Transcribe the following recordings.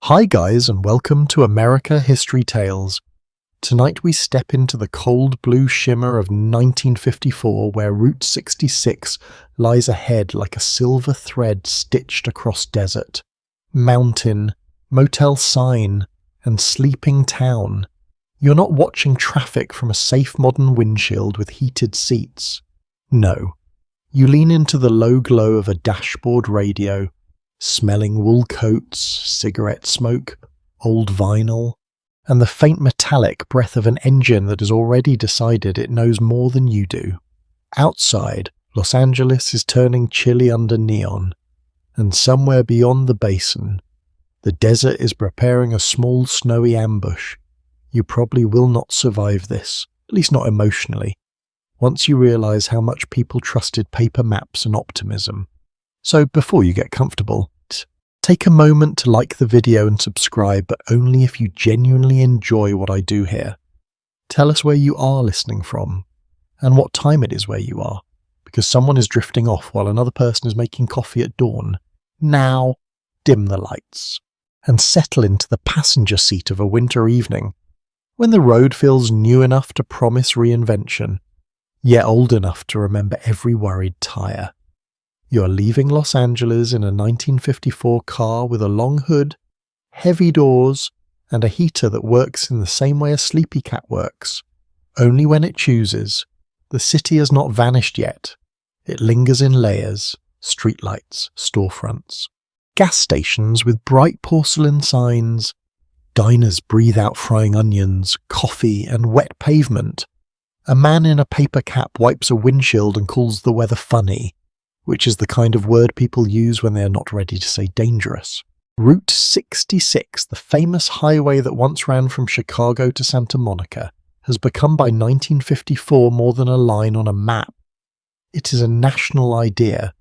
Hi guys, and welcome to America History Tales. Tonight we step into the cold blue shimmer of 1954, where Route 66 lies ahead like a silver thread stitched across desert, mountain, motel sign, and sleeping town. You're not watching traffic from a safe modern windshield with heated seats. No. You lean into the low glow of a dashboard radio, smelling wool coats, cigarette smoke, old vinyl, and the faint metallic breath of an engine that has already decided it knows more than you do. Outside, Los Angeles is turning chilly under neon, and somewhere beyond the basin, the desert is preparing a small snowy ambush. You probably will not survive this, at least not emotionally, once you realize how much people trusted paper maps and optimism. So before you get comfortable, take a moment to like the video and subscribe, but only if you genuinely enjoy what I do here. Tell us where you are listening from, and what time it is where you are, because someone is drifting off while another person is making coffee at dawn. Now, dim the lights, and settle into the passenger seat of a winter evening, when the road feels new enough to promise reinvention, yet old enough to remember every worried tire. You're leaving Los Angeles in a 1954 car with a long hood, heavy doors, and a heater that works in the same way a sleepy cat works. Only when it chooses. The city has not vanished yet. It lingers in layers, streetlights, storefronts, gas stations with bright porcelain signs, diners breathe out frying onions, coffee, and wet pavement. A man in a paper cap wipes a windshield and calls the weather funny, which is the kind of word people use when they are not ready to say dangerous. Route 66, the famous highway that once ran from Chicago to Santa Monica, has become by 1954 more than a line on a map. It is a national idea.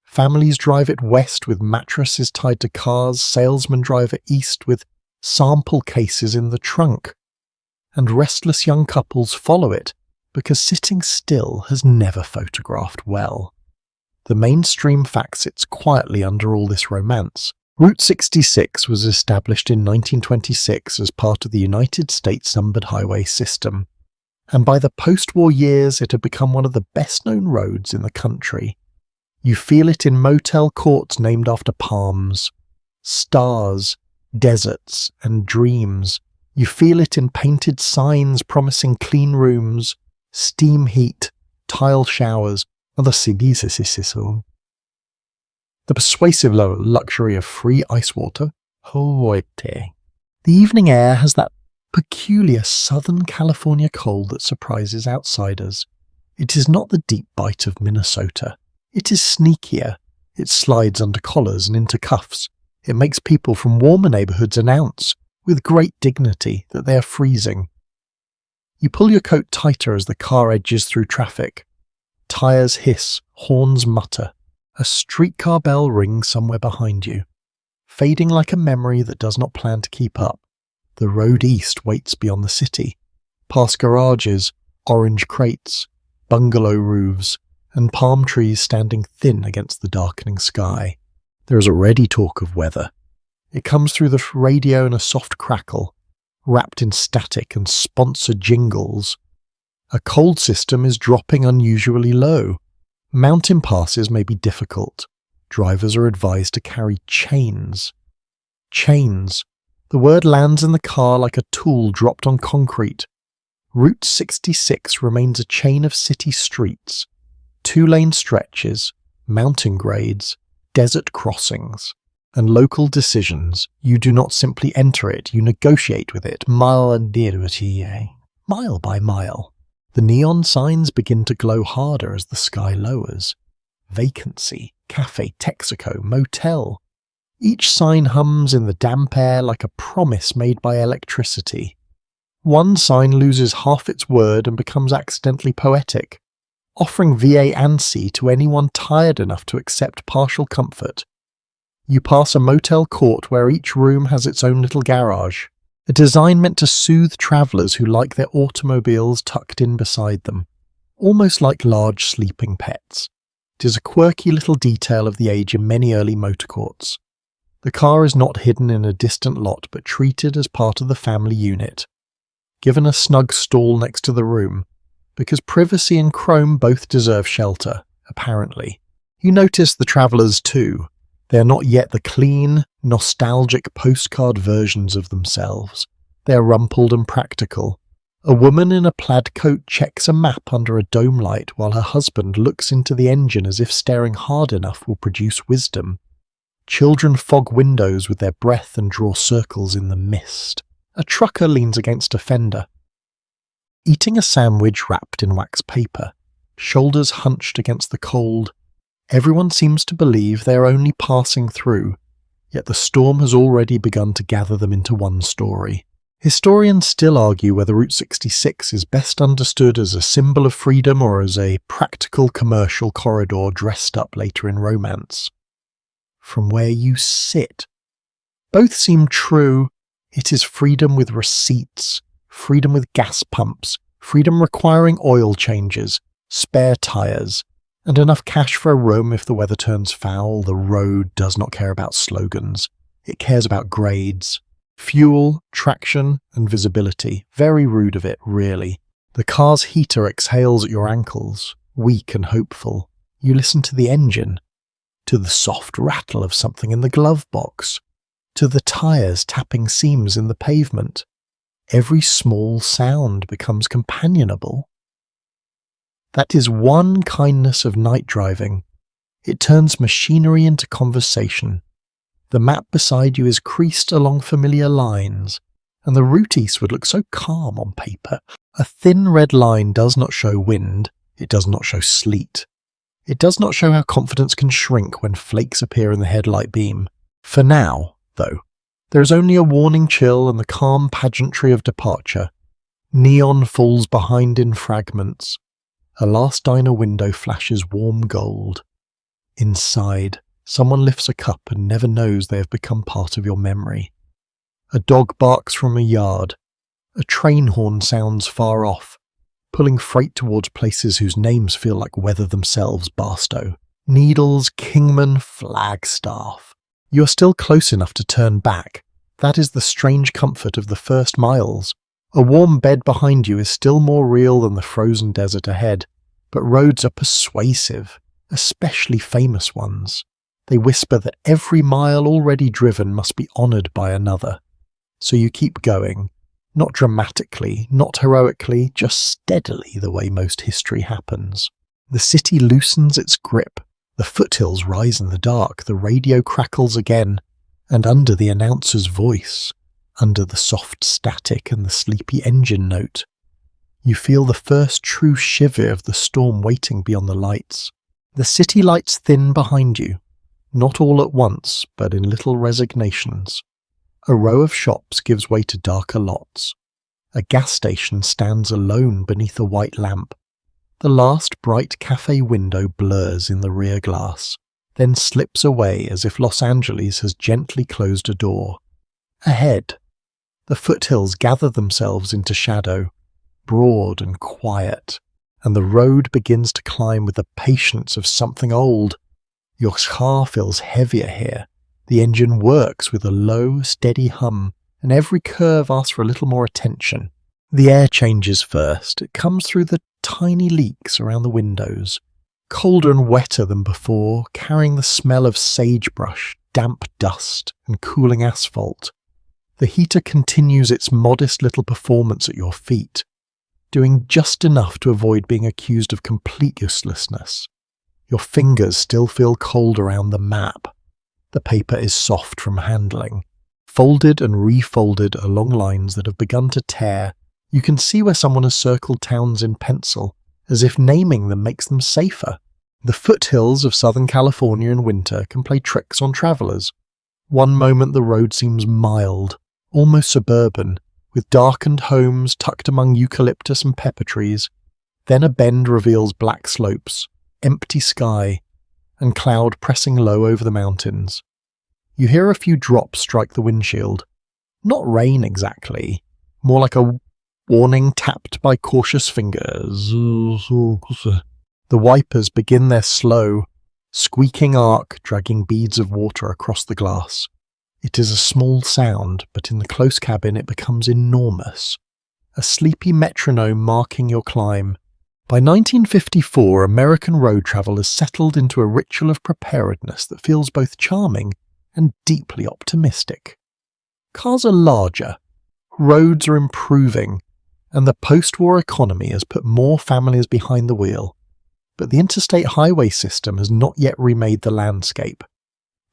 Families drive it west with mattresses tied to cars, salesmen drive it east with sample cases in the trunk, and restless young couples follow it because sitting still has never photographed well. The mainstream fact sits quietly under all this romance. Route 66 was established in 1926 as part of the United States numbered highway system, and by the post-war years it had become one of the best-known roads in the country. You feel it in motel courts named after palms, stars, deserts, and dreams. You feel it in painted signs promising clean rooms, steam heat, tile showers, the persuasive luxury of free ice water. The evening air has that peculiar Southern California cold that surprises outsiders. It is not the deep bite of Minnesota. It is sneakier. It slides under collars and into cuffs. It makes people from warmer neighborhoods announce, with great dignity, that they are freezing. You pull your coat tighter as the car edges through traffic. Tires hiss, horns mutter. A streetcar bell rings somewhere behind you. Fading like a memory that does not plan to keep up, the road east waits beyond the city, past garages, orange crates, bungalow roofs, and palm trees standing thin against the darkening sky. There is already talk of weather. It comes through the radio in a soft crackle, wrapped in static and sponsored jingles. A cold system is dropping unusually low. Mountain passes may be difficult. Drivers are advised to carry chains. Chains. The word lands in the car like a tool dropped on concrete. Route 66 remains a chain of city streets, two-lane stretches, mountain grades, desert crossings, and local decisions. You do not simply enter it, you negotiate with it, mile by mile. The neon signs begin to glow harder as the sky lowers. Vacancy, cafe, Texaco, motel. Each sign hums in the damp air like a promise made by electricity. One sign loses half its word and becomes accidentally poetic, offering VA ANSI to anyone tired enough to accept partial comfort. You pass a motel court where each room has its own little garage. A design meant to soothe travellers who like their automobiles tucked in beside them, almost like large sleeping pets. It is a quirky little detail of the age in many early motor courts. The car is not hidden in a distant lot but treated as part of the family unit, given a snug stall next to the room, because privacy and chrome both deserve shelter, apparently. You notice the travellers too. They are not yet the clean, nostalgic postcard versions of themselves. They are rumpled and practical. A woman in a plaid coat checks a map under a dome light while her husband looks into the engine as if staring hard enough will produce wisdom. Children fog windows with their breath and draw circles in the mist. A trucker leans against a fender, eating a sandwich wrapped in wax paper, shoulders hunched against the cold. Everyone seems to believe they are only passing through, yet the storm has already begun to gather them into one story. Historians still argue whether Route 66 is best understood as a symbol of freedom or as a practical commercial corridor dressed up later in romance. From where you sit, both seem true. It is freedom with receipts, freedom with gas pumps, freedom requiring oil changes, spare tyres, and enough cash for a room if the weather turns foul. The road does not care about slogans. It cares about grades. Fuel, traction, and visibility. Very rude of it, really. The car's heater exhales at your ankles, weak and hopeful. You listen to the engine, to the soft rattle of something in the glove box, to the tyres tapping seams in the pavement. Every small sound becomes companionable. That is one kindness of night driving. It turns machinery into conversation. The map beside you is creased along familiar lines, and the route eastward looks so calm on paper. A thin red line does not show wind, it does not show sleet. It does not show how confidence can shrink when flakes appear in the headlight beam. For now, though, there is only a warning chill and the calm pageantry of departure. Neon falls behind in fragments. A last diner window flashes warm gold. Inside, someone lifts a cup and never knows they have become part of your memory. A dog barks from a yard. A train horn sounds far off, pulling freight towards places whose names feel like weather themselves. Barstow, Needles, Kingman, Flagstaff. You are still close enough to turn back. That is the strange comfort of the first miles. A warm bed behind you is still more real than the frozen desert ahead, but roads are persuasive, especially famous ones. They whisper that every mile already driven must be honoured by another. So you keep going, not dramatically, not heroically, just steadily the way most history happens. The city loosens its grip. The foothills rise in the dark, the radio crackles again, and under the announcer's voice, under the soft static and the sleepy engine note, you feel the first true shiver of the storm waiting beyond the lights. The city lights thin behind you, not all at once, but in little resignations. A row of shops gives way to darker lots. A gas station stands alone beneath a white lamp. The last bright cafe window blurs in the rear glass, then slips away as if Los Angeles has gently closed a door. Ahead, the foothills gather themselves into shadow, broad and quiet, and the road begins to climb with the patience of something old. Your car feels heavier here. The engine works with a low, steady hum, and every curve asks for a little more attention. The air changes first. It comes through the tiny leaks around the windows, colder and wetter than before, carrying the smell of sagebrush, damp dust, and cooling asphalt. The heater continues its modest little performance at your feet, doing just enough to avoid being accused of complete uselessness. Your fingers still feel cold around the map. The paper is soft from handling. Folded and refolded along lines that have begun to tear, you can see where someone has circled towns in pencil, as if naming them makes them safer. The foothills of Southern California in winter can play tricks on travellers. One moment the road seems mild, almost suburban, with darkened homes tucked among eucalyptus and pepper trees. Then a bend reveals black slopes, empty sky, and cloud pressing low over the mountains. You hear a few drops strike the windshield. Not rain exactly, more like a warning tapped by cautious fingers. The wipers begin their slow, squeaking arc, dragging beads of water across the glass. It is a small sound, but in the close cabin it becomes enormous. A sleepy metronome marking your climb. By 1954, American road travel has settled into a ritual of preparedness that feels both charming and deeply optimistic. Cars are larger, roads are improving, and the post-war economy has put more families behind the wheel. But the interstate highway system has not yet remade the landscape.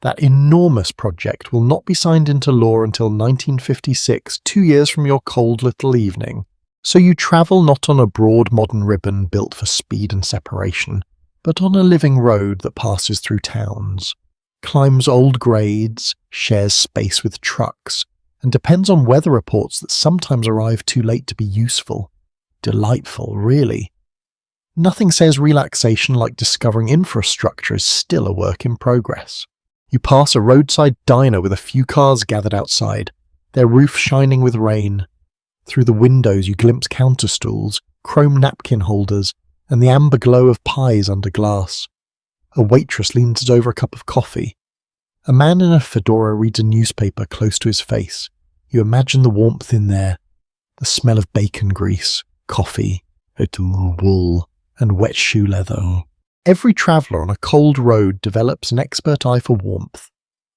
That enormous project will not be signed into law until 1956, 2 years from your cold little evening. So you travel not on a broad modern ribbon built for speed and separation, but on a living road that passes through towns, climbs old grades, shares space with trucks, and depends on weather reports that sometimes arrive too late to be useful. Delightful, really. Nothing says relaxation like discovering infrastructure is still a work in progress. You pass a roadside diner with a few cars gathered outside, their roof shining with rain. Through the windows you glimpse counter stools, chrome napkin holders, and the amber glow of pies under glass. A waitress leans over a cup of coffee. A man in a fedora reads a newspaper close to his face. You imagine the warmth in there, the smell of bacon grease, coffee, wool, and wet shoe leather. Every traveller on a cold road develops an expert eye for warmth.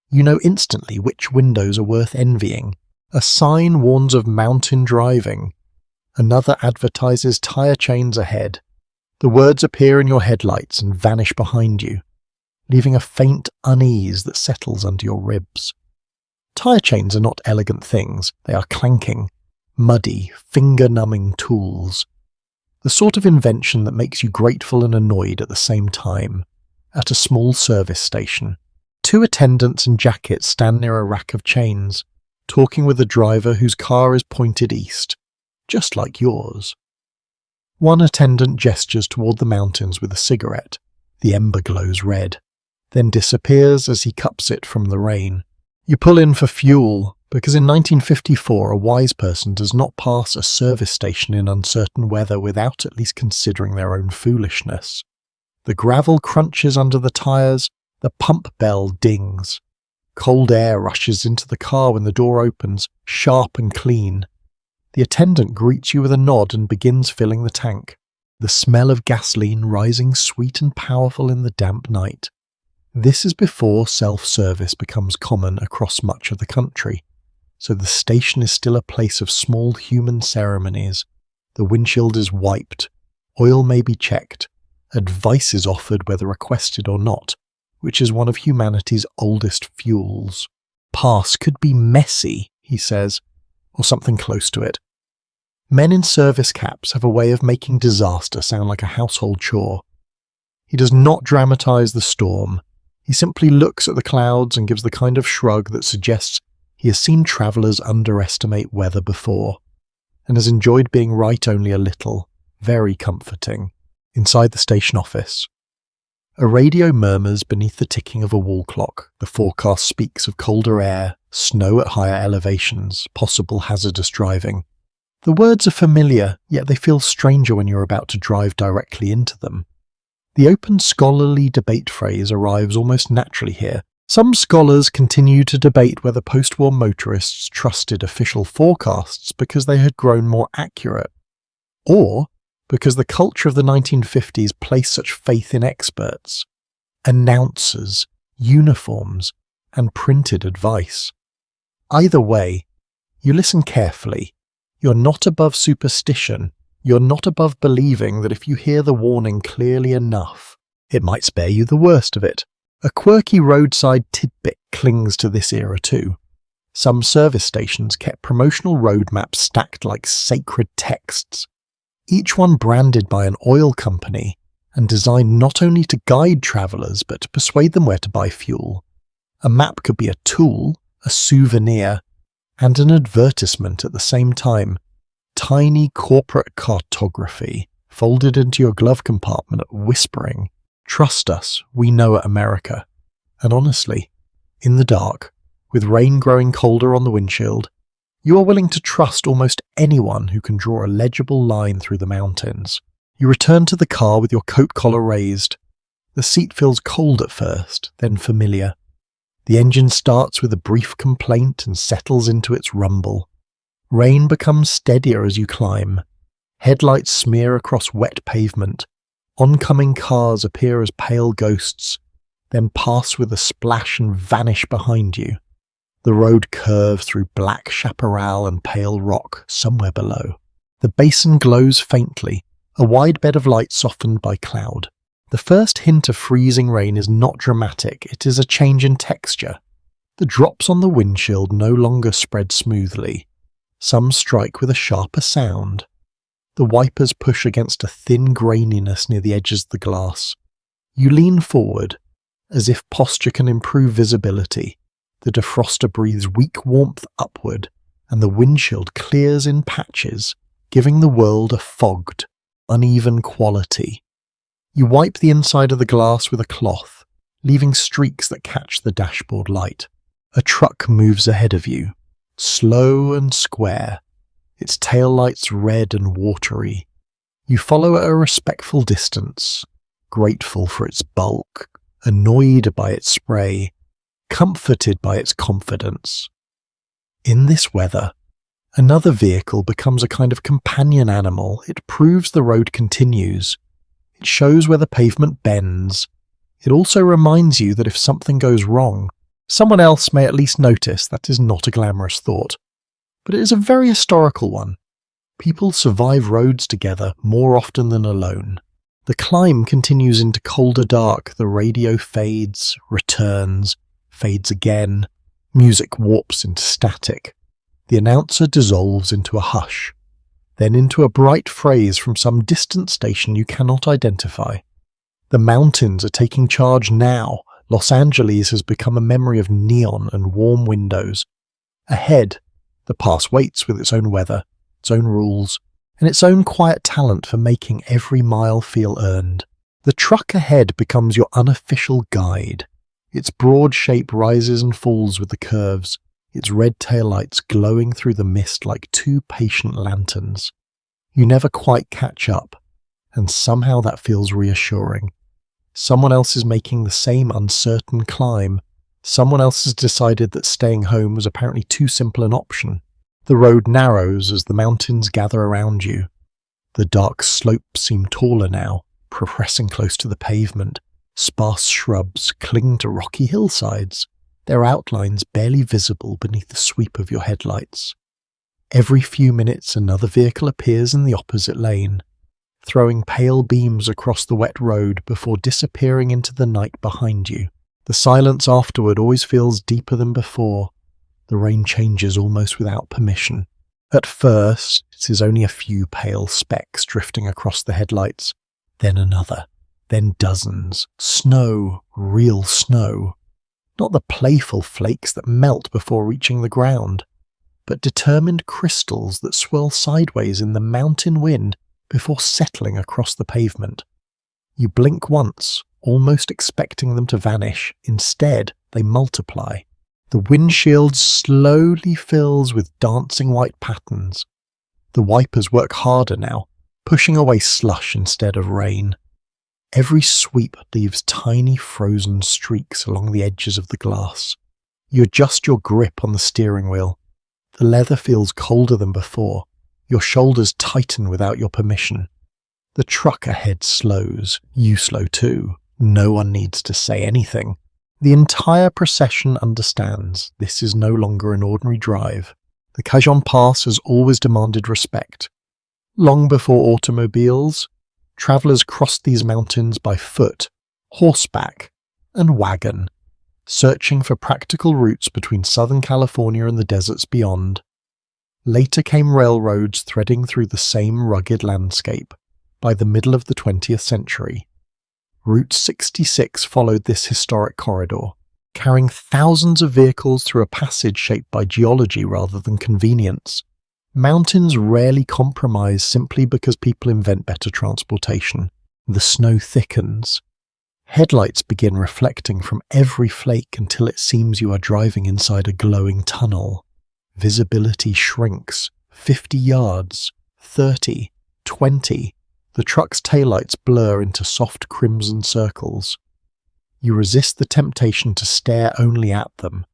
You know instantly which windows are worth envying. A sign warns of mountain driving. Another advertises tyre chains ahead. The words appear in your headlights and vanish behind you, leaving a faint unease that settles under your ribs. Tyre chains are not elegant things. They are clanking, muddy, finger-numbing tools. The sort of invention that makes you grateful and annoyed at the same time. At a small service station, 2 attendants in jackets stand near a rack of chains, talking with a driver whose car is pointed east, just like yours. One attendant gestures toward the mountains with a cigarette. The ember glows red, then disappears as he cups it from the rain. You pull in for fuel, because in 1954 a wise person does not pass a service station in uncertain weather without at least considering their own foolishness. The gravel crunches under the tyres, the pump bell dings. Cold air rushes into the car when the door opens, sharp and clean. The attendant greets you with a nod and begins filling the tank, the smell of gasoline rising sweet and powerful in the damp night. This is before self-service becomes common across much of the country, so the station is still a place of small human ceremonies. The windshield is wiped, oil may be checked, advice is offered whether requested or not, which is one of humanity's oldest fuels. Pass could be messy, he says, or something close to it. Men in service caps have a way of making disaster sound like a household chore. He does not dramatize the storm. He simply looks at the clouds and gives the kind of shrug that suggests he has seen travellers underestimate weather before, and has enjoyed being right only a little. Very comforting. Inside the station office, a radio murmurs beneath the ticking of a wall clock. The forecast speaks of colder air, snow at higher elevations, possible hazardous driving. The words are familiar, yet they feel stranger when you're about to drive directly into them. The open scholarly debate phrase arrives almost naturally here. Some scholars continue to debate whether post-war motorists trusted official forecasts because they had grown more accurate, or because the culture of the 1950s placed such faith in experts, announcers, uniforms, and printed advice. Either way, you listen carefully. You're not above superstition. You're not above believing that if you hear the warning clearly enough, it might spare you the worst of it. A quirky roadside tidbit clings to this era too. Some service stations kept promotional road maps stacked like sacred texts, each one branded by an oil company and designed not only to guide travellers but to persuade them where to buy fuel. A map could be a tool, a souvenir, and an advertisement at the same time. Tiny corporate cartography folded into your glove compartment, whispering, "Trust us, we know America." And honestly, in the dark, with rain growing colder on the windshield, you are willing to trust almost anyone who can draw a legible line through the mountains. You return to the car with your coat collar raised. The seat feels cold at first, then familiar. The engine starts with a brief complaint and settles into its rumble. Rain becomes steadier as you climb. Headlights smear across wet pavement. Oncoming cars appear as pale ghosts, then pass with a splash and vanish behind you. The road curves through black chaparral and pale rock somewhere below. The basin glows faintly, a wide bed of light softened by cloud. The first hint of freezing rain is not dramatic, it is a change in texture. The drops on the windshield no longer spread smoothly. Some strike with a sharper sound. The wipers push against a thin graininess near the edges of the glass. You lean forward, as if posture can improve visibility. The defroster breathes weak warmth upward, and the windshield clears in patches, giving the world a fogged, uneven quality. You wipe the inside of the glass with a cloth, leaving streaks that catch the dashboard light. A truck moves ahead of you, slow and square, its taillights red and watery. You follow at a respectful distance, grateful for its bulk, annoyed by its spray, comforted by its confidence. In this weather, another vehicle becomes a kind of companion animal. It proves the road continues. It shows where the pavement bends. It also reminds you that if something goes wrong, someone else may at least notice. That is not a glamorous thought, but it is a very historical one. People survive roads together more often than alone. The climb continues into colder dark. The radio fades, returns, fades again. Music warps into static. The announcer dissolves into a hush, then into a bright phrase from some distant station you cannot identify. The mountains are taking charge now. Los Angeles has become a memory of neon and warm windows. Ahead, the pass waits with its own weather, its own rules, and its own quiet talent for making every mile feel earned. The truck ahead becomes your unofficial guide. Its broad shape rises and falls with the curves, its red taillights glowing through the mist like two patient lanterns. You never quite catch up, and somehow that feels reassuring. Someone else is making the same uncertain climb. Someone else has decided that staying home was apparently too simple an option. The road narrows as the mountains gather around you. The dark slopes seem taller now, pressing close to the pavement. Sparse shrubs cling to rocky hillsides, their outlines barely visible beneath the sweep of your headlights. Every few minutes another vehicle appears in the opposite lane, throwing pale beams across the wet road before disappearing into the night behind you. The silence afterward always feels deeper than before. The rain changes almost without permission. At first, it is only a few pale specks drifting across the headlights, then another, then dozens. Snow, real snow. Not the playful flakes that melt before reaching the ground, but determined crystals that swirl sideways in the mountain wind before settling across the pavement. You blink once, almost expecting them to vanish. Instead, they multiply. The windshield slowly fills with dancing white patterns. The wipers work harder now, pushing away slush instead of rain. Every sweep leaves tiny frozen streaks along the edges of the glass. You adjust your grip on the steering wheel. The leather feels colder than before. Your shoulders tighten without your permission. The truck ahead slows. You slow too. No one needs to say anything. The entire procession understands this is no longer an ordinary drive. The Cajon Pass has always demanded respect. Long before automobiles, travellers crossed these mountains by foot, horseback, and wagon, searching for practical routes between Southern California and the deserts beyond. Later came railroads threading through the same rugged landscape. By the middle of the 20th century, Route 66 followed this historic corridor, carrying thousands of vehicles through a passage shaped by geology rather than convenience. Mountains rarely compromise simply because people invent better transportation. The snow thickens. Headlights begin reflecting from every flake until it seems you are driving inside a glowing tunnel. Visibility shrinks. 50 yards, 30, 20. The truck's taillights blur into soft crimson circles. You resist the temptation to stare only at them.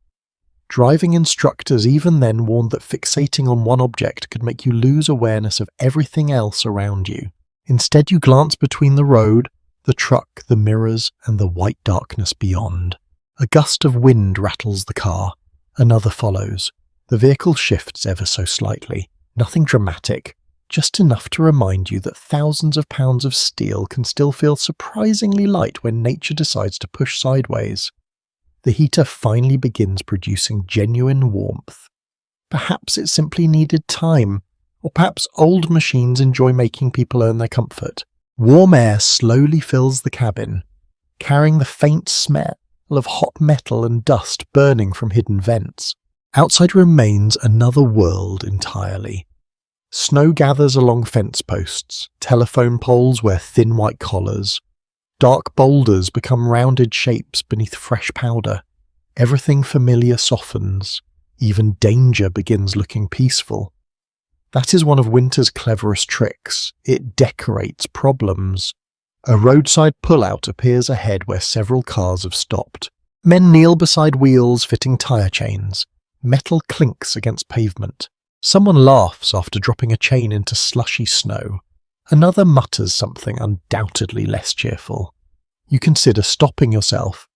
Driving instructors even then warned that fixating on one object could make you lose awareness of everything else around you. Instead, you glance between the road, the truck, the mirrors, and the white darkness beyond. A gust of wind rattles the car. Another follows. The vehicle shifts ever so slightly. Nothing dramatic, just enough to remind you that thousands of pounds of steel can still feel surprisingly light when nature decides to push sideways. The heater finally begins producing genuine warmth. Perhaps it simply needed time, or perhaps old machines enjoy making people earn their comfort. Warm air slowly fills the cabin, carrying the faint smell of hot metal and dust burning from hidden vents. Outside remains another world entirely. Snow gathers along fence posts, telephone poles wear thin white collars. Dark boulders become rounded shapes beneath fresh powder. Everything familiar softens. Even danger begins looking peaceful. That is one of winter's cleverest tricks. It decorates problems. A roadside pullout appears ahead where several cars have stopped. Men kneel beside wheels fitting tyre chains. Metal clinks against pavement. Someone laughs after dropping a chain into slushy snow. Another mutters something undoubtedly less cheerful. You consider stopping yourself,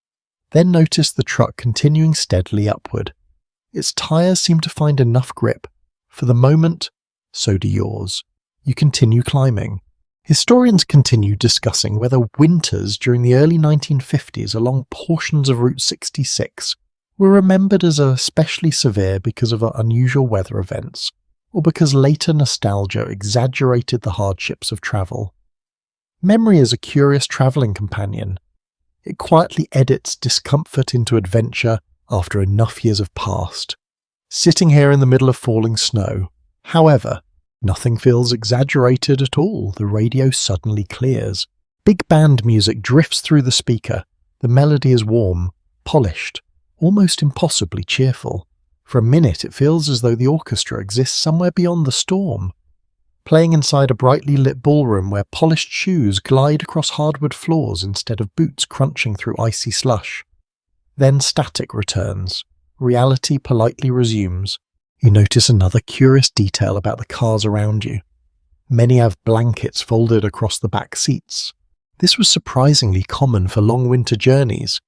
then notice the truck continuing steadily upward. Its tyres seem to find enough grip. For the moment, so do yours. You continue climbing. Historians continue discussing whether winters during the early 1950s along portions of Route 66 were remembered as especially severe because of unusual weather events, or because later nostalgia exaggerated the hardships of travel. Memory is a curious travelling companion. It quietly edits discomfort into adventure after enough years have passed. Sitting here in the middle of falling snow, however, nothing feels exaggerated at all. The radio suddenly clears. Big band music drifts through the speaker. The melody is warm, polished, almost impossibly cheerful. For a minute it feels as though the orchestra exists somewhere beyond the storm, playing inside a brightly lit ballroom where polished shoes glide across hardwood floors instead of boots crunching through icy slush. Then static returns. Reality politely resumes. You notice another curious detail about the cars around you. Many have blankets folded across the back seats. This was surprisingly common for long winter journeys.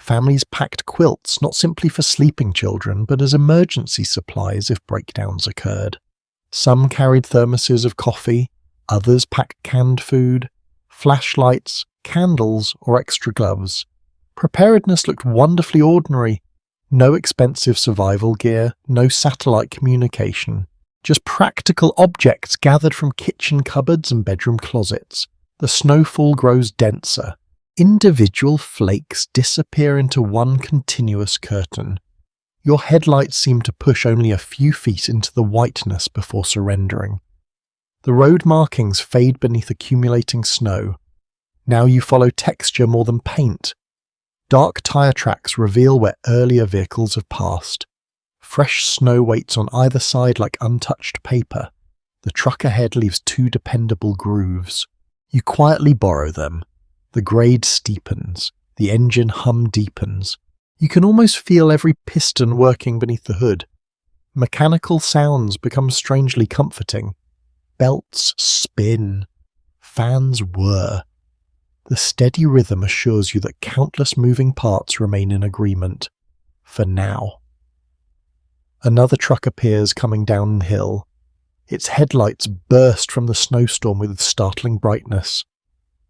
Families packed quilts not simply for sleeping children, but as emergency supplies if breakdowns occurred. Some carried thermoses of coffee, others packed canned food, flashlights, candles, or extra gloves. Preparedness looked wonderfully ordinary. No expensive survival gear, no satellite communication. Just practical objects gathered from kitchen cupboards and bedroom closets. The snowfall grows denser. Individual flakes disappear into one continuous curtain. Your headlights seem to push only a few feet into the whiteness before surrendering. The road markings fade beneath accumulating snow. Now you follow texture more than paint. Dark tyre tracks reveal where earlier vehicles have passed. Fresh snow waits on either side like untouched paper. The truck ahead leaves two dependable grooves. You quietly borrow them. The grade steepens. The engine hum deepens. You can almost feel every piston working beneath the hood. Mechanical sounds become strangely comforting. Belts spin. Fans whir. The steady rhythm assures you that countless moving parts remain in agreement. For now. Another truck appears coming down the hill. Its headlights burst from the snowstorm with startling brightness.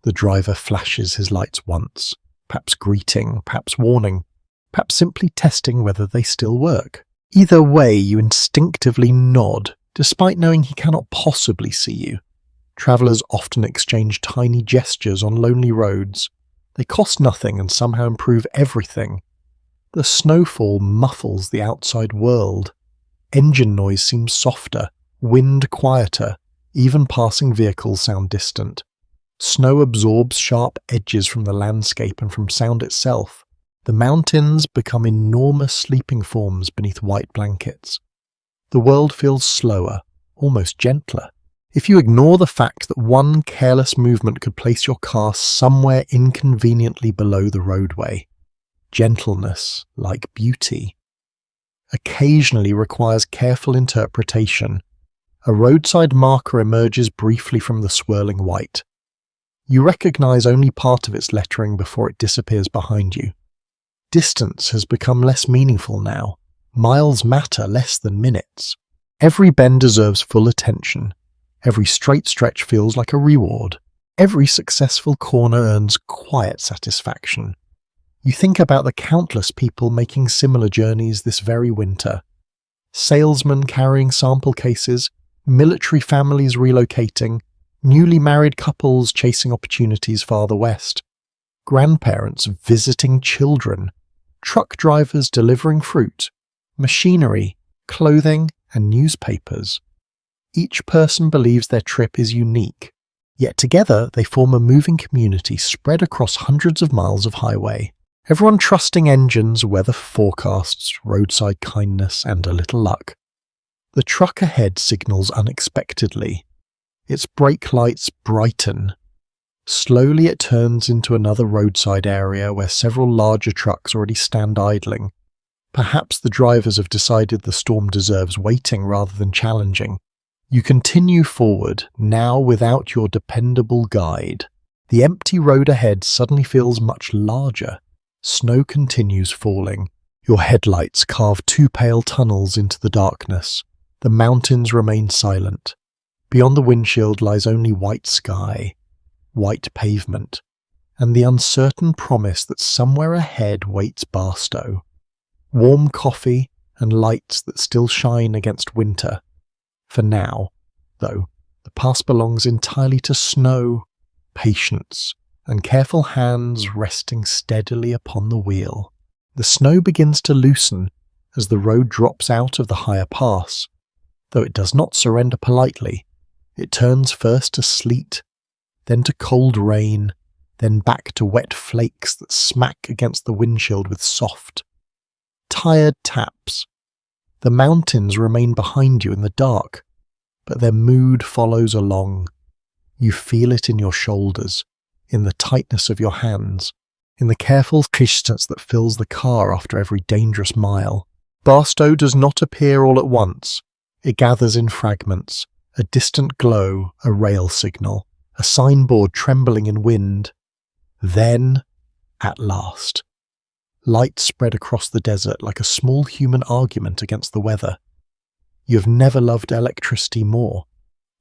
The driver flashes his lights once, perhaps greeting, perhaps warning, perhaps simply testing whether they still work. Either way, you instinctively nod, despite knowing he cannot possibly see you. Travellers often exchange tiny gestures on lonely roads. They cost nothing and somehow improve everything. The snowfall muffles the outside world. Engine noise seems softer, wind quieter, even passing vehicles sound distant. Snow absorbs sharp edges from the landscape and from sound itself. The mountains become enormous sleeping forms beneath white blankets. The world feels slower, almost gentler. If you ignore the fact that one careless movement could place your car somewhere inconveniently below the roadway, gentleness, like beauty, occasionally requires careful interpretation. A roadside marker emerges briefly from the swirling white. You recognize only part of its lettering before it disappears behind you. Distance has become less meaningful now. Miles matter less than minutes. Every bend deserves full attention. Every straight stretch feels like a reward. Every successful corner earns quiet satisfaction. You think about the countless people making similar journeys this very winter. Salesmen carrying sample cases, military families relocating, newly married couples chasing opportunities farther west, grandparents visiting children, truck drivers delivering fruit, machinery, clothing, and newspapers. Each person believes their trip is unique, yet together they form a moving community spread across hundreds of miles of highway. Everyone trusting engines, weather forecasts, roadside kindness, and a little luck. The truck ahead signals unexpectedly. Its brake lights brighten. Slowly it turns into another roadside area where several larger trucks already stand idling. Perhaps the drivers have decided the storm deserves waiting rather than challenging. You continue forward, now without your dependable guide. The empty road ahead suddenly feels much larger. Snow continues falling. Your headlights carve two pale tunnels into the darkness. The mountains remain silent. Beyond the windshield lies only white sky, white pavement, and the uncertain promise that somewhere ahead waits Barstow. Warm coffee and lights that still shine against winter. For now, though, the past belongs entirely to snow, patience, and careful hands resting steadily upon the wheel. The snow begins to loosen as the road drops out of the higher pass. Though it does not surrender politely, it turns first to sleet, then to cold rain, then back to wet flakes that smack against the windshield with soft, tired taps. The mountains remain behind you in the dark, but their mood follows along. You feel it in your shoulders, in the tightness of your hands, in the careful distance that fills the car after every dangerous mile. Barstow does not appear all at once. It gathers in fragments, a distant glow, a rail signal, a signboard trembling in wind. Then, at last, light spread across the desert like a small human argument against the weather. You have never loved electricity more.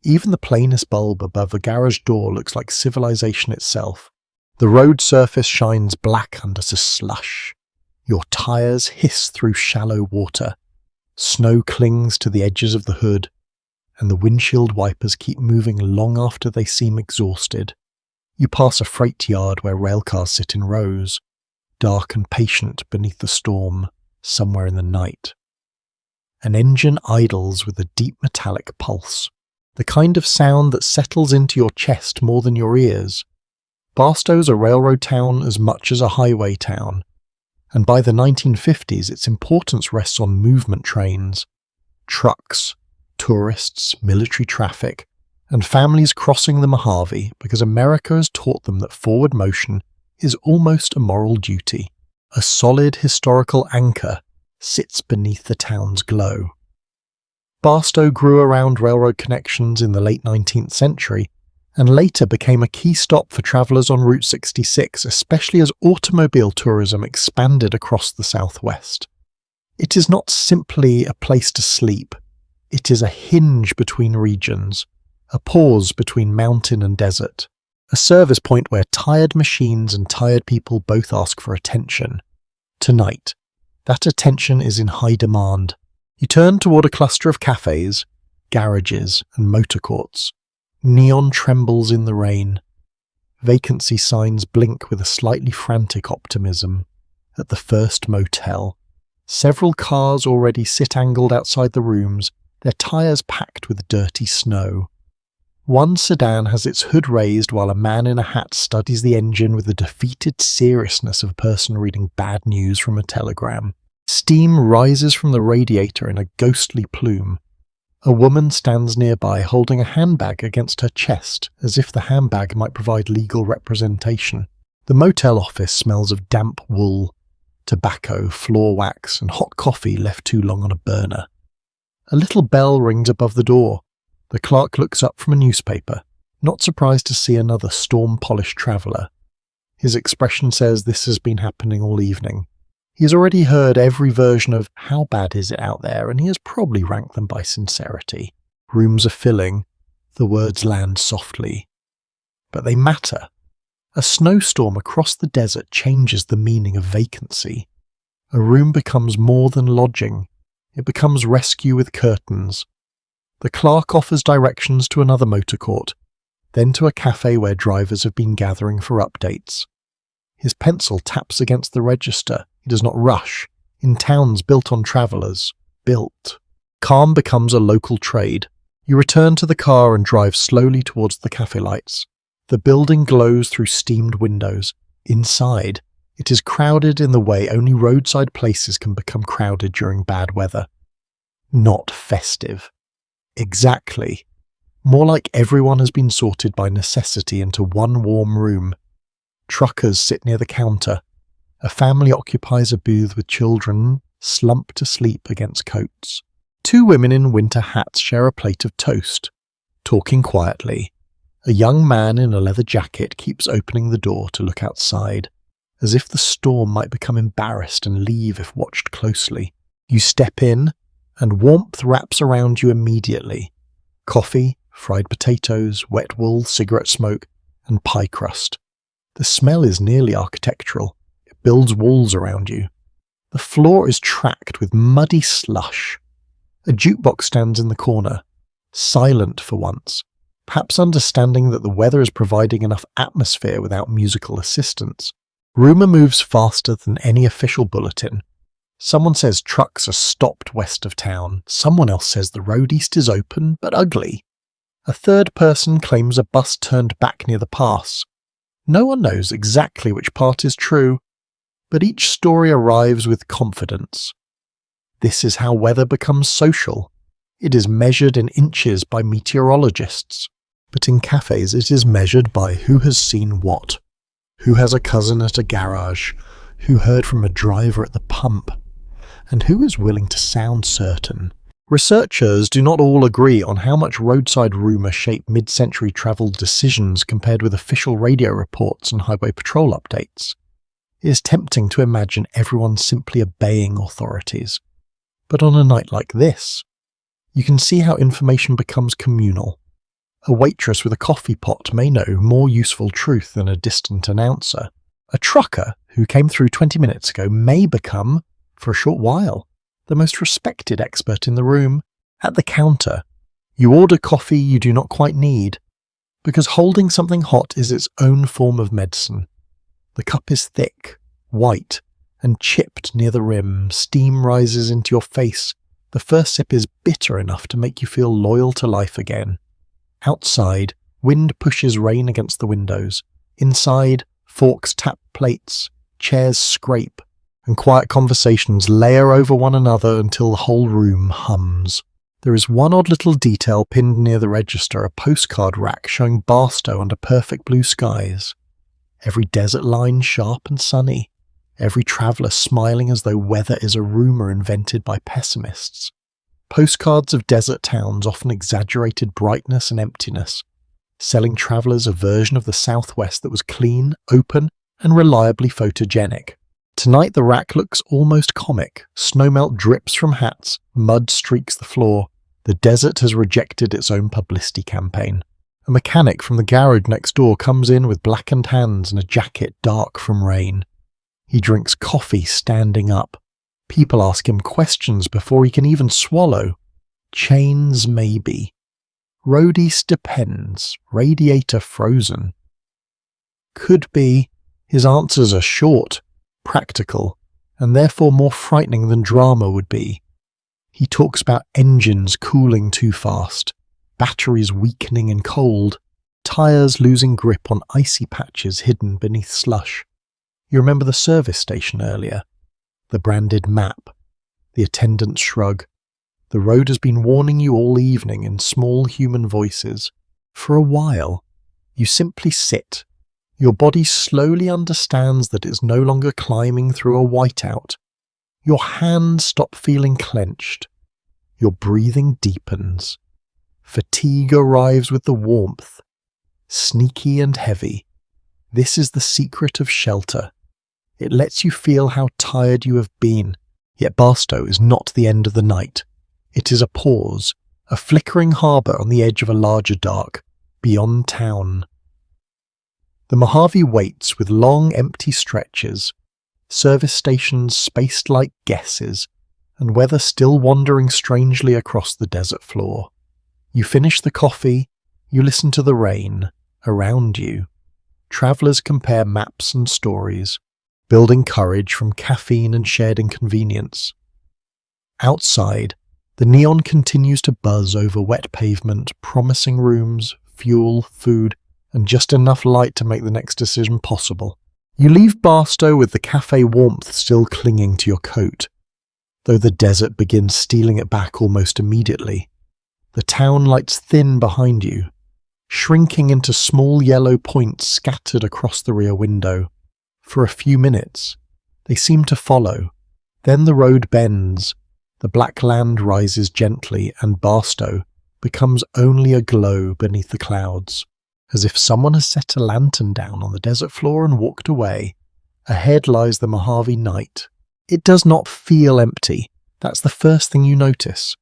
Even the plainest bulb above a garage door looks like civilization itself. The road surface shines black under the slush. Your tires hiss through shallow water. Snow clings to the edges of the hood, and the windshield wipers keep moving long after they seem exhausted. You pass a freight yard where railcars sit in rows, dark and patient beneath the storm, somewhere in the night. An engine idles with a deep metallic pulse, the kind of sound that settles into your chest more than your ears. Barstow's a railroad town as much as a highway town, and by the 1950s its importance rests on movement trains, trucks, tourists, military traffic, and families crossing the Mojave because America has taught them that forward motion is almost a moral duty. A solid historical anchor sits beneath the town's glow. Barstow grew around railroad connections in the late 19th century and later became a key stop for travellers on Route 66, especially as automobile tourism expanded across the southwest. It is not simply a place to sleep. It is a hinge between regions, a pause between mountain and desert, a service point where tired machines and tired people both ask for attention. Tonight, that attention is in high demand. You turn toward a cluster of cafes, garages, and motor courts. Neon trembles in the rain. Vacancy signs blink with a slightly frantic optimism. At the first motel, several cars already sit angled outside the rooms, their tyres packed with dirty snow. One sedan has its hood raised while a man in a hat studies the engine with the defeated seriousness of a person reading bad news from a telegram. Steam rises from the radiator in a ghostly plume. A woman stands nearby holding a handbag against her chest, as if the handbag might provide legal representation. The motel office smells of damp wool, tobacco, floor wax, and hot coffee left too long on a burner. A little bell rings above the door. The clerk looks up from a newspaper, not surprised to see another storm-polished traveller. His expression says this has been happening all evening. He has already heard every version of how bad is it out there, and he has probably ranked them by sincerity. Rooms are filling. The words land softly. But they matter. A snowstorm across the desert changes the meaning of vacancy. A room becomes more than lodging. It becomes rescue with curtains. The clerk offers directions to another motor court, then to a cafe where drivers have been gathering for updates. His pencil taps against the register. He does not rush. In towns built on travellers. Built. Calm becomes a local trade. You return to the car and drive slowly towards the cafe lights. The building glows through steamed windows. Inside, it is crowded in the way only roadside places can become crowded during bad weather. Not festive. Exactly. More like everyone has been sorted by necessity into one warm room. Truckers sit near the counter. A family occupies a booth with children slumped to sleep against coats. Two women in winter hats share a plate of toast, talking quietly. A young man in a leather jacket keeps opening the door to look outside, as if the storm might become embarrassed and leave if watched closely. You step in, and warmth wraps around you immediately. Coffee, fried potatoes, wet wool, cigarette smoke, and pie crust. The smell is nearly architectural. It builds walls around you. The floor is tracked with muddy slush. A jukebox stands in the corner, silent for once, perhaps understanding that the weather is providing enough atmosphere without musical assistance. Rumour moves faster than any official bulletin. Someone says trucks are stopped west of town. Someone else says the road east is open, but ugly. A third person claims a bus turned back near the pass. No one knows exactly which part is true, but each story arrives with confidence. This is how weather becomes social. It is measured in inches by meteorologists, but in cafes it is measured by who has seen what, who has a cousin at a garage, who heard from a driver at the pump, and who is willing to sound certain. Researchers do not all agree on how much roadside rumour shaped mid-century travel decisions compared with official radio reports and highway patrol updates. It is tempting to imagine everyone simply obeying authorities. But on a night like this, you can see how information becomes communal. A waitress with a coffee pot may know more useful truth than a distant announcer. A trucker who came through 20 minutes ago may become, for a short while, the most respected expert in the room. At the counter, you order coffee you do not quite need, because holding something hot is its own form of medicine. The cup is thick, white, and chipped near the rim. Steam rises into your face. The first sip is bitter enough to make you feel loyal to life again. Outside, wind pushes rain against the windows. Inside, forks tap plates, chairs scrape, and quiet conversations layer over one another until the whole room hums. There is one odd little detail pinned near the register, a postcard rack showing Barstow under perfect blue skies. Every desert line sharp and sunny. Every traveller smiling as though weather is a rumour invented by pessimists. Postcards of desert towns often exaggerated brightness and emptiness, selling travellers a version of the Southwest that was clean, open, and reliably photogenic. Tonight the rack looks almost comic. Snowmelt drips from hats, mud streaks the floor. The desert has rejected its own publicity campaign. A mechanic from the garage next door comes in with blackened hands and a jacket dark from rain. He drinks coffee standing up. People ask him questions before he can even swallow. Chains maybe. Road east depends. Radiator frozen. Could be. His answers are short, practical, and therefore more frightening than drama would be. He talks about engines cooling too fast, batteries weakening in cold, tyres losing grip on icy patches hidden beneath slush. You remember the service station earlier? The branded map, the attendant's shrug, The road has been warning you all evening in small human voices. For a while, you simply sit. Your body slowly understands that it's no longer climbing through a whiteout. Your hands stop feeling clenched. Your breathing deepens. Fatigue arrives with the warmth. Sneaky and heavy. This is the secret of shelter. It lets you feel how tired you have been. Yet Barstow is not the end of the night. It is a pause, a flickering harbour on the edge of a larger dark, beyond town. The Mojave waits with long empty stretches, service stations spaced like guesses, and weather still wandering strangely across the desert floor. You finish the coffee, you listen to the rain around you. Travellers compare maps and stories, building courage from caffeine and shared inconvenience. Outside, the neon continues to buzz over wet pavement, promising rooms, fuel, food, and just enough light to make the next decision possible. You leave Barstow with the cafe warmth still clinging to your coat, though the desert begins stealing it back almost immediately. The town lights thin behind you, shrinking into small yellow points scattered across the rear window. For a few minutes, they seem to follow. Then the road bends, the black land rises gently, and Barstow becomes only a glow beneath the clouds. As if someone has set a lantern down on the desert floor and walked away, ahead lies the Mojave night. It does not feel empty. That's the first thing you notice.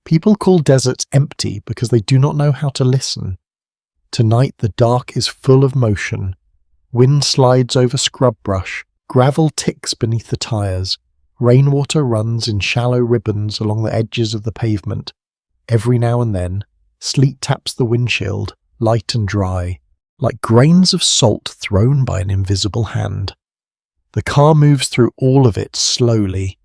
People call deserts empty because they do not know how to listen. Tonight the dark is full of motion. Wind slides over scrub brush, gravel ticks beneath the tires, rainwater runs in shallow ribbons along the edges of the pavement. Every now and then, sleet taps the windshield, light and dry, like grains of salt thrown by an invisible hand. The car moves through all of it slowly,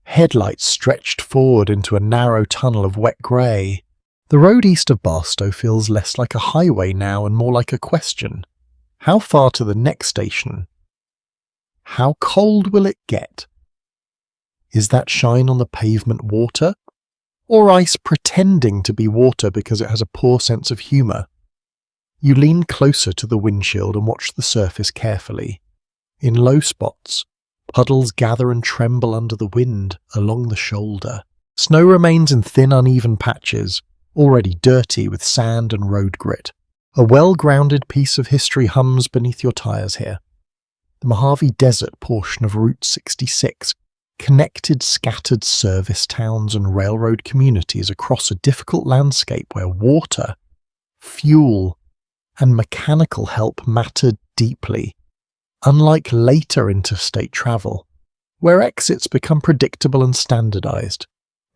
headlights stretched forward into a narrow tunnel of wet grey. The road east of Barstow feels less like a highway now and more like a question. How far to the next station? How cold will it get? Is that shine on the pavement water? Or ice pretending to be water because it has a poor sense of humour? You lean closer to the windshield and watch the surface carefully. In low spots, puddles gather and tremble under the wind along the shoulder. Snow remains in thin, uneven patches, already dirty with sand and road grit. A well-grounded piece of history hums beneath your tyres here. The Mojave Desert portion of Route 66 connected scattered service towns and railroad communities across a difficult landscape where water, fuel, and mechanical help mattered deeply, unlike later interstate travel, where exits become predictable and standardized.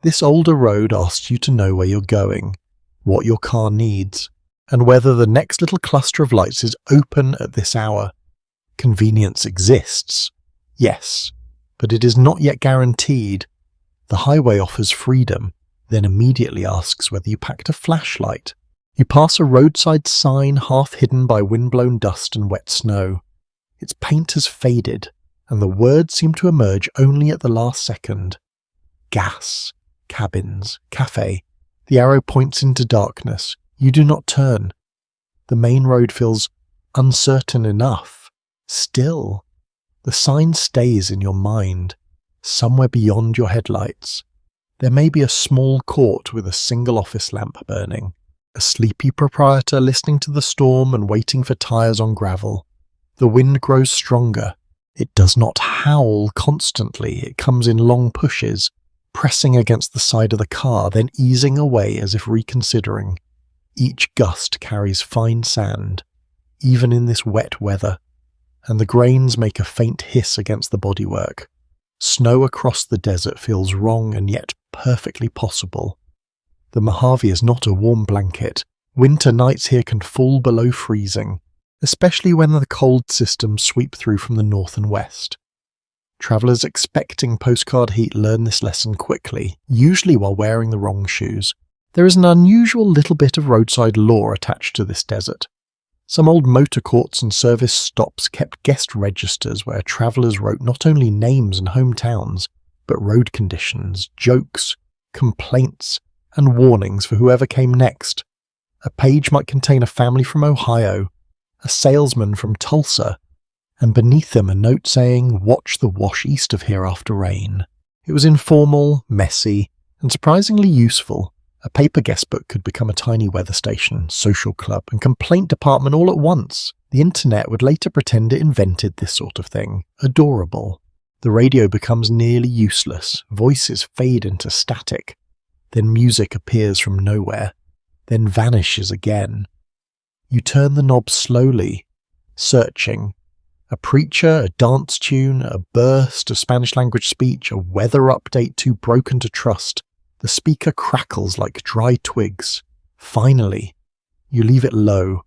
This older road asks you to know where you're going, what your car needs, and whether the next little cluster of lights is open at this hour. Convenience exists, yes, but it is not yet guaranteed. The highway offers freedom, then immediately asks whether you packed a flashlight. You pass a roadside sign half hidden by windblown dust and wet snow. Its paint has faded, and the words seem to emerge only at the last second. Gas, cabins, cafe. The arrow points into darkness. You do not turn. The main road feels uncertain enough. Still, the sign stays in your mind, somewhere beyond your headlights. There may be a small court with a single office lamp burning, a sleepy proprietor listening to the storm and waiting for tires on gravel. The wind grows stronger. It does not howl constantly. It comes in long pushes, pressing against the side of the car, then easing away as if reconsidering. Each gust carries fine sand, even in this wet weather, and the grains make a faint hiss against the bodywork. Snow across the desert feels wrong and yet perfectly possible. The Mojave is not a warm blanket. Winter nights here can fall below freezing, especially when the cold systems sweep through from the north and west. Travellers expecting postcard heat learn this lesson quickly, usually while wearing the wrong shoes. There is an unusual little bit of roadside lore attached to this desert. Some old motor courts and service stops kept guest registers where travellers wrote not only names and hometowns, but road conditions, jokes, complaints, and warnings for whoever came next. A page might contain a family from Ohio, a salesman from Tulsa, and beneath them a note saying, "Watch the wash east of here after rain." It was informal, messy, and surprisingly useful. A paper guest book could become a tiny weather station, social club, and complaint department all at once. The internet would later pretend it invented this sort of thing. Adorable. The radio becomes nearly useless. Voices fade into static. Then music appears from nowhere, then vanishes again. You turn the knob slowly, searching. A preacher, a dance tune, a burst of Spanish-language speech, a weather update too broken to trust. The speaker crackles like dry twigs. Finally, you leave it low,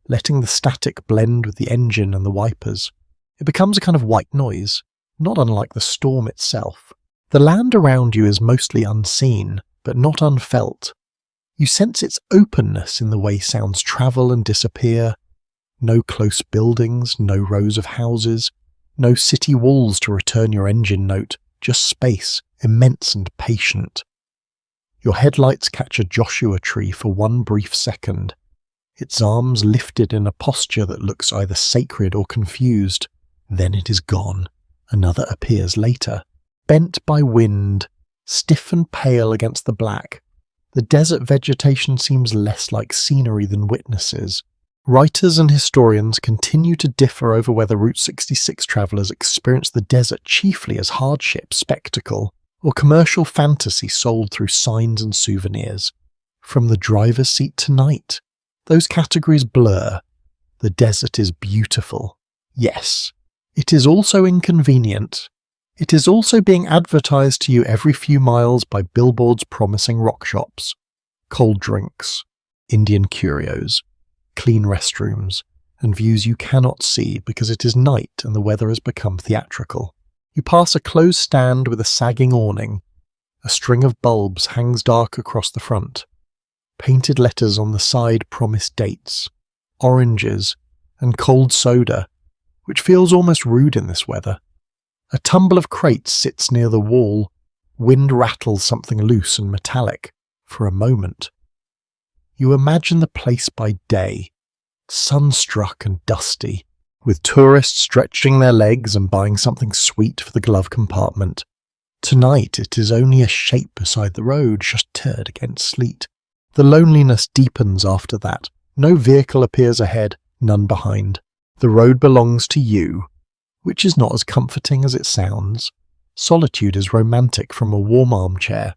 letting the static blend with the engine and the wipers. It becomes a kind of white noise, not unlike the storm itself. The land around you is mostly unseen, but not unfelt. You sense its openness in the way sounds travel and disappear. No close buildings, no rows of houses, no city walls to return your engine note, just space, immense and patient. Your headlights catch a Joshua tree for one brief second, its arms lifted in a posture that looks either sacred or confused. Then it is gone. Another appears later, bent by wind, stiff and pale against the black. The desert vegetation seems less like scenery than witnesses. Writers and historians continue to differ over whether Route 66 travellers experience the desert chiefly as hardship, spectacle, or commercial fantasy sold through signs and souvenirs. From the driver's seat to night, those categories blur. The desert is beautiful. Yes. It is also inconvenient. It is also being advertised to you every few miles by billboards promising rock shops, cold drinks, Indian curios, clean restrooms, and views you cannot see because it is night and the weather has become theatrical. You pass a closed stand with a sagging awning. A string of bulbs hangs dark across the front. Painted letters on the side promise dates, oranges, and cold soda, which feels almost rude in this weather. A tumble of crates sits near the wall. Wind rattles something loose and metallic for a moment. You imagine the place by day, sun-struck and dusty, with tourists stretching their legs and buying something sweet for the glove compartment. Tonight it is only a shape beside the road, shuttered against sleet. The loneliness deepens after that. No vehicle appears ahead, none behind. The road belongs to you, which is not as comforting as it sounds. Solitude is romantic from a warm armchair.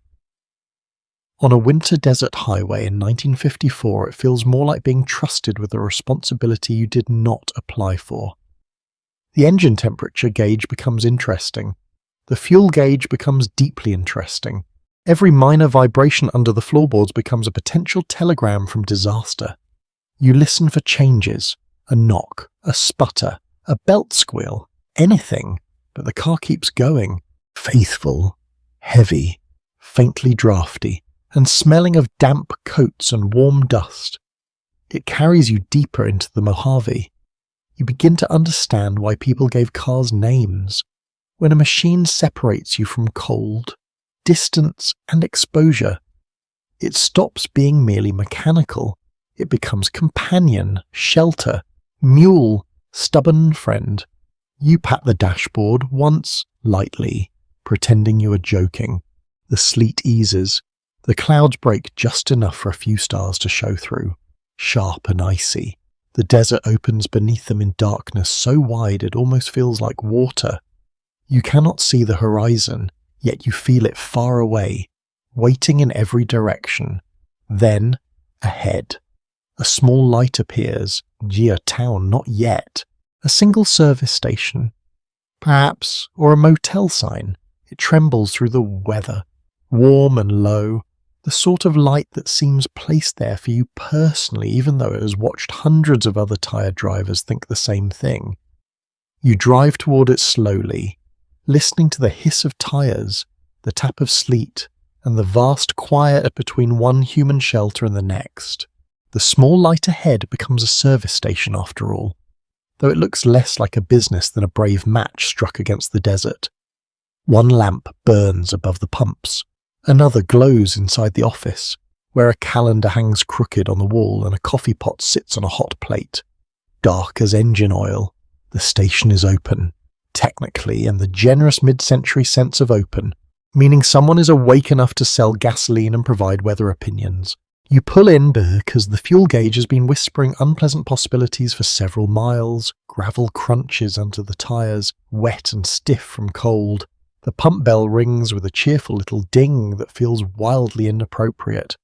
On a winter desert highway in 1954, it feels more like being trusted with a responsibility you did not apply for. The engine temperature gauge becomes interesting. The fuel gauge becomes deeply interesting. Every minor vibration under the floorboards becomes a potential telegram from disaster. You listen for changes, a knock, a sputter, a belt squeal, anything, but the car keeps going, faithful, heavy, faintly drafty, and smelling of damp coats and warm dust. It carries you deeper into the Mojave. You begin to understand why people gave cars names. When a machine separates you from cold, distance, and exposure, it stops being merely mechanical. It becomes companion, shelter, mule, stubborn friend. You pat the dashboard once, lightly, pretending you are joking. The sleet eases. The clouds break just enough for a few stars to show through, sharp and icy. The desert opens beneath them in darkness so wide it almost feels like water. You cannot see the horizon, yet you feel it far away, waiting in every direction. Then, ahead, a small light appears. Gee, a town, not yet. A single service station, perhaps, or a motel sign. It trembles through the weather, warm and low, the sort of light that seems placed there for you personally, even though it has watched hundreds of other tired drivers think the same thing. You drive toward it slowly, listening to the hiss of tires, the tap of sleet, and the vast quiet between one human shelter and the next. The small light ahead becomes a service station after all, though it looks less like a business than a brave match struck against the desert. One lamp burns above the pumps, Another glows inside the office, where a calendar hangs crooked on the wall and a coffee pot sits on a hot plate. Dark as engine oil, the station is open, technically, and the generous mid-century sense of open, meaning someone is awake enough to sell gasoline and provide weather opinions. You pull in because the fuel gauge has been whispering unpleasant possibilities for several miles. Gravel crunches under the tyres, wet and stiff from cold. The pump bell rings with a cheerful little ding that feels wildly inappropriate.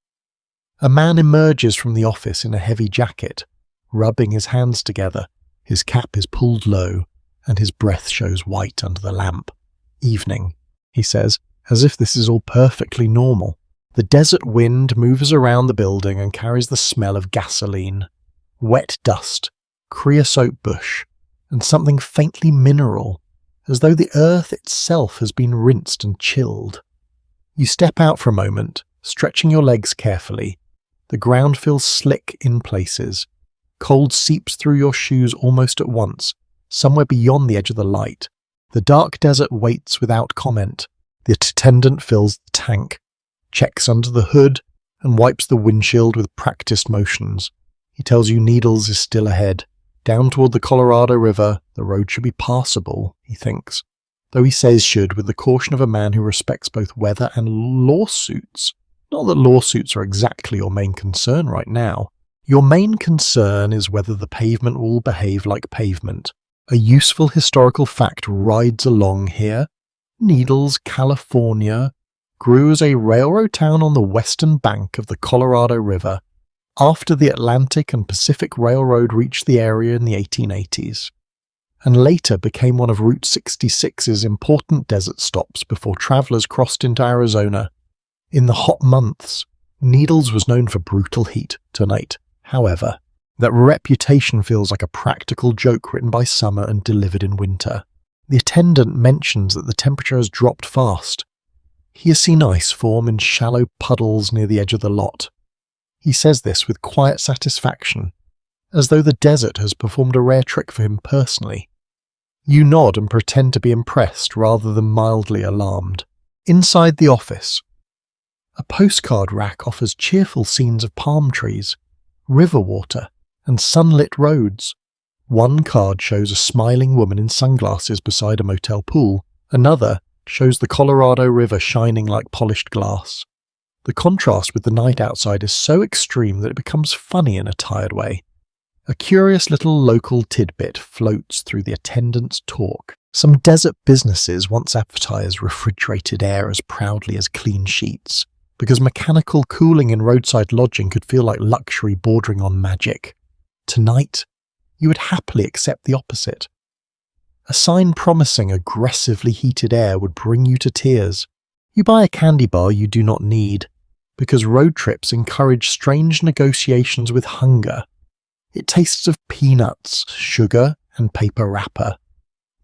A man emerges from the office in a heavy jacket, rubbing his hands together. His cap is pulled low, and his breath shows white under the lamp. "Evening," he says, as if this is all perfectly normal. The desert wind moves around the building and carries the smell of gasoline, wet dust, creosote bush, and something faintly mineral, as though the earth itself has been rinsed and chilled. You step out for a moment, stretching your legs carefully. The ground feels slick in places. Cold seeps through your shoes almost at once, somewhere beyond the edge of the light. The dark desert waits without comment. The attendant fills the tank, checks under the hood, and wipes the windshield with practiced motions. He tells you Needles is still ahead. Down toward the Colorado River, the road should be passable, he thinks. Though he says should with the caution of a man who respects both weather and lawsuits. Not that lawsuits are exactly your main concern right now. Your main concern is whether the pavement will behave like pavement. A useful historical fact rides along here. Needles, California, grew as a railroad town on the western bank of the Colorado River after the Atlantic and Pacific Railroad reached the area in the 1880s, and later became one of Route 66's important desert stops before travelers crossed into Arizona. In the hot months, Needles was known for brutal heat. Tonight, however, that reputation feels like a practical joke written by summer and delivered in winter. The attendant mentions that the temperature has dropped fast. He has seen ice form in shallow puddles near the edge of the lot. He says this with quiet satisfaction, as though the desert has performed a rare trick for him personally. You nod and pretend to be impressed rather than mildly alarmed. Inside the office, a postcard rack offers cheerful scenes of palm trees, river water, and sunlit roads. One card shows a smiling woman in sunglasses beside a motel pool. Another shows the Colorado River shining like polished glass. The contrast with the night outside is so extreme that it becomes funny in a tired way. A curious little local tidbit floats through the attendant's talk. Some desert businesses once advertised refrigerated air as proudly as clean sheets, because mechanical cooling in roadside lodging could feel like luxury bordering on magic. Tonight, you would happily accept the opposite. A sign promising aggressively heated air would bring you to tears. You buy a candy bar you do not need, because road trips encourage strange negotiations with hunger. It tastes of peanuts, sugar, and paper wrapper.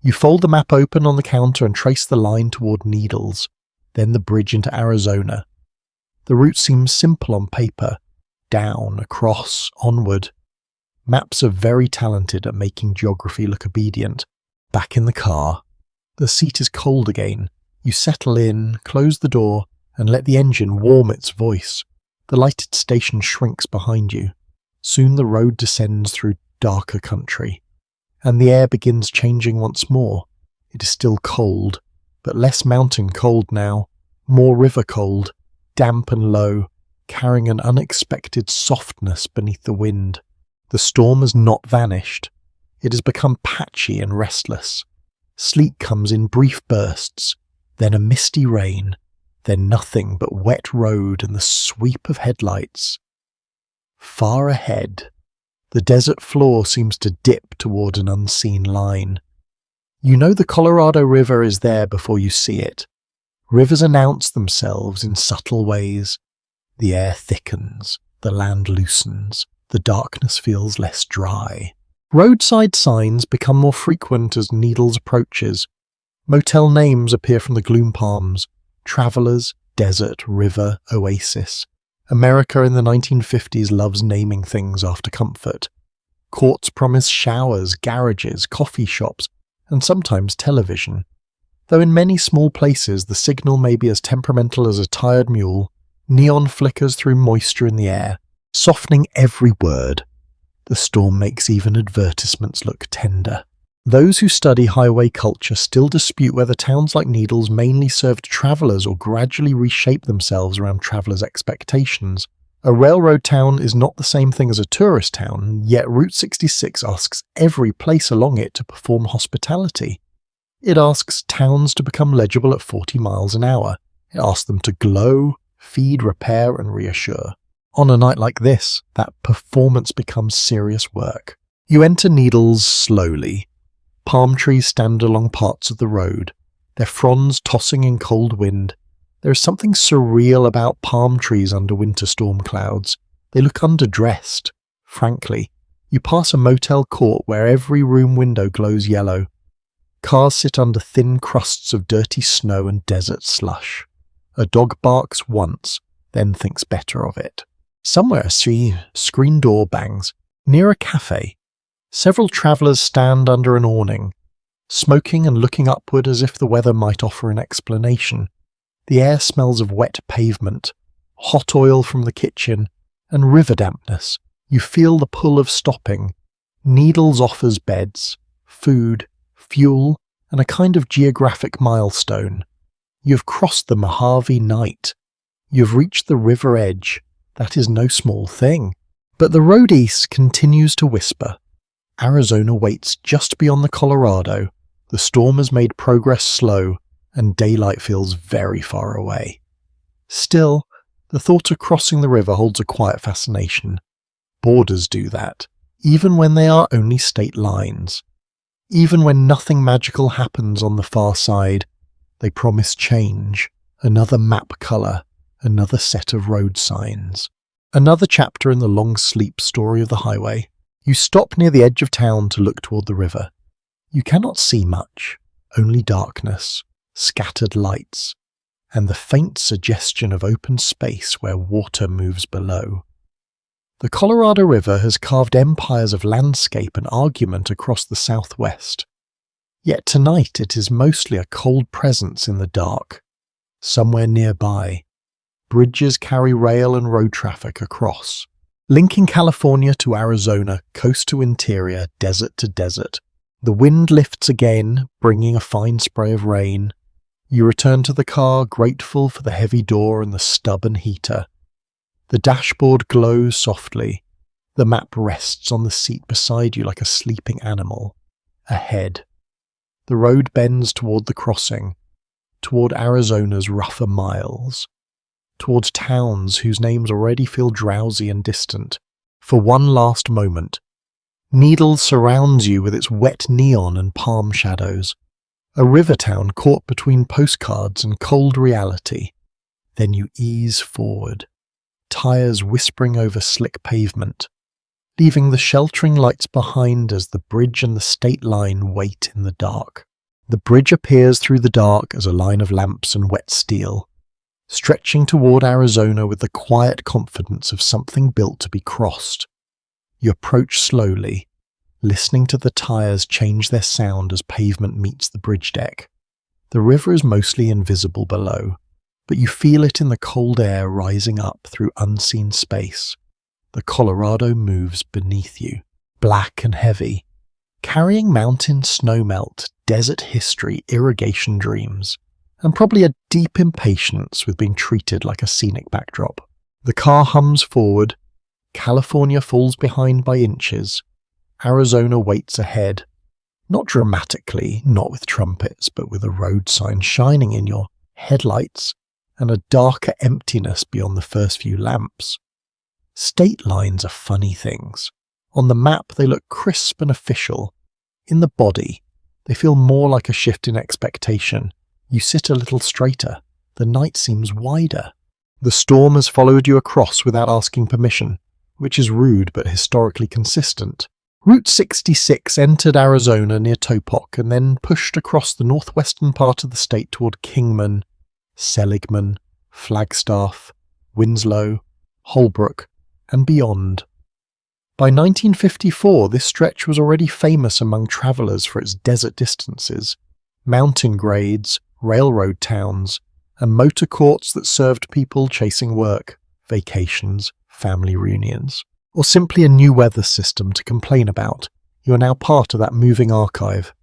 You fold the map open on the counter and trace the line toward Needles, then the bridge into Arizona. The route seems simple on paper. Down, across, onward. Maps are very talented at making geography look obedient. Back in the car. The seat is cold again. You settle in, close the door, and let the engine warm its voice. The lighted station shrinks behind you. Soon the road descends through darker country, and the air begins changing once more. It is still cold, but less mountain cold now, more river cold, damp and low, carrying an unexpected softness beneath the wind. The storm has not vanished. It has become patchy and restless. Sleet comes in brief bursts, then a misty rain, then nothing but wet road and the sweep of headlights. Far ahead, the desert floor seems to dip toward an unseen line. You know the Colorado River is there before you see it. Rivers announce themselves in subtle ways. The air thickens, the land loosens, the darkness feels less dry. Roadside signs become more frequent as Needles approaches. Motel names appear from the gloom palms. Travelers, desert, river, oasis. America in the 1950s loves naming things after comfort. Courts promise showers, garages, coffee shops, and sometimes television. Though in many small places the signal may be as temperamental as a tired mule, neon flickers through moisture in the air, softening every word. The storm makes even advertisements look tender. Those who study highway culture still dispute whether towns like Needles mainly served travellers or gradually reshaped themselves around travellers' expectations. A railroad town is not the same thing as a tourist town, yet Route 66 asks every place along it to perform hospitality. It asks towns to become legible at 40 miles an hour. It asks them to glow, feed, repair, and reassure. On a night like this, that performance becomes serious work. You enter Needles slowly. Palm trees stand along parts of the road, their fronds tossing in cold wind. There is something surreal about palm trees under winter storm clouds. They look underdressed. Frankly, you pass a motel court where every room window glows yellow. Cars sit under thin crusts of dirty snow and desert slush. A dog barks once, then thinks better of it. Somewhere a screen door bangs. Near a cafe, several travellers stand under an awning, smoking and looking upward as if the weather might offer an explanation. The air smells of wet pavement, hot oil from the kitchen, and river dampness. You feel the pull of stopping. Needles offers beds, food, fuel, and a kind of geographic milestone. You have crossed the Mojave Night. You have reached the river edge. That is no small thing. But the road east continues to whisper. Arizona waits just beyond the Colorado. The storm has made progress slow, and daylight feels very far away. Still, the thought of crossing the river holds a quiet fascination. Borders do that, even when they are only state lines. Even when nothing magical happens on the far side, they promise change, another map colour, another set of road signs. Another chapter in the long sleep story of the highway. You stop near the edge of town to look toward the river. You cannot see much, only darkness, scattered lights, and the faint suggestion of open space where water moves below. The Colorado River has carved empires of landscape and argument across the southwest. Yet tonight it is mostly a cold presence in the dark. Somewhere nearby, bridges carry rail and road traffic across, linking California to Arizona, coast to interior, desert to desert. The wind lifts again, bringing a fine spray of rain. You return to the car, grateful for the heavy door and the stubborn heater. The dashboard glows softly. The map rests on the seat beside you like a sleeping animal. Ahead, the road bends toward the crossing, toward Arizona's rougher miles, towards towns whose names already feel drowsy and distant. For one last moment, Needles surrounds you with its wet neon and palm shadows, a river town caught between postcards and cold reality. Then you ease forward, tires whispering over slick pavement, leaving the sheltering lights behind as the bridge and the state line wait in the dark. The bridge appears through the dark as a line of lamps and wet steel, stretching toward Arizona with the quiet confidence of something built to be crossed. You approach slowly, listening to the tires change their sound as pavement meets the bridge deck. The river is mostly invisible below, but you feel it in the cold air rising up through unseen space. The Colorado moves beneath you, black and heavy, carrying mountain snowmelt, desert history, irrigation dreams, and probably a deep impatience with being treated like a scenic backdrop. The car hums forward. California falls behind by inches. Arizona waits ahead. Not dramatically, not with trumpets, but with a road sign shining in your headlights and a darker emptiness beyond the first few lamps. State lines are funny things. On the map, they look crisp and official. In the body, they feel more like a shift in expectation. You sit a little straighter. The night seems wider. The storm has followed you across without asking permission, which is rude but historically consistent. Route 66 entered Arizona near Topok and then pushed across the northwestern part of the state toward Kingman, Seligman, Flagstaff, Winslow, Holbrook, and beyond. By 1954, this stretch was already famous among travelers for its desert distances. mountain grades, railroad towns, and motor courts that served people chasing work, vacations, family reunions, or simply a new weather system to complain about. You are now part of that moving archive.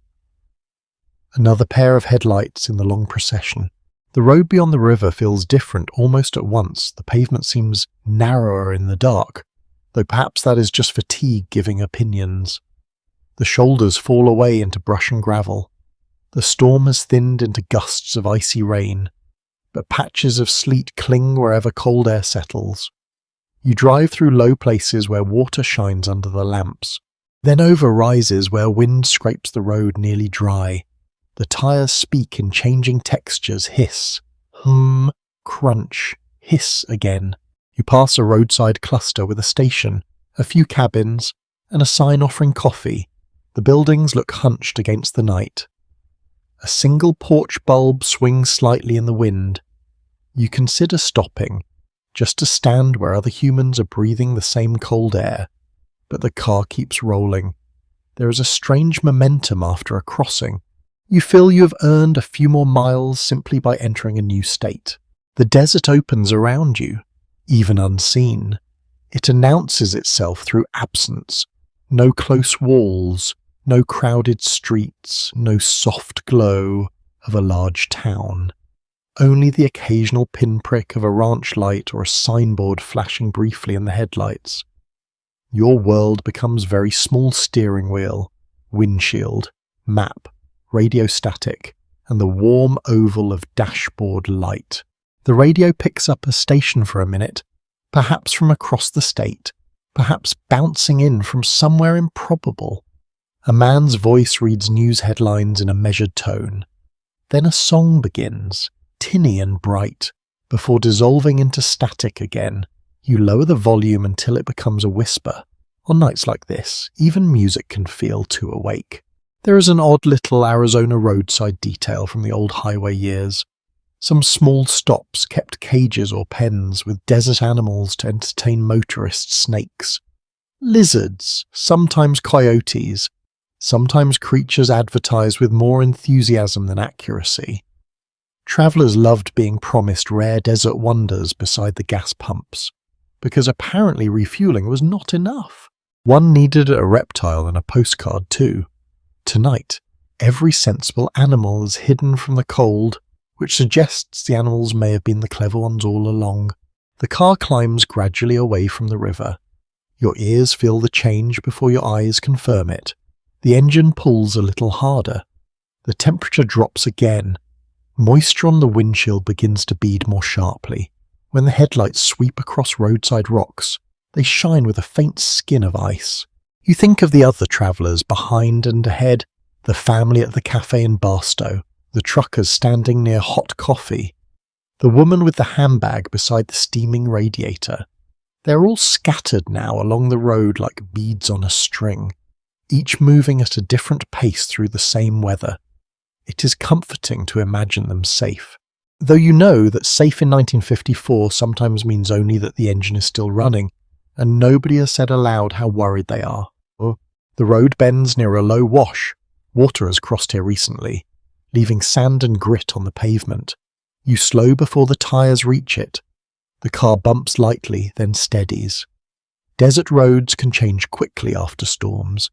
Another pair of headlights in the long procession. The road beyond the river feels different almost at once. The pavement seems narrower in the dark, though perhaps that is just fatigue giving opinions. The shoulders fall away into brush and gravel. The storm has thinned into gusts of icy rain, but patches of sleet cling wherever cold air settles. You drive through low places where water shines under the lamps, then over rises where wind scrapes the road nearly dry. The tyres speak in changing textures, hiss, hum, crunch, hiss again. You pass a roadside cluster with a station, a few cabins, and a sign offering coffee. The buildings look hunched against the night. A single porch bulb swings slightly in the wind. You consider stopping, just to stand where other humans are breathing the same cold air. But the car keeps rolling. There is a strange momentum after a crossing. You feel you have earned a few more miles simply by entering a new state. The desert opens around you, even unseen. It announces itself through absence. No close walls, no crowded streets, no soft glow of a large town. Only the occasional pinprick of a ranch light or a signboard flashing briefly in the headlights. Your world becomes very small: steering wheel, windshield, map, radio static, and the warm oval of dashboard light. The radio picks up a station for a minute, perhaps from across the state, perhaps bouncing in from somewhere improbable. A man's voice reads news headlines in a measured tone. Then a song begins, tinny and bright, before dissolving into static again. You lower the volume until it becomes a whisper. On nights like this, even music can feel too awake. There is an odd little Arizona roadside detail from the old highway years. Some small stops kept cages or pens with desert animals to entertain motorists: snakes, lizards, sometimes coyotes, sometimes creatures advertised with more enthusiasm than accuracy. Travellers loved being promised rare desert wonders beside the gas pumps, because apparently refueling was not enough. One needed a reptile and a postcard too. Tonight, every sensible animal is hidden from the cold, which suggests the animals may have been the clever ones all along. The car climbs gradually away from the river. Your ears feel the change before your eyes confirm it. The engine pulls a little harder. The temperature drops again. Moisture on the windshield begins to bead more sharply. When the headlights sweep across roadside rocks, they shine with a faint skin of ice. You think of the other travellers behind and ahead, the family at the cafe in Barstow, the truckers standing near hot coffee, the woman with the handbag beside the steaming radiator. They're all scattered now along the road like beads on a string, each moving at a different pace through the same weather. It is comforting to imagine them safe. Though you know that safe in 1954 sometimes means only that the engine is still running, and nobody has said aloud how worried they are. The road bends near a low wash. Water has crossed here recently, leaving sand and grit on the pavement. You slow before the tyres reach it. The car bumps lightly, then steadies. Desert roads can change quickly after storms.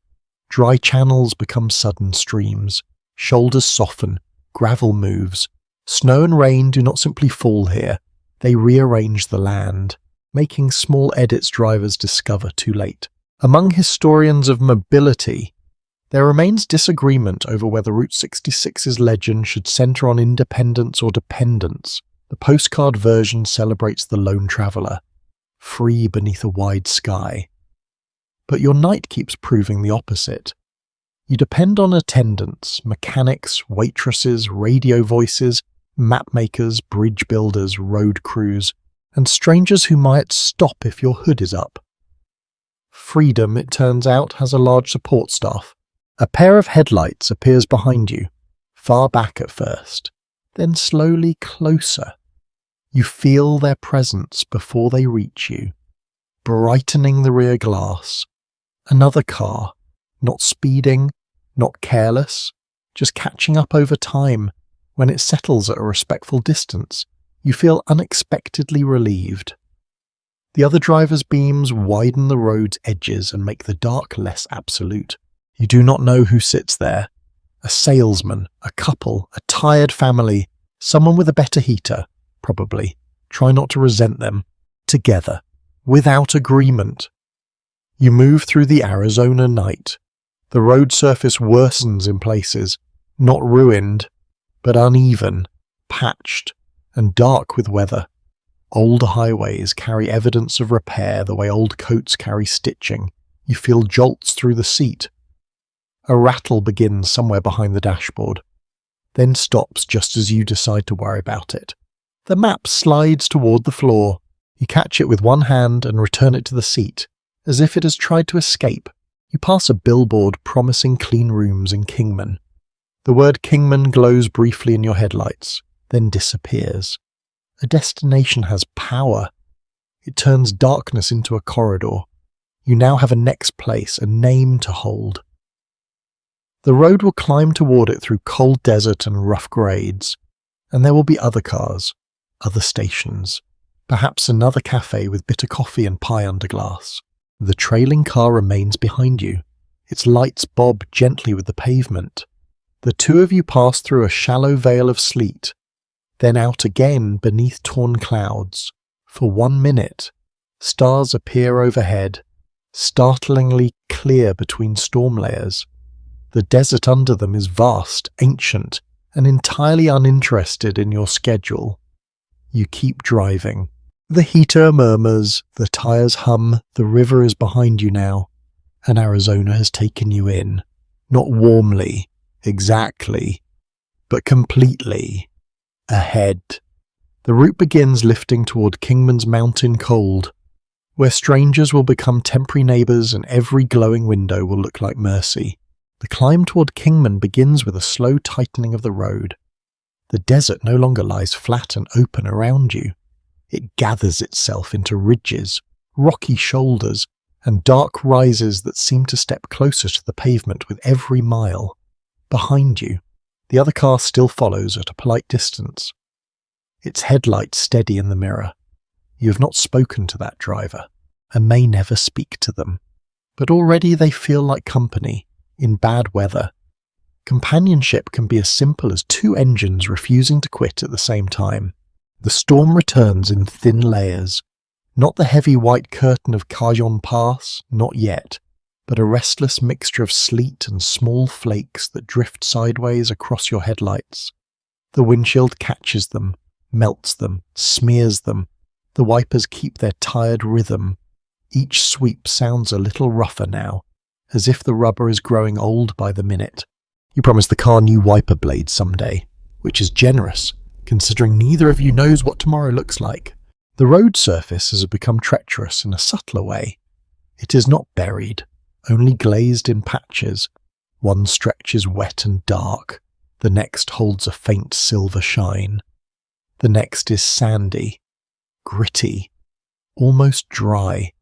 Dry channels become sudden streams. Shoulders soften. Gravel moves. Snow and rain do not simply fall here. They rearrange the land, making small edits drivers discover too late. Among historians of mobility, there remains disagreement over whether Route 66's legend should centre on independence or dependence. The postcard version celebrates the lone traveller, free beneath a wide sky. But your night keeps proving the opposite. You depend on attendants, mechanics, waitresses, radio voices, mapmakers, bridge builders, road crews, and strangers who might stop if your hood is up. Freedom, it turns out, has a large support staff. A pair of headlights appears behind you, far back at first, then slowly closer. You feel their presence before they reach you, brightening the rear glass. Another car, not speeding, not careless, just catching up over time. When it settles at a respectful distance, you feel unexpectedly relieved. The other driver's beams widen the road's edges and make the dark less absolute. You do not know who sits there. A salesman, a couple, a tired family, someone with a better heater, probably. Try not to resent them. Together, without agreement. You move through the Arizona night. The road surface worsens in places, not ruined, but uneven, patched, and dark with weather. Old highways carry evidence of repair the way old coats carry stitching. You feel jolts through the seat. A rattle begins somewhere behind the dashboard, then stops just as you decide to worry about it. The map slides toward the floor. You catch it with one hand and return it to the seat, as if it has tried to escape. You pass a billboard promising clean rooms in Kingman. The word Kingman glows briefly in your headlights, then disappears. A destination has power. It turns darkness into a corridor. You now have a next place, a name to hold. The road will climb toward it through cold desert and rough grades, and there will be other cars, other stations, perhaps another cafe with bitter coffee and pie under glass. The trailing car remains behind you. Its lights bob gently with the pavement. The two of you pass through a shallow veil of sleet, then out again beneath torn clouds. For 1 minute, stars appear overhead, startlingly clear between storm layers. The desert under them is vast, ancient, and entirely uninterested in your schedule. You keep driving. The heater murmurs, the tires hum, the river is behind you now, and Arizona has taken you in. Not warmly, exactly, but completely. Ahead. The route begins lifting toward Kingman's mountain cold, where strangers will become temporary neighbors and every glowing window will look like mercy. The climb toward Kingman begins with a slow tightening of the road. The desert no longer lies flat and open around you. It gathers itself into ridges, rocky shoulders, and dark rises that seem to step closer to the pavement with every mile. Behind you, the other car still follows at a polite distance, its headlights steady in the mirror. You have not spoken to that driver, and may never speak to them, but already they feel like company in bad weather. Companionship can be as simple as two engines refusing to quit at the same time. The storm returns in thin layers, not the heavy white curtain of Cajon Pass, not yet, but a restless mixture of sleet and small flakes that drift sideways across your headlights. The windshield catches them, melts them, smears them. The wipers keep their tired rhythm. Each sweep sounds a little rougher now, as if the rubber is growing old by the minute. You promise the car new wiper blades someday, which is generous, considering neither of you knows what tomorrow looks like. The road surface has become treacherous in a subtler way. It is not buried, only glazed in patches. One stretch is wet and dark, the next holds a faint silver shine. The next is sandy, gritty, almost dry.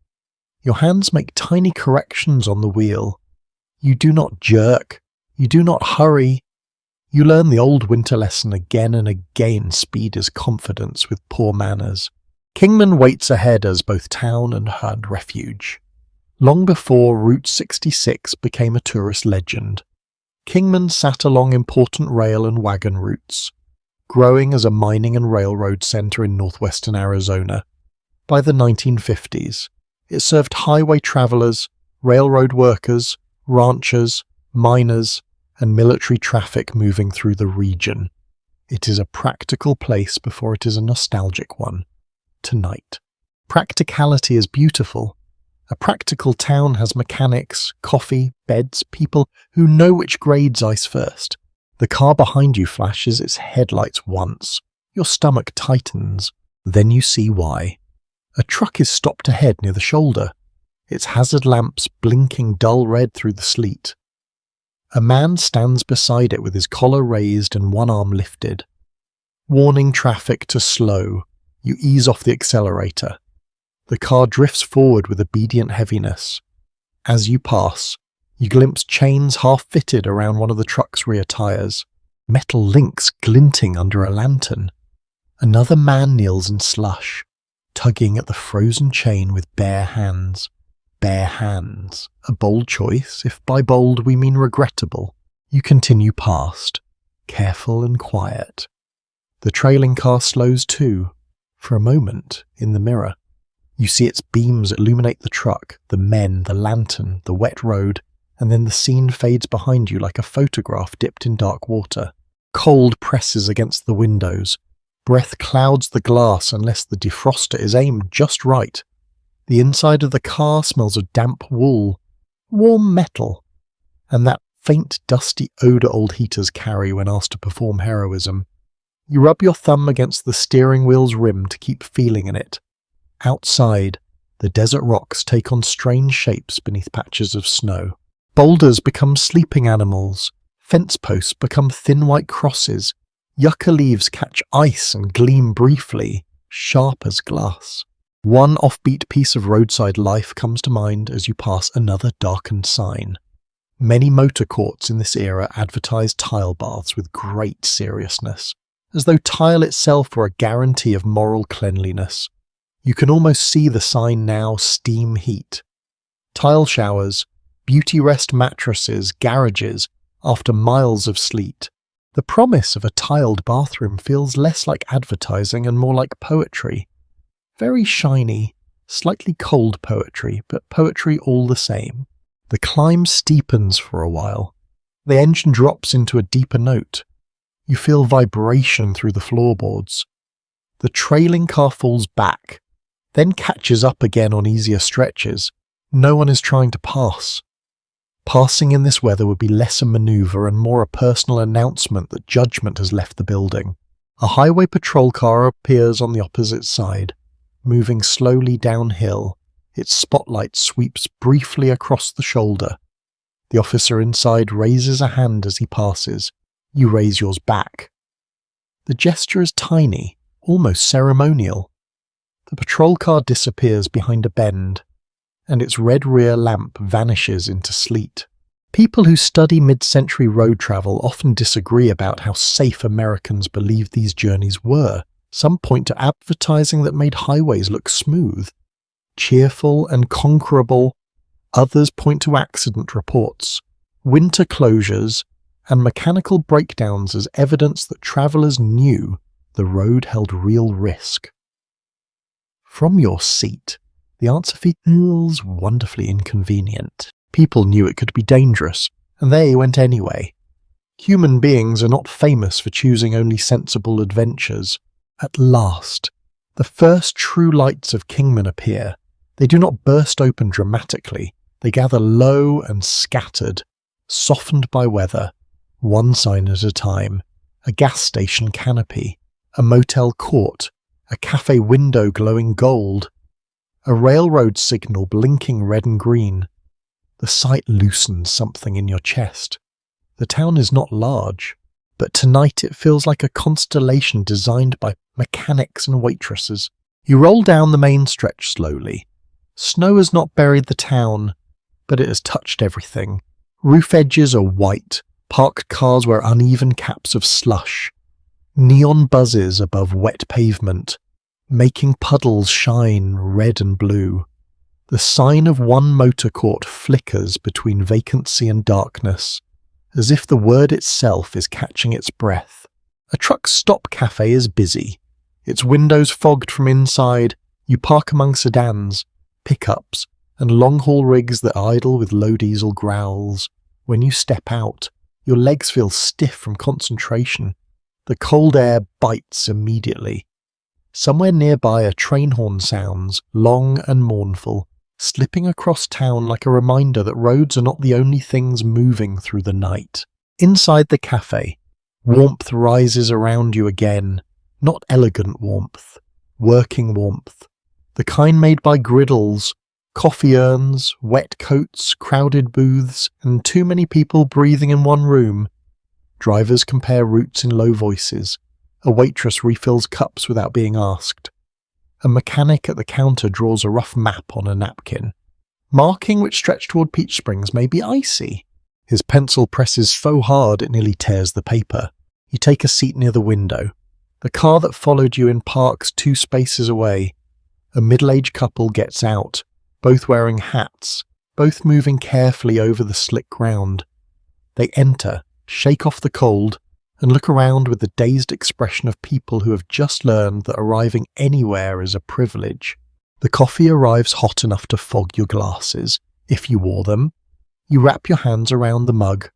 Your hands make tiny corrections on the wheel. You do not jerk, you do not hurry. You learn the old winter lesson again and again: speed is confidence with poor manners. Kingman waits ahead as both town and refuge. Long before Route 66 became a tourist legend, Kingman sat along important rail and wagon routes, growing as a mining and railroad center in northwestern Arizona. By the 1950s, it served highway travelers, railroad workers, ranchers, miners, and military traffic moving through the region. It is a practical place before it is a nostalgic one. Tonight. Practicality is beautiful. A practical town has mechanics, coffee, beds, people who know which grades ice first. The car behind you flashes its headlights once. Your stomach tightens. Then you see why. A truck is stopped ahead near the shoulder, its hazard lamps blinking dull red through the sleet. A man stands beside it with his collar raised and one arm lifted. Warning traffic to slow, you ease off the accelerator. The car drifts forward with obedient heaviness. As you pass, You glimpse chains half-fitted around one of the truck's rear tires, metal links glinting under a lantern. Another man kneels in slush, tugging at the frozen chain with bare hands. Bare hands. A bold choice, if by bold we mean regrettable. You continue past, careful and quiet. The trailing car slows too, for a moment, in the mirror. You see its beams illuminate the truck, the men, the lantern, the wet road, and then the scene fades behind you like a photograph dipped in dark water. Cold presses against the windows. Breath clouds the glass unless the defroster is aimed just right. The inside of the car smells of damp wool, warm metal, and that faint dusty odour old heaters carry when asked to perform heroism. You rub your thumb against the steering wheel's rim to keep feeling in it. Outside, the desert rocks take on strange shapes beneath patches of snow. Boulders become sleeping animals, fence posts become thin white crosses, yucca leaves catch ice and gleam briefly, sharp as glass. One offbeat piece of roadside life comes to mind as you pass another darkened sign. Many motor courts in this era advertise tile baths with great seriousness, as though tile itself were a guarantee of moral cleanliness. You can almost see the sign now: steam heat. Tile showers, beauty rest mattresses, garages, after miles of sleet. The promise of a tiled bathroom feels less like advertising and more like poetry. Very shiny, slightly cold poetry, but poetry all the same. The climb steepens for a while. The engine drops into a deeper note. You feel vibration through the floorboards. The trailing car falls back, then catches up again on easier stretches. No one is trying to pass. Passing in this weather would be less a manoeuvre and more a personal announcement that judgment has left the building. A highway patrol car appears on the opposite side, moving slowly downhill. Its spotlight sweeps briefly across the shoulder. The officer inside raises a hand as he passes. You raise yours back. The gesture is tiny, almost ceremonial. The patrol car disappears behind a bend, and its red rear lamp vanishes into sleet. People who study mid-century road travel often disagree about how safe Americans believed these journeys were. Some point to advertising that made highways look smooth, cheerful and conquerable. Others point to accident reports, winter closures, and mechanical breakdowns as evidence that travellers knew the road held real risk. From your seat, the answer feels wonderfully inconvenient. People knew it could be dangerous, and they went anyway. Human beings are not famous for choosing only sensible adventures. At last, the first true lights of Kingman appear. They do not burst open dramatically. They gather low and scattered, softened by weather, one sign at a time: a gas station canopy, a motel court, a cafe window glowing gold, a railroad signal blinking red and green. The sight loosens something in your chest. The town is not large, but tonight it feels like a constellation designed by mechanics and waitresses. You roll down the main stretch slowly. Snow has not buried the town, but it has touched everything. Roof edges are white, parked cars wear uneven caps of slush. Neon buzzes above wet pavement, making puddles shine red and blue. The sign of one motor court flickers between vacancy and darkness, as if the word itself is catching its breath. A truck stop cafe is busy, its windows fogged from inside. You park among sedans, pickups, and long-haul rigs that idle with low diesel growls. When you step out, your legs feel stiff from concentration. The cold air bites immediately. Somewhere nearby a train horn sounds, long and mournful, slipping across town like a reminder that roads are not the only things moving through the night. Inside the cafe, warmth rises around you again, not elegant warmth, working warmth, the kind made by griddles, coffee urns, wet coats, crowded booths, and too many people breathing in one room. Drivers compare routes in low voices. A waitress refills cups without being asked. A mechanic at the counter draws a rough map on a napkin. marking which stretch toward Peach Springs may be icy. His pencil presses so hard it nearly tears the paper. You take a seat near the window. The car that followed you in parks 2 spaces away. A middle-aged couple gets out, both wearing hats, both moving carefully over the slick ground. They enter, shake off the cold, and look around with the dazed expression of people who have just learned that arriving anywhere is a privilege. The coffee arrives hot enough to fog your glasses, if you wore them. You wrap your hands around the mug.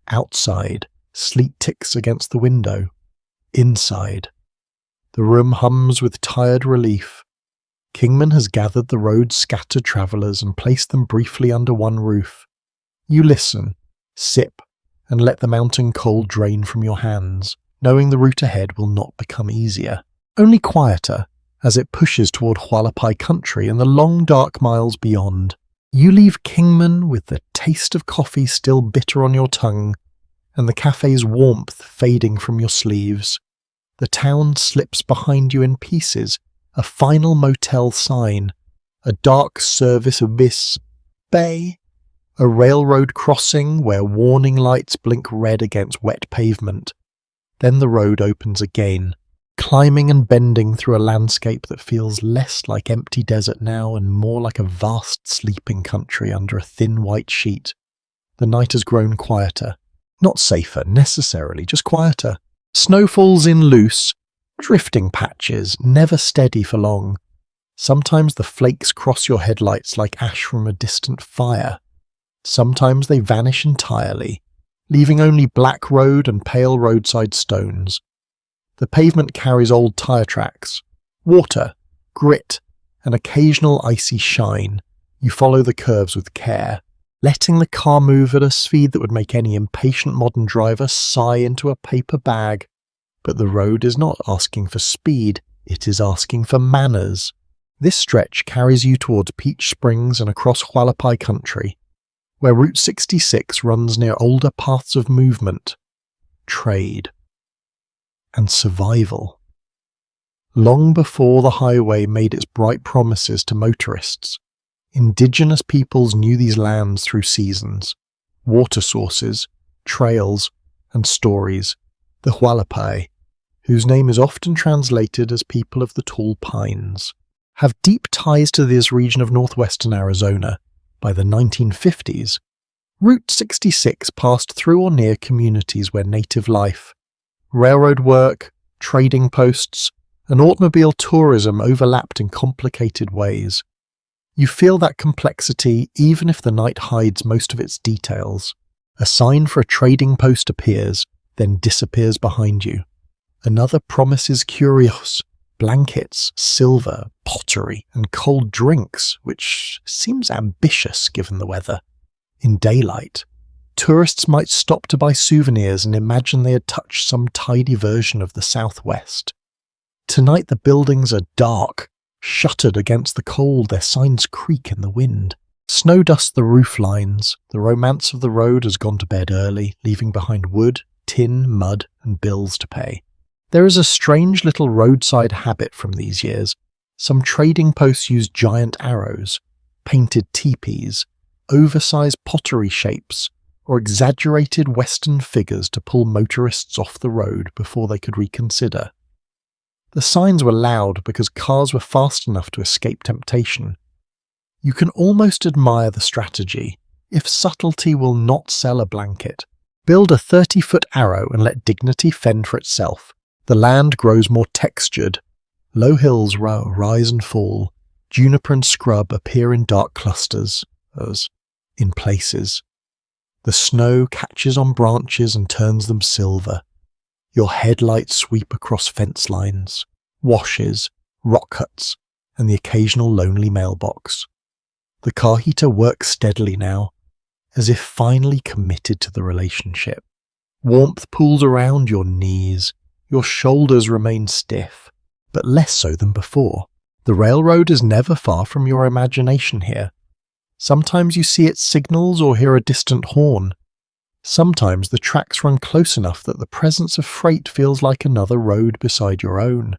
Outside, sleet ticks against the window. Inside, the room hums with tired relief. Kingman has gathered the road's scattered travellers and placed them briefly under one roof. You listen, sip, and let the mountain cold drain from your hands, knowing the route ahead will not become easier, only quieter, as it pushes toward Hualapai country and the long dark miles beyond. You leave Kingman with the taste of coffee still bitter on your tongue, and the cafe's warmth fading from your sleeves. The town slips behind you in pieces, a final motel sign, a dark service abyss, bay, a railroad crossing where warning lights blink red against wet pavement. Then the road opens again, climbing and bending through a landscape that feels less like empty desert now and more like a vast sleeping country under a thin white sheet. The night has grown quieter. Not safer, necessarily, just quieter. Snow falls in loose, drifting patches, never steady for long. Sometimes the flakes cross your headlights like ash from a distant fire. Sometimes they vanish entirely, leaving only black road and pale roadside stones. The pavement carries old tire tracks, water, grit, an occasional icy shine. You follow the curves with care, letting the car move at a speed that would make any impatient modern driver sigh into a paper bag. But the road is not asking for speed, it is asking for manners. This stretch carries you towards Peach Springs and across Hualapai country, where Route 66 runs near older paths of movement, trade, and survival. Long before the highway made its bright promises to motorists, indigenous peoples knew these lands through seasons, water sources, trails, and stories. The Hualapai, whose name is often translated as people of the tall pines, have deep ties to this region of northwestern Arizona. By the 1950s, Route 66 passed through or near communities where native life, railroad work, trading posts, and automobile tourism overlapped in complicated ways. You feel that complexity even if the night hides most of its details. A sign for a trading post appears, then disappears behind you. Another promises curios, blankets, silver, pottery, and cold drinks, which seems ambitious given the weather. In daylight, tourists might stop to buy souvenirs and imagine they had touched some tidy version of the Southwest. Tonight the buildings are dark, shuttered against the cold, their signs creak in the wind. Snow dusts the roof lines, the romance of the road has gone to bed early, leaving behind wood, tin, mud, and bills to pay. There is a strange little roadside habit from these years. Some trading posts use giant arrows, painted teepees, oversized pottery shapes, or exaggerated Western figures to pull motorists off the road before they could reconsider. The signs were loud because cars were fast enough to escape temptation. You can almost admire the strategy. If subtlety will not sell a blanket, build a 30-foot arrow and let dignity fend for itself. The land grows more textured. Low hills rise and fall. Juniper and scrub appear in dark clusters, as in places. The snow catches on branches and turns them silver. Your headlights sweep across fence lines, washes, rock huts, and the occasional lonely mailbox. The car heater works steadily now, as if finally committed to the relationship. Warmth pools around your knees. Your shoulders remain stiff, but less so than before. The railroad is never far from your imagination here. Sometimes you see its signals or hear a distant horn. Sometimes the tracks run close enough that the presence of freight feels like another road beside your own.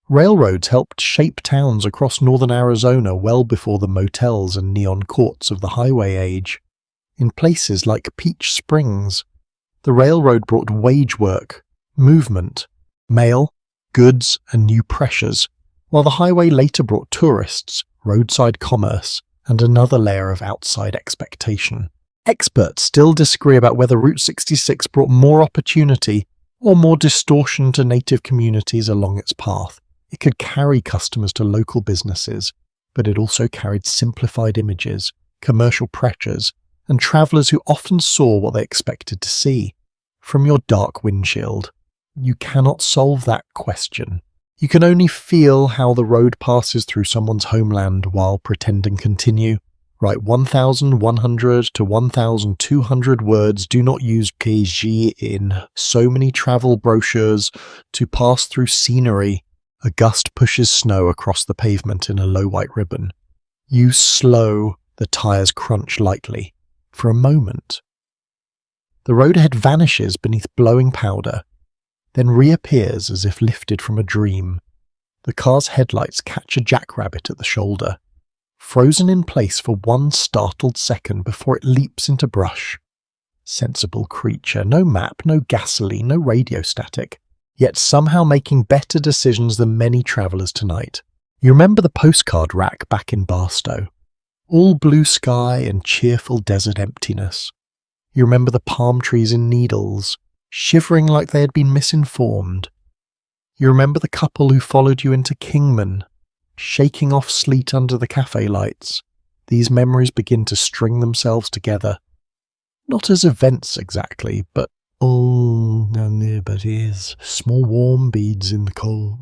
Railroads helped shape towns across northern Arizona well before the motels and neon courts of the highway age. In places like Peach Springs, the railroad brought wage work, movement, mail, goods, and new pressures, while the highway later brought tourists, roadside commerce, and another layer of outside expectation. Experts still disagree about whether Route 66 brought more opportunity or more distortion to native communities along its path. It could carry customers to local businesses, but it also carried simplified images, commercial pressures, and travelers who often saw what they expected to see from your dark windshield. You cannot solve that question. You can only feel how the road passes through someone's homeland while pretending continue. Write 1,100 to 1,200 words. Do not use kg in so many travel brochures to pass through scenery. A gust pushes snow across the pavement in a low white ribbon. Use slow, the tires crunch lightly. For a moment. The road ahead vanishes beneath blowing powder, then reappears as if lifted from a dream. The car's headlights catch a jackrabbit at the shoulder, frozen in place for one startled second before it leaps into brush. Sensible creature, no map, no gasoline, no radio static, yet somehow making better decisions than many travellers tonight. You remember the postcard rack back in Barstow? All blue sky and cheerful desert emptiness. You remember the palm trees in Needles, shivering like they had been misinformed. You remember the couple who followed you into Kingman, shaking off sleet under the cafe lights. These memories begin to string themselves together. Not as events exactly, but small warm beads in the cold.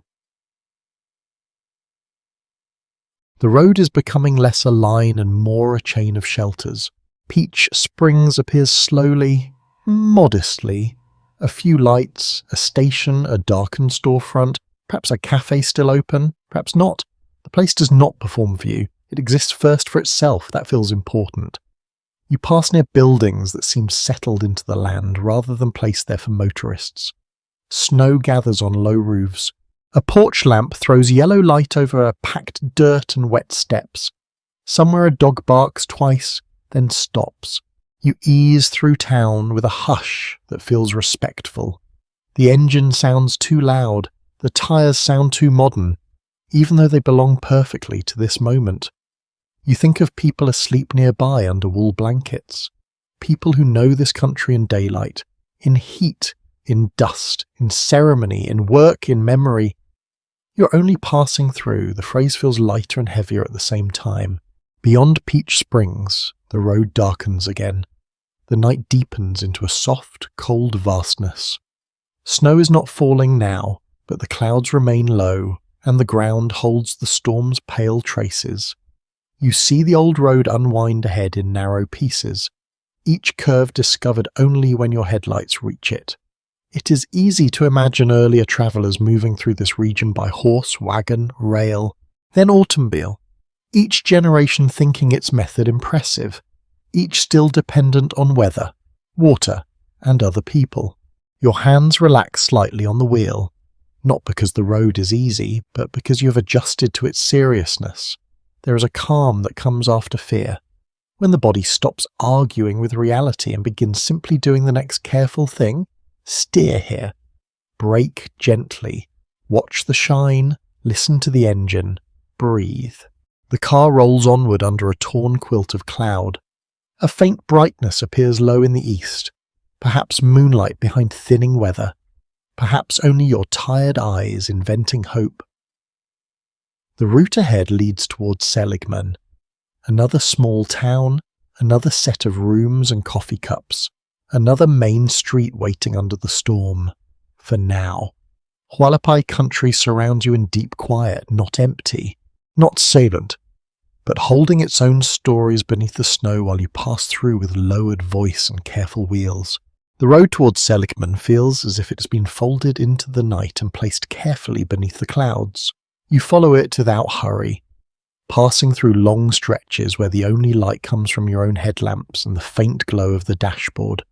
The road is becoming less a line and more a chain of shelters. Peach Springs appears slowly, modestly. A few lights, a station, a darkened storefront, perhaps a cafe still open, perhaps not. The place does not perform for you. It exists first for itself. That feels important. You pass near buildings that seem settled into the land rather than placed there for motorists. Snow gathers on low roofs. A porch lamp throws yellow light over packed dirt and wet steps. Somewhere a dog barks twice, then stops. You ease through town with a hush that feels respectful. The engine sounds too loud. The tires sound too modern, even though they belong perfectly to this moment. You think of people asleep nearby under wool blankets. People who know this country in daylight, in heat, in dust, in ceremony, in work, in memory. You're only passing through. The phrase feels lighter and heavier at the same time. Beyond Peach Springs, the road darkens again. The night deepens into a soft, cold vastness. Snow is not falling now, but the clouds remain low, and the ground holds the storm's pale traces. You see the old road unwind ahead in narrow pieces, each curve discovered only when your headlights reach it. It is easy to imagine earlier travellers moving through this region by horse, wagon, rail, then automobile, each generation thinking its method impressive, each still dependent on weather, water, and other people. Your hands relax slightly on the wheel, not because the road is easy, but because you have adjusted to its seriousness. There is a calm that comes after fear, when the body stops arguing with reality and begins simply doing the next careful thing. Steer here. Brake gently. Watch the shine. Listen to the engine. Breathe. The car rolls onward under a torn quilt of cloud. A faint brightness appears low in the east. Perhaps moonlight behind thinning weather. Perhaps only your tired eyes inventing hope. The route ahead leads towards Seligman. Another small town, another set of rooms and coffee cups. Another main street waiting under the storm. For now. Hualapai country surrounds you in deep quiet, not empty, not silent, but holding its own stories beneath the snow while you pass through with lowered voice and careful wheels. The road towards Seligman feels as if it has been folded into the night and placed carefully beneath the clouds. You follow it without hurry, passing through long stretches where the only light comes from your own headlamps and the faint glow of the dashboard.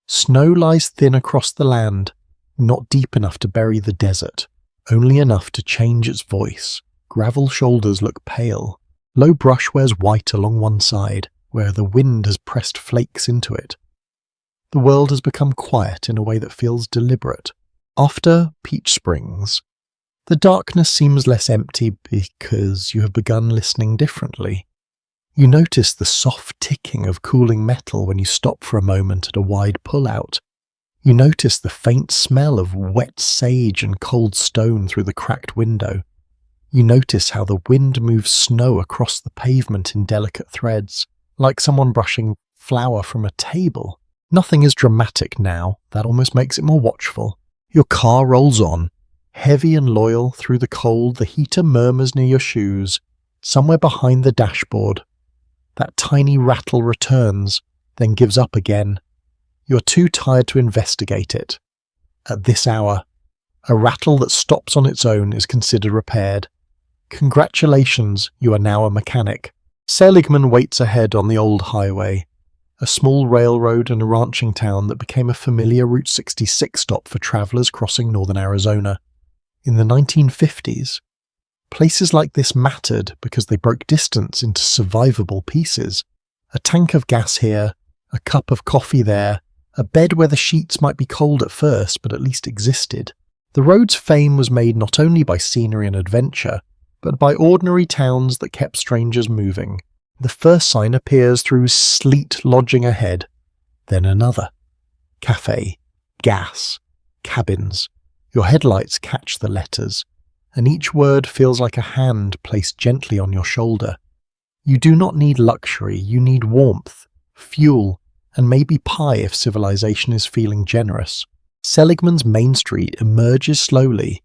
Snow lies thin across the land, not deep enough to bury the desert, only enough to change its voice. Gravel shoulders look pale. Low brush wears white along one side, where the wind has pressed flakes into it. The world has become quiet in a way that feels deliberate. After Peach Springs, the darkness seems less empty because you have begun listening differently. You notice the soft ticking of cooling metal when you stop for a moment at a wide pull-out. You notice the faint smell of wet sage and cold stone through the cracked window. You notice how the wind moves snow across the pavement in delicate threads, like someone brushing flour from a table. Nothing is dramatic now. That almost makes it more watchful. Your car rolls on. Heavy and loyal through the cold, the heater murmurs near your shoes. Somewhere behind the dashboard, that tiny rattle returns, then gives up again. You're too tired to investigate it. At this hour, a rattle that stops on its own is considered repaired. Congratulations, you are now a mechanic. Seligman waits ahead on the old highway, a small railroad and a ranching town that became a familiar Route 66 stop for travelers crossing northern Arizona. In the 1950s, places like this mattered because they broke distance into survivable pieces. A tank of gas here, a cup of coffee there, a bed where the sheets might be cold at first but at least existed. The road's fame was made not only by scenery and adventure, but by ordinary towns that kept strangers moving. The first sign appears through sleet lodging ahead, then another. Cafe, gas, cabins. Your headlights catch the letters, and each word feels like a hand placed gently on your shoulder. You do not need luxury, you need warmth, fuel, and maybe pie if civilization is feeling generous. Seligman's Main Street emerges slowly,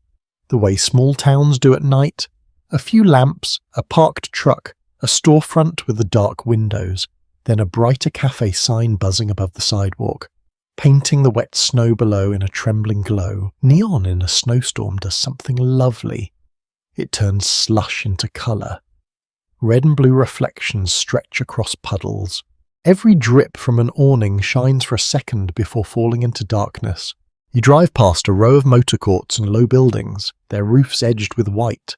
the way small towns do at night. A few lamps, a parked truck, a storefront with the dark windows, then a brighter cafe sign buzzing above the sidewalk, painting the wet snow below in a trembling glow. Neon in a snowstorm does something lovely. It turns slush into colour. Red and blue reflections stretch across puddles. Every drip from an awning shines for a second before falling into darkness. You drive past a row of motor courts and low buildings, their roofs edged with white.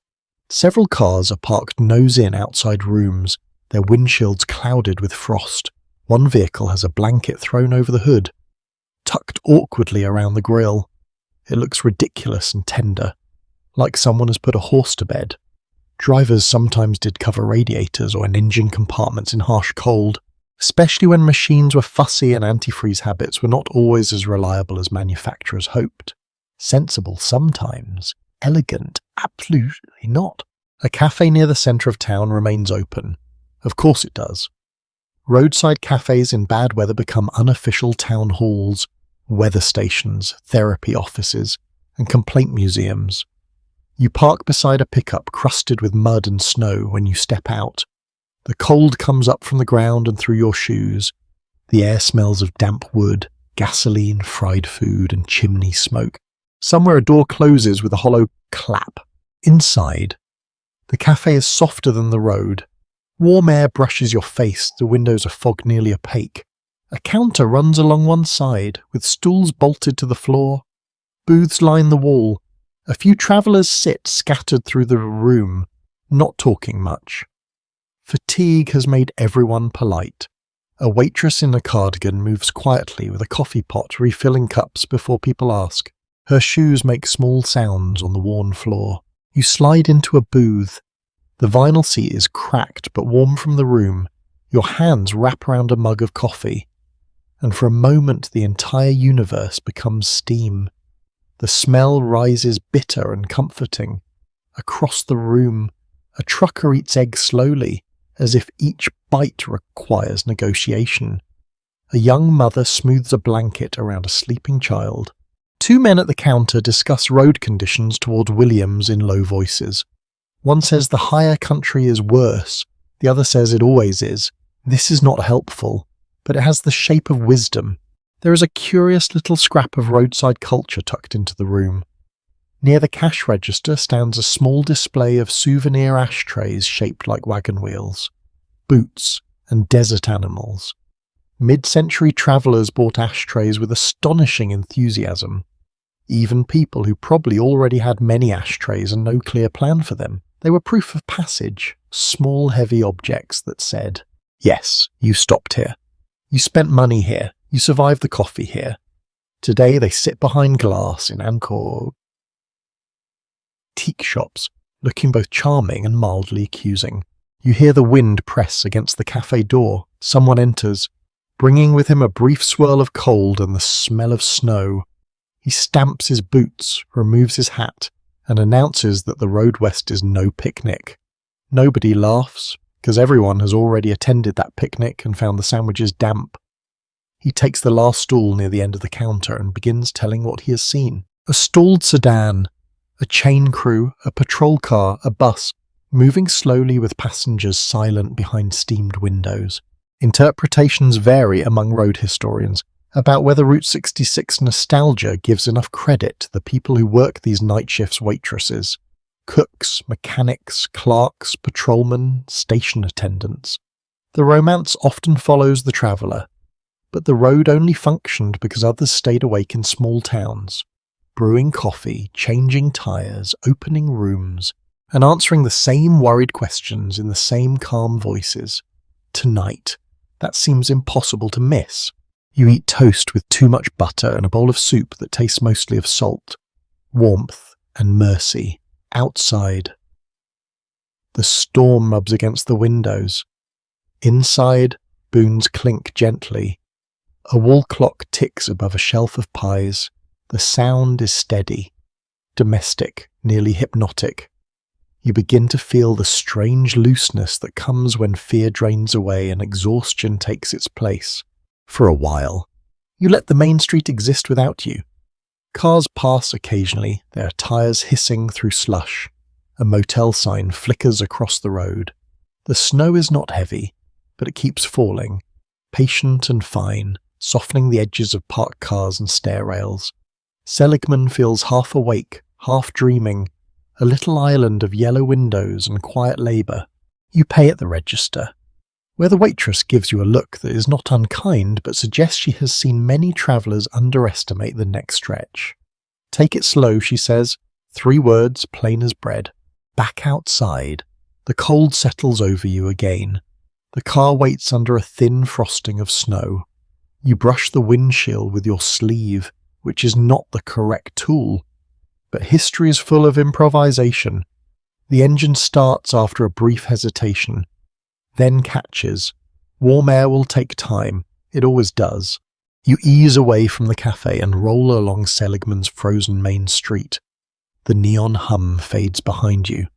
Several cars are parked nose-in outside rooms, their windshields clouded with frost. One vehicle has a blanket thrown over the hood, tucked awkwardly around the grille. It looks ridiculous and tender, like someone has put a horse to bed. Drivers sometimes did cover radiators or engine compartments in harsh cold, especially when machines were fussy and antifreeze habits were not always as reliable as manufacturers hoped. Sensible sometimes. Elegant? Absolutely not. A cafe near the centre of town remains open. Of course it does. Roadside cafes in bad weather become unofficial town halls, weather stations, therapy offices, and complaint museums. You park beside a pickup crusted with mud and snow when you step out. The cold comes up from the ground and through your shoes. The air smells of damp wood, gasoline, fried food, and chimney smoke. Somewhere a door closes with a hollow clap. Inside, the cafe is softer than the road. Warm air brushes your face, the windows are fog nearly opaque. A counter runs along one side, with stools bolted to the floor. Booths line the wall. A few travellers sit scattered through the room, not talking much. Fatigue has made everyone polite. A waitress in a cardigan moves quietly with a coffee pot refilling cups before people ask. Her shoes make small sounds on the worn floor. You slide into a booth. The vinyl seat is cracked but warm from the room. Your hands wrap around a mug of coffee. And for a moment the entire universe becomes steam. The smell rises bitter and comforting. Across the room, a trucker eats eggs slowly, as if each bite requires negotiation. A young mother smooths a blanket around a sleeping child. Two men at the counter discuss road conditions toward Williams in low voices. One says the higher country is worse, the other says it always is. This is not helpful, but it has the shape of wisdom. There is a curious little scrap of roadside culture tucked into the room. Near the cash register stands a small display of souvenir ashtrays shaped like wagon wheels, boots, and desert animals. Mid-century travellers bought ashtrays with astonishing enthusiasm. even people who probably already had many ashtrays and no clear plan for them. They were proof of passage, small heavy objects that said, yes, you stopped here. You spent money here. You survived the coffee here. Today they sit behind glass in Angkor teak shops, looking both charming and mildly accusing. You hear the wind press against the cafe door. Someone enters, bringing with him a brief swirl of cold and the smell of snow. He stamps his boots, removes his hat, and announces that the road west is no picnic. Nobody laughs, because everyone has already attended that picnic and found the sandwiches damp. He takes the last stool near the end of the counter and begins telling what he has seen. A stalled sedan, a chain crew, a patrol car, a bus, moving slowly with passengers silent behind steamed windows. Interpretations vary among road historians about whether Route 66 nostalgia gives enough credit to the people who work these night shifts waitresses, cooks, mechanics, clerks, patrolmen, station attendants. The romance often follows the traveller, but the road only functioned because others stayed awake in small towns, brewing coffee, changing tyres, opening rooms, and answering the same worried questions in the same calm voices. Tonight, that seems impossible to miss. You eat toast with too much butter and a bowl of soup that tastes mostly of salt, warmth and mercy, outside. The storm rubs against the windows. Inside, boons clink gently. A wall clock ticks above a shelf of pies. The sound is steady, domestic, nearly hypnotic. You begin to feel the strange looseness that comes when fear drains away and exhaustion takes its place. For a while, you let the main street exist without you. Cars pass occasionally, their tyres hissing through slush. A motel sign flickers across the road. The snow is not heavy, but it keeps falling, patient and fine, softening the edges of parked cars and stair rails. Seligman feels half awake, half dreaming, a little island of yellow windows and quiet labour. You pay at the register, where the waitress gives you a look that is not unkind but suggests she has seen many travellers underestimate the next stretch. Take it slow, she says, 3 words, plain as bread. Back outside. The cold settles over you again. The car waits under a thin frosting of snow. You brush the windshield with your sleeve, which is not the correct tool. But history is full of improvisation. The engine starts after a brief hesitation, then catches. Warm air will take time. It always does. You ease away from the cafe and roll along Seligman's frozen main street. The neon hum fades behind you.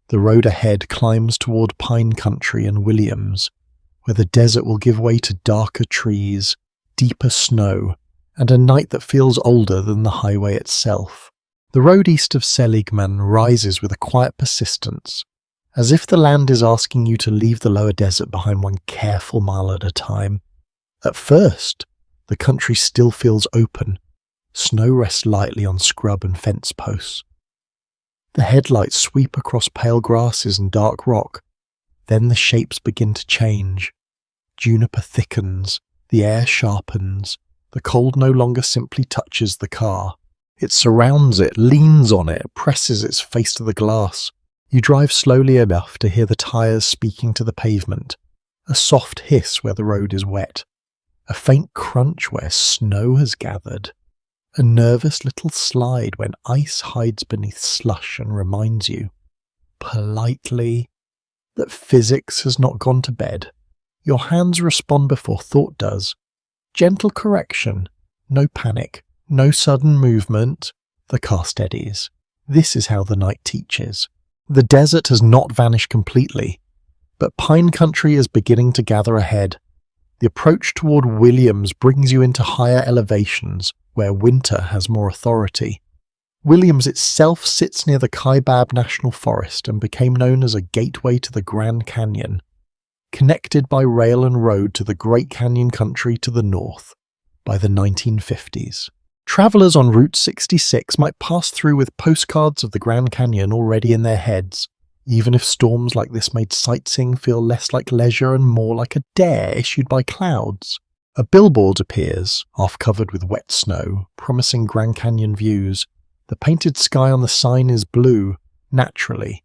The road ahead climbs toward pine country and Williams, where the desert will give way to darker trees, deeper snow, and a night that feels older than the highway itself. The road east of Seligman rises with a quiet persistence, as if the land is asking you to leave the lower desert behind one careful mile at a time. At first, the country still feels open. Snow rests lightly on scrub and fence posts. The headlights sweep across pale grasses and dark rock. Then the shapes begin to change. Juniper thickens, the air sharpens. The cold no longer simply touches the car. It surrounds it, leans on it, presses its face to the glass. You drive slowly enough to hear the tyres speaking to the pavement, a soft hiss where the road is wet, a faint crunch where snow has gathered, a nervous little slide when ice hides beneath slush and reminds you, politely, that physics has not gone to bed. Your hands respond before thought does. Gentle correction, no panic. No sudden movement. The car steadies. This is how the night teaches. The desert has not vanished completely, but pine country is beginning to gather ahead. The approach toward Williams brings you into higher elevations, where winter has more authority. Williams itself sits near the Kaibab National Forest and became known as a gateway to the Grand Canyon, connected by rail and road to the Great Canyon country to the north by the 1950s. Travellers on Route 66 might pass through with postcards of the Grand Canyon already in their heads, even if storms like this made sightseeing feel less like leisure and more like a dare issued by clouds. A billboard appears, half covered with wet snow, promising Grand Canyon views. The painted sky on the sign is blue, naturally.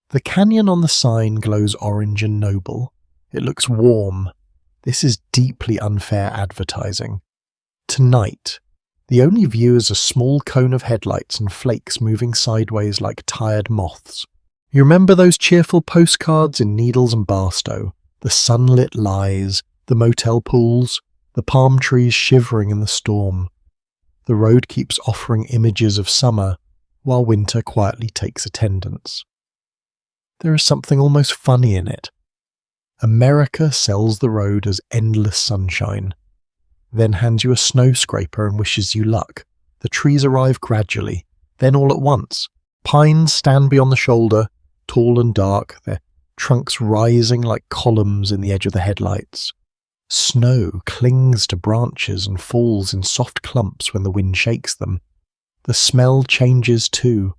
The canyon on the sign glows orange and noble. It looks warm. This is deeply unfair advertising. Tonight, the only view is a small cone of headlights and flakes moving sideways like tired moths. You remember those cheerful postcards in Needles and Barstow? The sunlit lies, the motel pools, the palm trees shivering in the storm. The road keeps offering images of summer, while winter quietly takes attendance. There is something almost funny in it. America sells the road as endless sunshine, then hands you a snow scraper and wishes you luck. The trees arrive gradually, then all at once. Pines stand beyond the shoulder, tall and dark, their trunks rising like columns in the edge of the headlights. Snow clings to branches and falls in soft clumps when the wind shakes them. The smell changes too.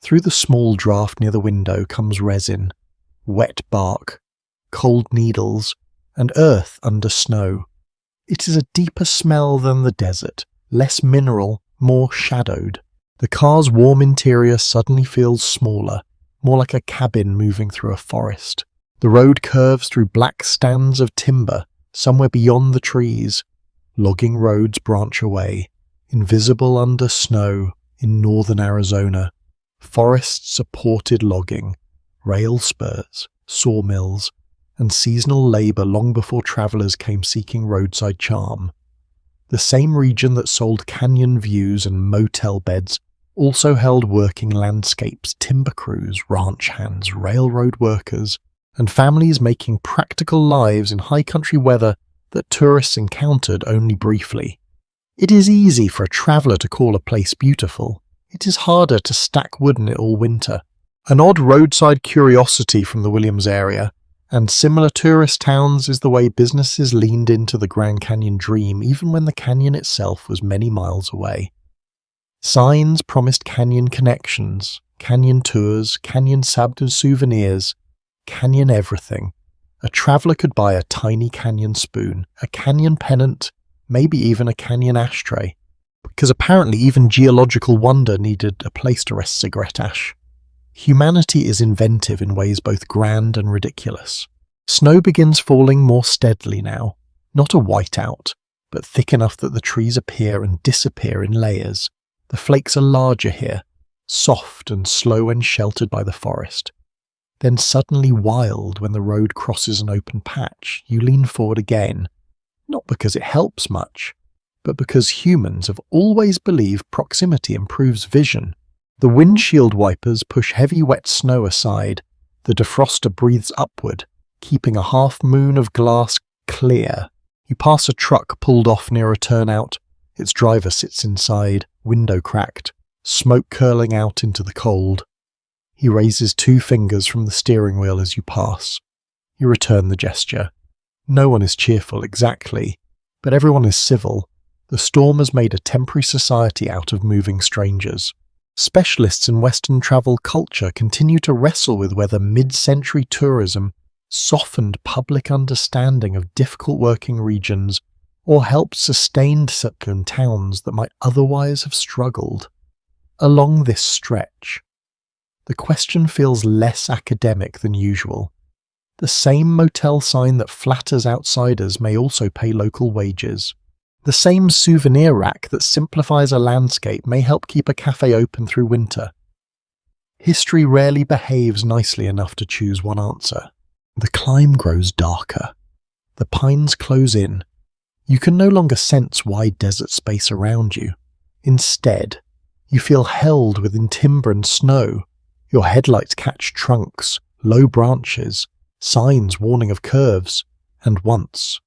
Through the small draft near the window comes resin, wet bark, cold needles, and earth under snow. It is a deeper smell than the desert, less mineral, more shadowed. The car's warm interior suddenly feels smaller, more like a cabin moving through a forest. The road curves through black stands of timber, somewhere beyond the trees. Logging roads branch away, invisible under snow in northern Arizona. Forests supported logging, rail spurs, sawmills, and seasonal labour long before travellers came seeking roadside charm. The same region that sold canyon views and motel beds also held working landscapes, timber crews, ranch hands, railroad workers, and families making practical lives in high country weather that tourists encountered only briefly. It is easy for a traveller to call a place beautiful. It is harder to stack wood in it all winter. An odd roadside curiosity from the Williams area, and similar tourist towns, is the way businesses leaned into the Grand Canyon dream even when the canyon itself was many miles away. Signs promised canyon connections, canyon tours, canyon souvenirs, canyon everything. A traveller could buy a tiny canyon spoon, a canyon pennant, maybe even a canyon ashtray, because apparently even geological wonder needed a place to rest cigarette ash. Humanity is inventive in ways both grand and ridiculous. Snow begins falling more steadily now, not a whiteout, but thick enough that the trees appear and disappear in layers. The flakes are larger here, soft and slow and sheltered by the forest. Then suddenly wild when the road crosses an open patch. You lean forward again, not because it helps much, but because humans have always believed proximity improves vision. The windshield wipers push heavy wet snow aside. The defroster breathes upward, keeping a half moon of glass clear. You pass a truck pulled off near a turnout. Its driver sits inside, window cracked, smoke curling out into the cold. He raises 2 fingers from the steering wheel as you pass. You return the gesture. No one is cheerful exactly, but everyone is civil. The storm has made a temporary society out of moving strangers. Specialists in Western travel culture continue to wrestle with whether mid-century tourism softened public understanding of difficult working regions or helped sustain settler towns that might otherwise have struggled. Along this stretch, the question feels less academic than usual. The same motel sign that flatters outsiders may also pay local wages. The same souvenir rack that simplifies a landscape may help keep a cafe open through winter. History rarely behaves nicely enough to choose one answer. The climb grows darker. The pines close in. You can no longer sense wide desert space around you. Instead, you feel held within timber and snow. Your headlights catch trunks, low branches, signs warning of curves, and once,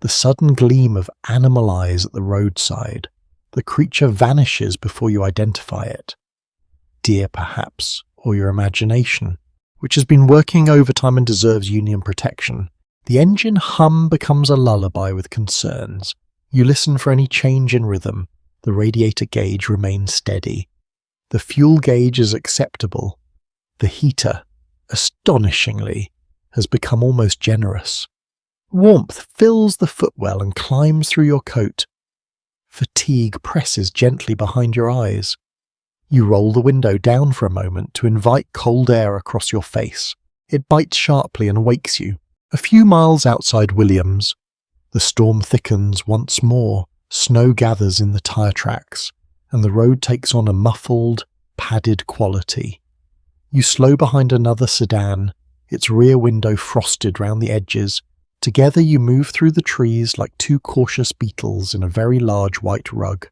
the sudden gleam of animal eyes at the roadside. The creature vanishes before you identify it. Deer perhaps, or your imagination, which has been working overtime and deserves union protection. The engine hum becomes a lullaby with concerns. You listen for any change in rhythm. The radiator gauge remains steady. The fuel gauge is acceptable. The heater, astonishingly, has become almost generous. Warmth fills the footwell and climbs through your coat. Fatigue presses gently behind your eyes. You roll the window down for a moment to invite cold air across your face. It bites sharply and wakes you. A few miles outside Williams, the storm thickens once more, snow gathers in the tire tracks, and the road takes on a muffled, padded quality. You slow behind another sedan, its rear window frosted round the edges. Together you move through the trees like two cautious beetles in a very large white rug.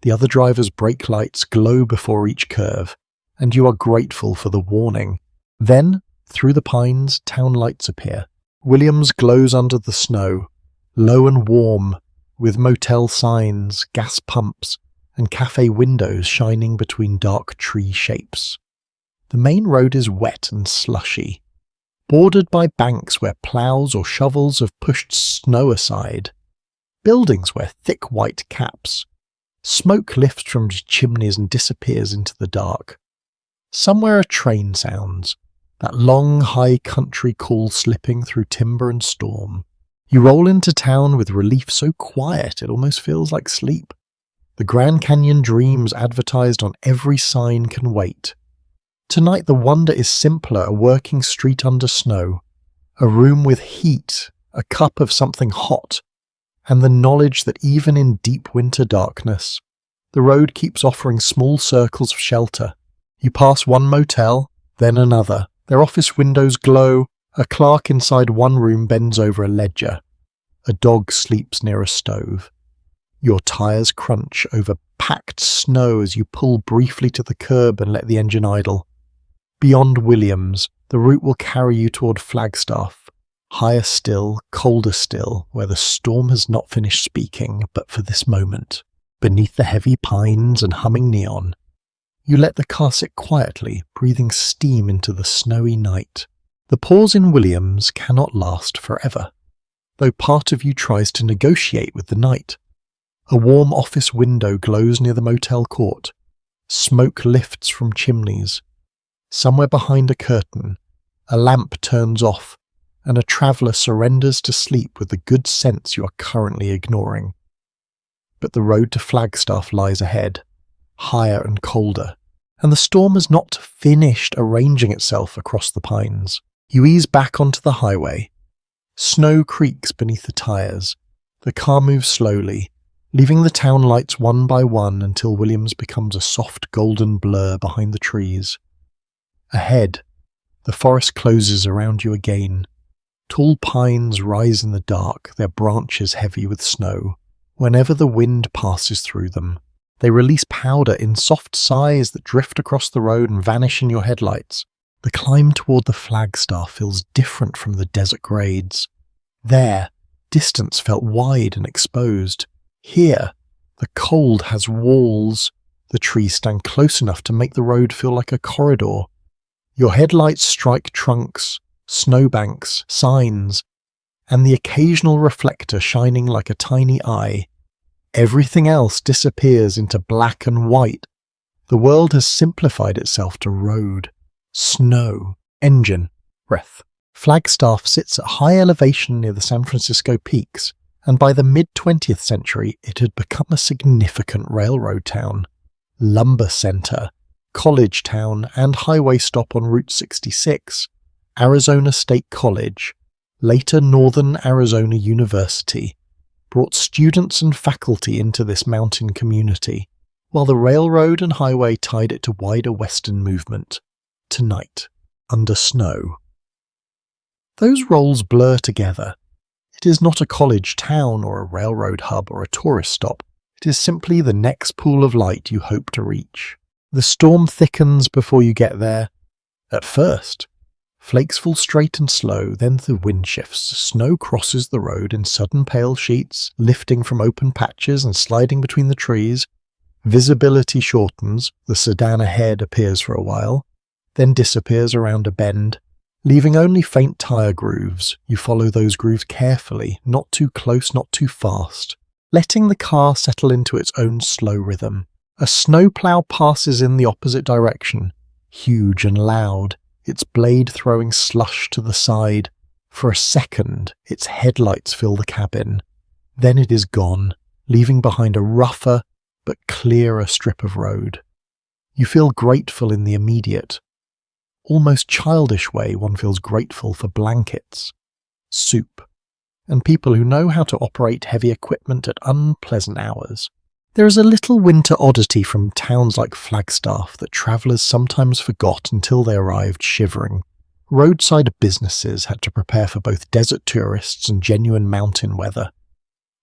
The other driver's brake lights glow before each curve, and you are grateful for the warning. Then, through the pines, town lights appear. Williams glows under the snow, low and warm, with motel signs, gas pumps, and cafe windows shining between dark tree shapes. The main road is wet and slushy, bordered by banks where ploughs or shovels have pushed snow aside. Buildings wear thick white caps. Smoke lifts from chimneys and disappears into the dark. Somewhere a train sounds, that long, high country call slipping through timber and storm. You roll into town with relief so quiet it almost feels like sleep. The Grand Canyon dreams advertised on every sign can wait. Tonight the wonder is simpler, a working street under snow, a room with heat, a cup of something hot, and the knowledge that even in deep winter darkness, the road keeps offering small circles of shelter. You pass one motel, then another. Their office windows glow. A clerk inside one room bends over a ledger. A dog sleeps near a stove. Your tires crunch over packed snow as you pull briefly to the curb and let the engine idle. Beyond Williams, the route will carry you toward Flagstaff. Higher still, colder still, where the storm has not finished speaking, but for this moment. Beneath the heavy pines and humming neon, you let the car sit quietly, breathing steam into the snowy night. The pause in Williams cannot last forever, though part of you tries to negotiate with the night. A warm office window glows near the motel court. Smoke lifts from chimneys. Somewhere behind a curtain, a lamp turns off, and a traveller surrenders to sleep with the good sense you are currently ignoring. But the road to Flagstaff lies ahead, higher and colder, and the storm has not finished arranging itself across the pines. You ease back onto the highway. Snow creaks beneath the tires. The car moves slowly, leaving the town lights one by one until Williams becomes a soft golden blur behind the trees. Ahead, the forest closes around you again. Tall pines rise in the dark, their branches heavy with snow. Whenever the wind passes through them, they release powder in soft sighs that drift across the road and vanish in your headlights. The climb toward the Flagstaff feels different from the desert grades. There, distance felt wide and exposed. Here, the cold has walls. The trees stand close enough to make the road feel like a corridor. Your headlights strike trunks, snowbanks, signs, and the occasional reflector shining like a tiny eye. Everything else disappears into black and white. The world has simplified itself to road, snow, engine, breath. Flagstaff sits at high elevation near the San Francisco peaks, and by the mid-20th century it had become a significant railroad town, lumber center, college town, and highway stop on Route 66, Arizona State College, later Northern Arizona University, brought students and faculty into this mountain community, while the railroad and highway tied it to wider western movement. Tonight, under snow. Those roles blur together. It is not a college town or a railroad hub or a tourist stop. It is simply the next pool of light you hope to reach. The storm thickens before you get there. At first, flakes fall straight and slow, then the wind shifts. Snow crosses the road in sudden pale sheets, lifting from open patches and sliding between the trees. Visibility shortens, the sedan ahead appears for a while, then disappears around a bend, leaving only faint tire grooves. You follow those grooves carefully, not too close, not too fast, letting the car settle into its own slow rhythm. A snowplow passes in the opposite direction, huge and loud, its blade throwing slush to the side. For a second, its headlights fill the cabin. Then it is gone, leaving behind a rougher but clearer strip of road. You feel grateful in the immediate. Almost childish way one feels grateful for blankets, soup, and people who know how to operate heavy equipment at unpleasant hours. There is a little winter oddity from towns like Flagstaff that travellers sometimes forgot until they arrived shivering. Roadside businesses had to prepare for both desert tourists and genuine mountain weather.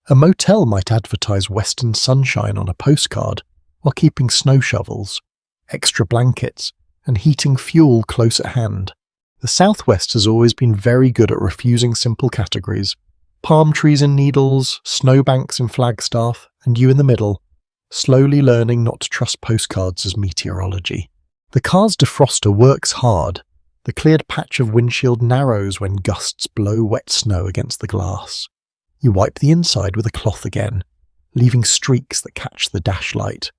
A motel might advertise western sunshine on a postcard while keeping snow shovels, extra blankets, and heating fuel close at hand. The Southwest has always been very good at refusing simple categories. Palm trees in Needles, snowbanks in Flagstaff, and you in the middle, slowly learning not to trust postcards as meteorology. The car's defroster works hard. The cleared patch of windshield narrows when gusts blow wet snow against the glass. You wipe the inside with a cloth again, leaving streaks that catch the dash light.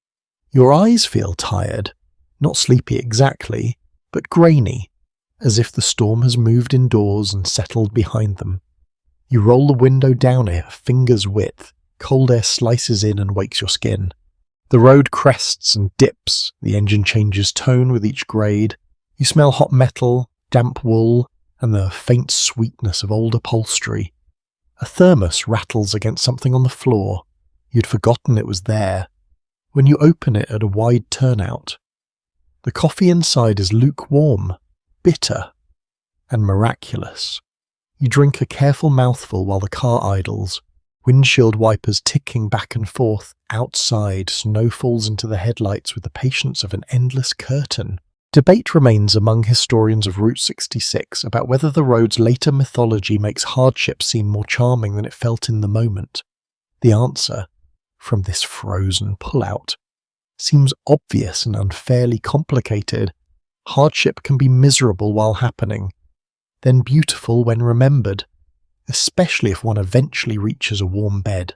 Your eyes feel tired, not sleepy exactly, but grainy, as if the storm has moved indoors and settled behind them. You roll the window down a finger's width, cold air slices in and wakes your skin. The road crests and dips, the engine changes tone with each grade. You smell hot metal, damp wool, and the faint sweetness of old upholstery. A thermos rattles against something on the floor. You'd forgotten it was there. When you open it at a wide turnout, the coffee inside is lukewarm, bitter, and miraculous. You drink a careful mouthful while the car idles, windshield wipers ticking back and forth. Outside, snow falls into the headlights with the patience of an endless curtain. Debate remains among historians of Route 66 about whether the road's later mythology makes hardship seem more charming than it felt in the moment. The answer, from this frozen pullout, seems obvious and unfairly complicated. Hardship can be miserable while happening, then beautiful when remembered, especially if one eventually reaches a warm bed.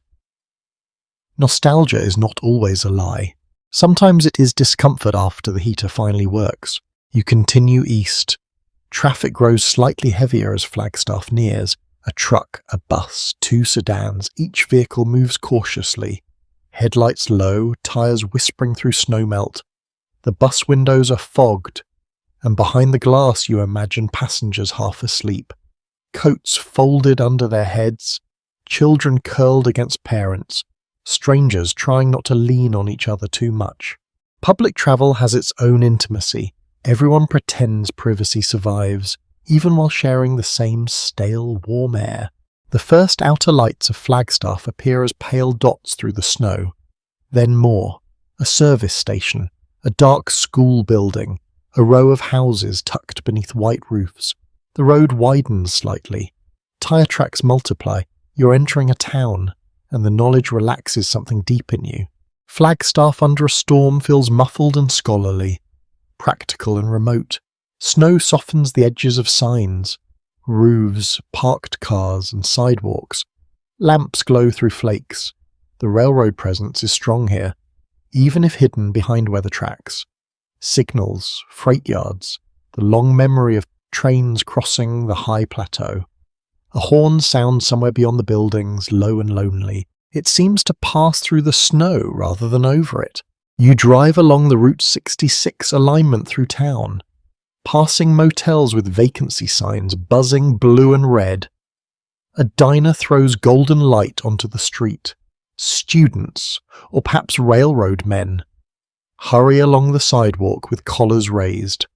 Nostalgia is not always a lie. Sometimes it is discomfort after the heater finally works. You continue east. Traffic grows slightly heavier as Flagstaff nears. A truck, a bus, 2 sedans, each vehicle moves cautiously. Headlights low, tyres whispering through snowmelt. The bus windows are fogged, and behind the glass you imagine passengers half asleep. Coats folded under their heads, children curled against parents, strangers trying not to lean on each other too much. Public travel has its own intimacy. Everyone pretends privacy survives, even while sharing the same stale, warm air. The first outer lights of Flagstaff appear as pale dots through the snow. Then more. A service station, a dark school building, a row of houses tucked beneath white roofs. The road widens slightly. Tire tracks multiply. You're entering a town, and the knowledge relaxes something deep in you. Flagstaff under a storm feels muffled and scholarly, practical and remote. Snow softens the edges of signs, roofs, parked cars, and sidewalks. Lamps glow through flakes. The railroad presence is strong here, even if hidden behind weather tracks. Signals, freight yards, the long memory of trains crossing the high plateau. A horn sounds somewhere beyond the buildings, low and lonely. It seems to pass through the snow rather than over it. You drive along the Route 66 alignment through town, passing motels with vacancy signs buzzing blue and red. A diner throws golden light onto the street. Students, or perhaps railroad men, hurry along the sidewalk with collars raised.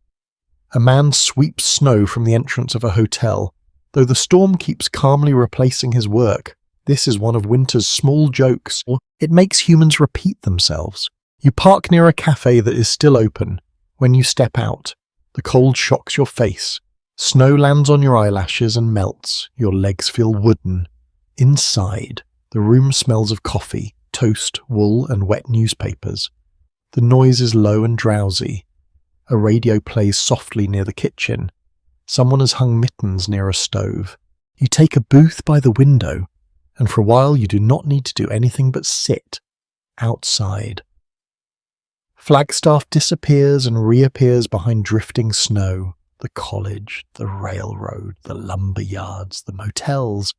A man sweeps snow from the entrance of a hotel. Though the storm keeps calmly replacing his work, this is one of winter's small jokes. It makes humans repeat themselves. You park near a cafe that is still open. When you step out, the cold shocks your face. Snow lands on your eyelashes and melts. Your legs feel wooden. Inside, the room smells of coffee, toast, wool, and wet newspapers. The noise is low and drowsy. A radio plays softly near the kitchen. Someone has hung mittens near a stove. You take a booth by the window, and for a while you do not need to do anything but sit outside. Flagstaff disappears and reappears behind drifting snow. the college, the railroad, the lumber yards, the motels,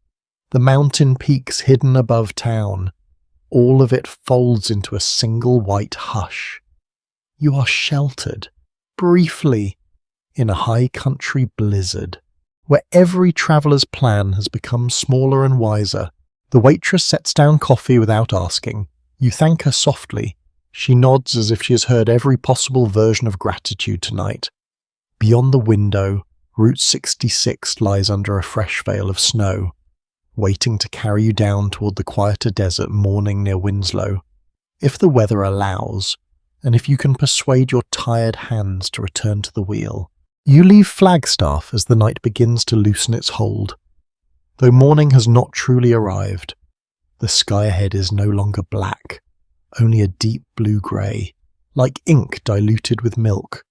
the mountain peaks hidden above town. All of it folds into a single white hush. You are sheltered, briefly, in a high country blizzard, where every traveller's plan has become smaller and wiser. The waitress sets down coffee without asking. You thank her softly. She nods as if she has heard every possible version of gratitude tonight. Beyond the window, Route 66 lies under a fresh veil of snow, waiting to carry you down toward the quieter desert morning near Winslow. If the weather allows, and if you can persuade your tired hands to return to the wheel, you leave Flagstaff as the night begins to loosen its hold. Though morning has not truly arrived, the sky ahead is no longer black, only a deep blue-grey, like ink diluted with milk.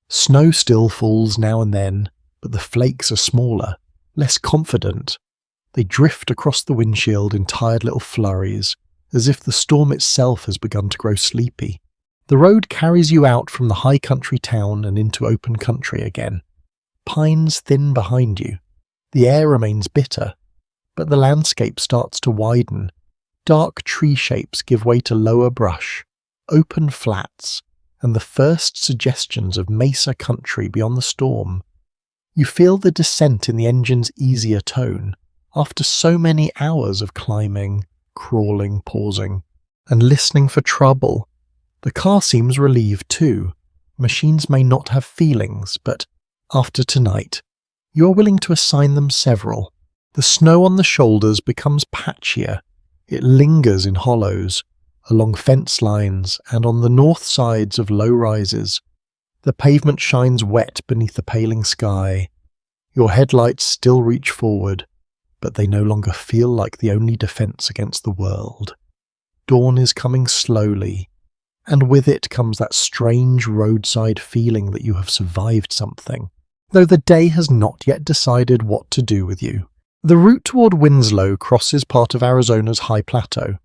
Snow still falls now and then, but the flakes are smaller, less confident. They drift across the windshield in tired little flurries, as if the storm itself has begun to grow sleepy. The road carries you out from the high country town and into open country again. Pines thin behind you. The air remains bitter, but the landscape starts to widen. Dark tree shapes give way to lower brush, open flats, and the first suggestions of mesa country beyond the storm. You feel the descent in the engine's easier tone, after so many hours of climbing, crawling, pausing, and listening for trouble. The car seems relieved too. Machines may not have feelings, but after tonight, you are willing to assign them several. The snow on the shoulders becomes patchier. It lingers in hollows, along fence lines and on the north sides of low rises. The pavement shines wet beneath the paling sky. Your headlights still reach forward, but they no longer feel like the only defense against the world. Dawn is coming slowly, and with it comes that strange roadside feeling that you have survived something, though the day has not yet decided what to do with you. The route toward Winslow crosses part of Arizona's high plateau,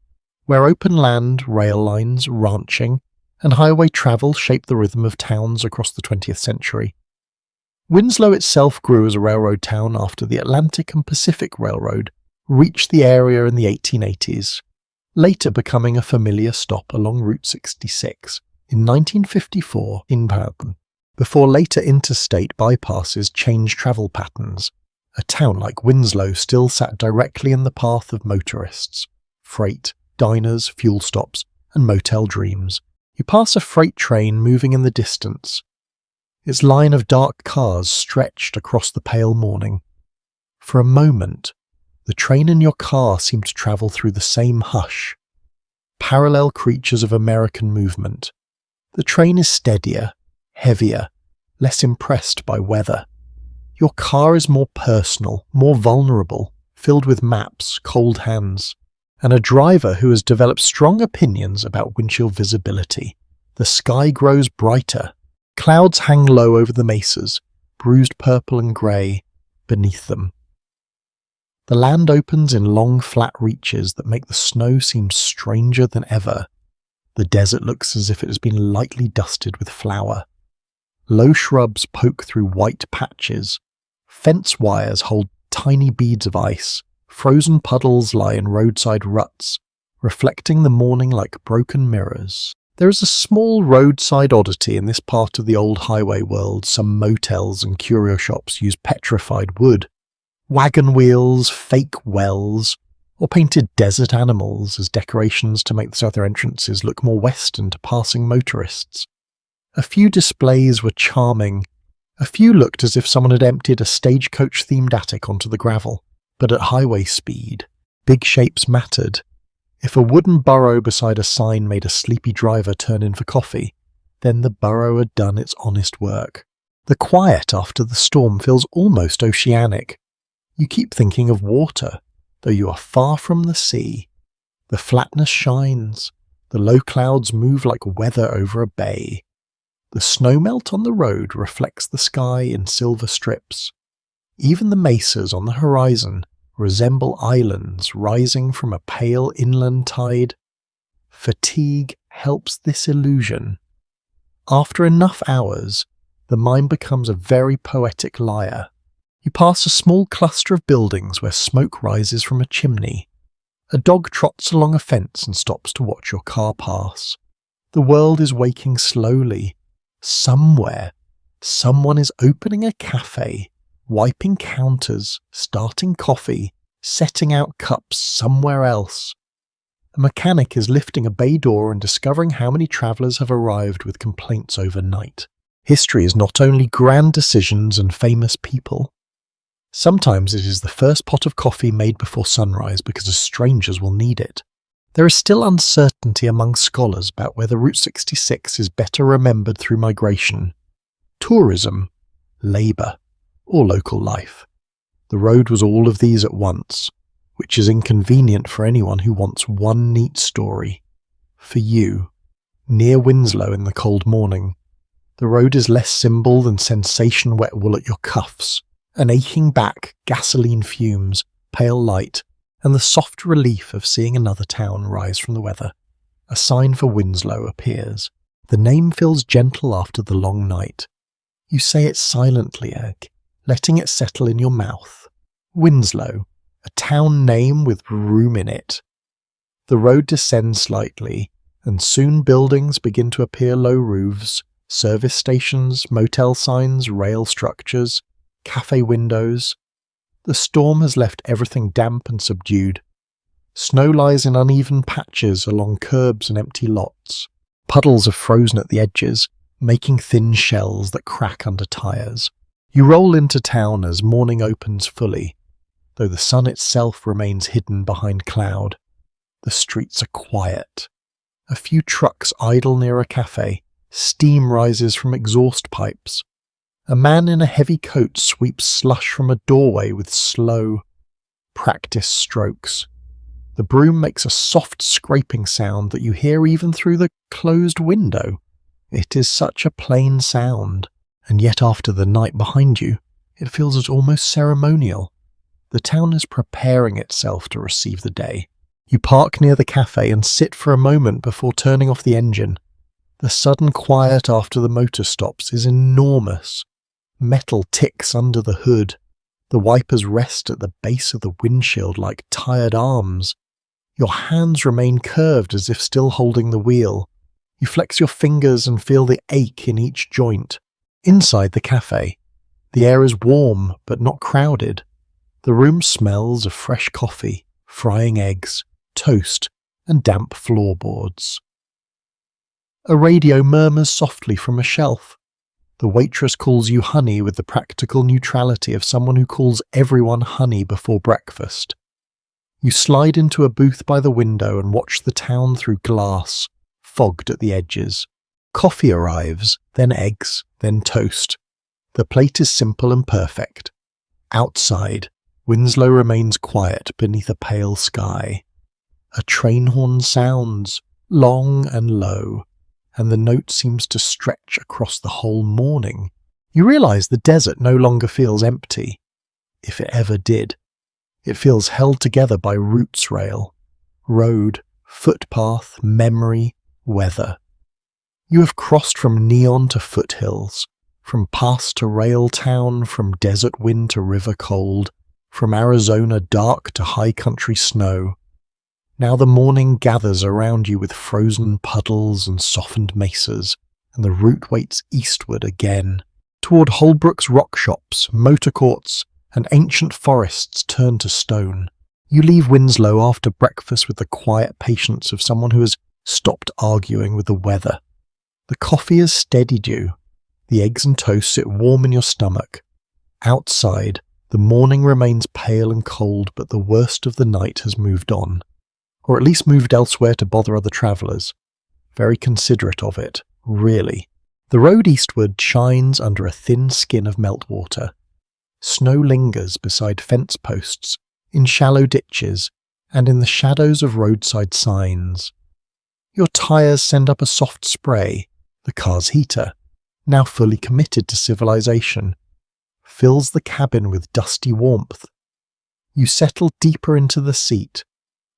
where open land, rail lines, ranching, and highway travel shape the rhythm of towns across the 20th century. Winslow itself grew as a railroad town after the Atlantic and Pacific Railroad reached the area in the 1880s, later becoming a familiar stop along Route 66 in 1954 in Bourbon, before later interstate bypasses changed travel patterns. A town like Winslow still sat directly in the path of motorists, freight, diners, fuel stops, and motel dreams. You pass a freight train moving in the distance. Its line of dark cars stretched across the pale morning. For a moment, the train and your car seem to travel through the same hush. Parallel creatures of American movement. The train is steadier, heavier, less impressed by weather. Your car is more personal, more vulnerable, filled with maps, cold hands, and a driver who has developed strong opinions about windshield visibility. The sky grows brighter. Clouds hang low over the mesas, bruised purple and grey beneath them. The land opens in long flat reaches that make the snow seem stranger than ever. The desert looks as if it has been lightly dusted with flour. Low shrubs poke through white patches. Fence wires hold tiny beads of ice. Frozen puddles lie in roadside ruts, reflecting the morning like broken mirrors. There is a small roadside oddity in this part of the old highway world. Some motels and curio shops use petrified wood, wagon wheels, fake wells, or painted desert animals as decorations to make the southern entrances look more western to passing motorists. A few displays were charming. A few looked as if someone had emptied a stagecoach-themed attic onto the gravel. But at highway speed, big shapes mattered. If a wooden burro beside a sign made a sleepy driver turn in for coffee, then the burro had done its honest work. The quiet after the storm feels almost oceanic. You keep thinking of water, though you are far from the sea. The flatness shines. The low clouds move like weather over a bay. The snowmelt on the road reflects the sky in silver strips. Even the mesas on the horizon resemble islands rising from a pale inland tide. Fatigue helps this illusion. After enough hours, the mind becomes a very poetic lyre. You pass a small cluster of buildings where smoke rises from a chimney. A dog trots along a fence and stops to watch your car pass. The world is waking slowly. Somewhere, someone is opening a cafe, wiping counters, starting coffee, setting out cups somewhere else. A mechanic is lifting a bay door and discovering how many travellers have arrived with complaints overnight. History is not only grand decisions and famous people. Sometimes it is the first pot of coffee made before sunrise because strangers will need it. There is still uncertainty among scholars about whether Route 66 is better remembered through migration, tourism, labour, or local life. The road was all of these at once, which is inconvenient for anyone who wants one neat story. For you, near Winslow in the cold morning, the road is less symbol than sensation wet wool at your cuffs, an aching back, gasoline fumes, pale light, and the soft relief of seeing another town rise from the weather. A sign for Winslow appears. The name feels gentle after the long night. You say it silently, Egg, letting it settle in your mouth. Winslow, a town name with room in it. The road descends slightly, and soon buildings begin to appear, low roofs, service stations, motel signs, rail structures, cafe windows. The storm has left everything damp and subdued. Snow lies in uneven patches along curbs and empty lots. Puddles are frozen at the edges, making thin shells that crack under tyres. You roll into town as morning opens fully, though the sun itself remains hidden behind cloud. The streets are quiet. A few trucks idle near a cafe. Steam rises from exhaust pipes. A man in a heavy coat sweeps slush from a doorway with slow, practiced strokes. The broom makes a soft scraping sound that you hear even through the closed window. It is such a plain sound, and yet after the night behind you, it feels almost ceremonial. The town is preparing itself to receive the day. You park near the cafe and sit for a moment before turning off the engine. The sudden quiet after the motor stops is enormous. Metal ticks under the hood. The wipers rest at the base of the windshield like tired arms. Your hands remain curved as if still holding the wheel. You flex your fingers and feel the ache in each joint. Inside the cafe, the air is warm but not crowded. The room smells of fresh coffee, frying eggs, toast, and damp floorboards. A radio murmurs softly from a shelf. The waitress calls you honey with the practical neutrality of someone who calls everyone honey before breakfast. You slide into a booth by the window and watch the town through glass, fogged at the edges. Coffee arrives, then eggs, then toast. The plate is simple and perfect. Outside, Winslow remains quiet beneath a pale sky. A train horn sounds, long and low, and the note seems to stretch across the whole morning. You realise the desert no longer feels empty, if it ever did. It feels held together by roots rail, road, footpath, memory, weather. You have crossed from neon to foothills, from pass to rail town, from desert wind to river cold, from Arizona dark to high country snow. Now the morning gathers around you with frozen puddles and softened mesas, and the route waits eastward again, toward Holbrook's rock shops, motor courts, and ancient forests turned to stone. You leave Winslow after breakfast with the quiet patience of someone who has stopped arguing with the weather. The coffee has steadied you. The eggs and toast sit warm in your stomach. Outside, the morning remains pale and cold, but the worst of the night has moved on. Or at least moved elsewhere to bother other travellers. Very considerate of it, really. The road eastward shines under a thin skin of meltwater. Snow lingers beside fence posts, in shallow ditches, and in the shadows of roadside signs. Your tyres send up a soft spray. The car's heater, now fully committed to civilization, fills the cabin with dusty warmth. You settle deeper into the seat,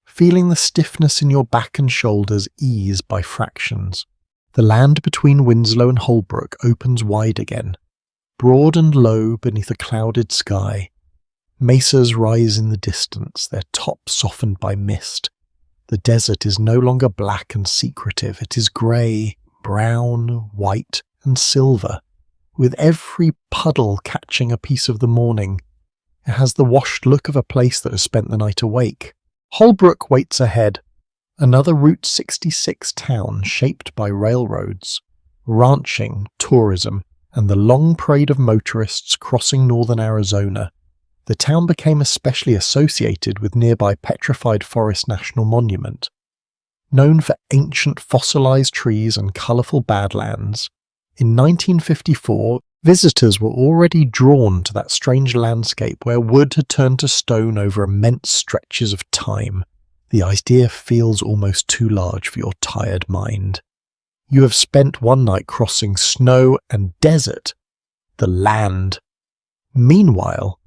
feeling the stiffness in your back and shoulders ease by fractions. The land between Winslow and Holbrook opens wide again, broad and low beneath a clouded sky. Mesas rise in the distance, their tops softened by mist. The desert is no longer black and secretive, it is grey, brown, white, and silver, with every puddle catching a piece of the morning. It has the washed look of a place that has spent the night awake. Holbrook waits ahead, another Route 66 town shaped by railroads, ranching, tourism, and the long parade of motorists crossing northern Arizona. The town became especially associated with nearby Petrified Forest National Monument. Known for ancient fossilized trees and colorful badlands, in 1954, visitors were already drawn to that strange landscape where wood had turned to stone over immense stretches of time. The idea feels almost too large for your tired mind. You have spent one night crossing snow and desert. The land, meanwhile,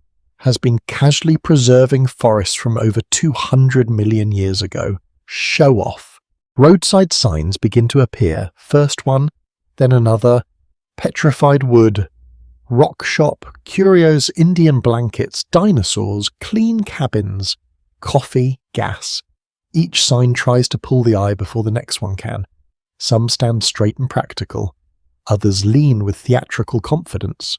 has been casually preserving forests from over 200 million years ago. Show off. Roadside signs begin to appear, first one, then another. Petrified wood, rock shop, curios, Indian blankets, dinosaurs, clean cabins, coffee, gas. Each sign tries to pull the eye before the next one can. Some stand straight and practical. Others lean with theatrical confidence.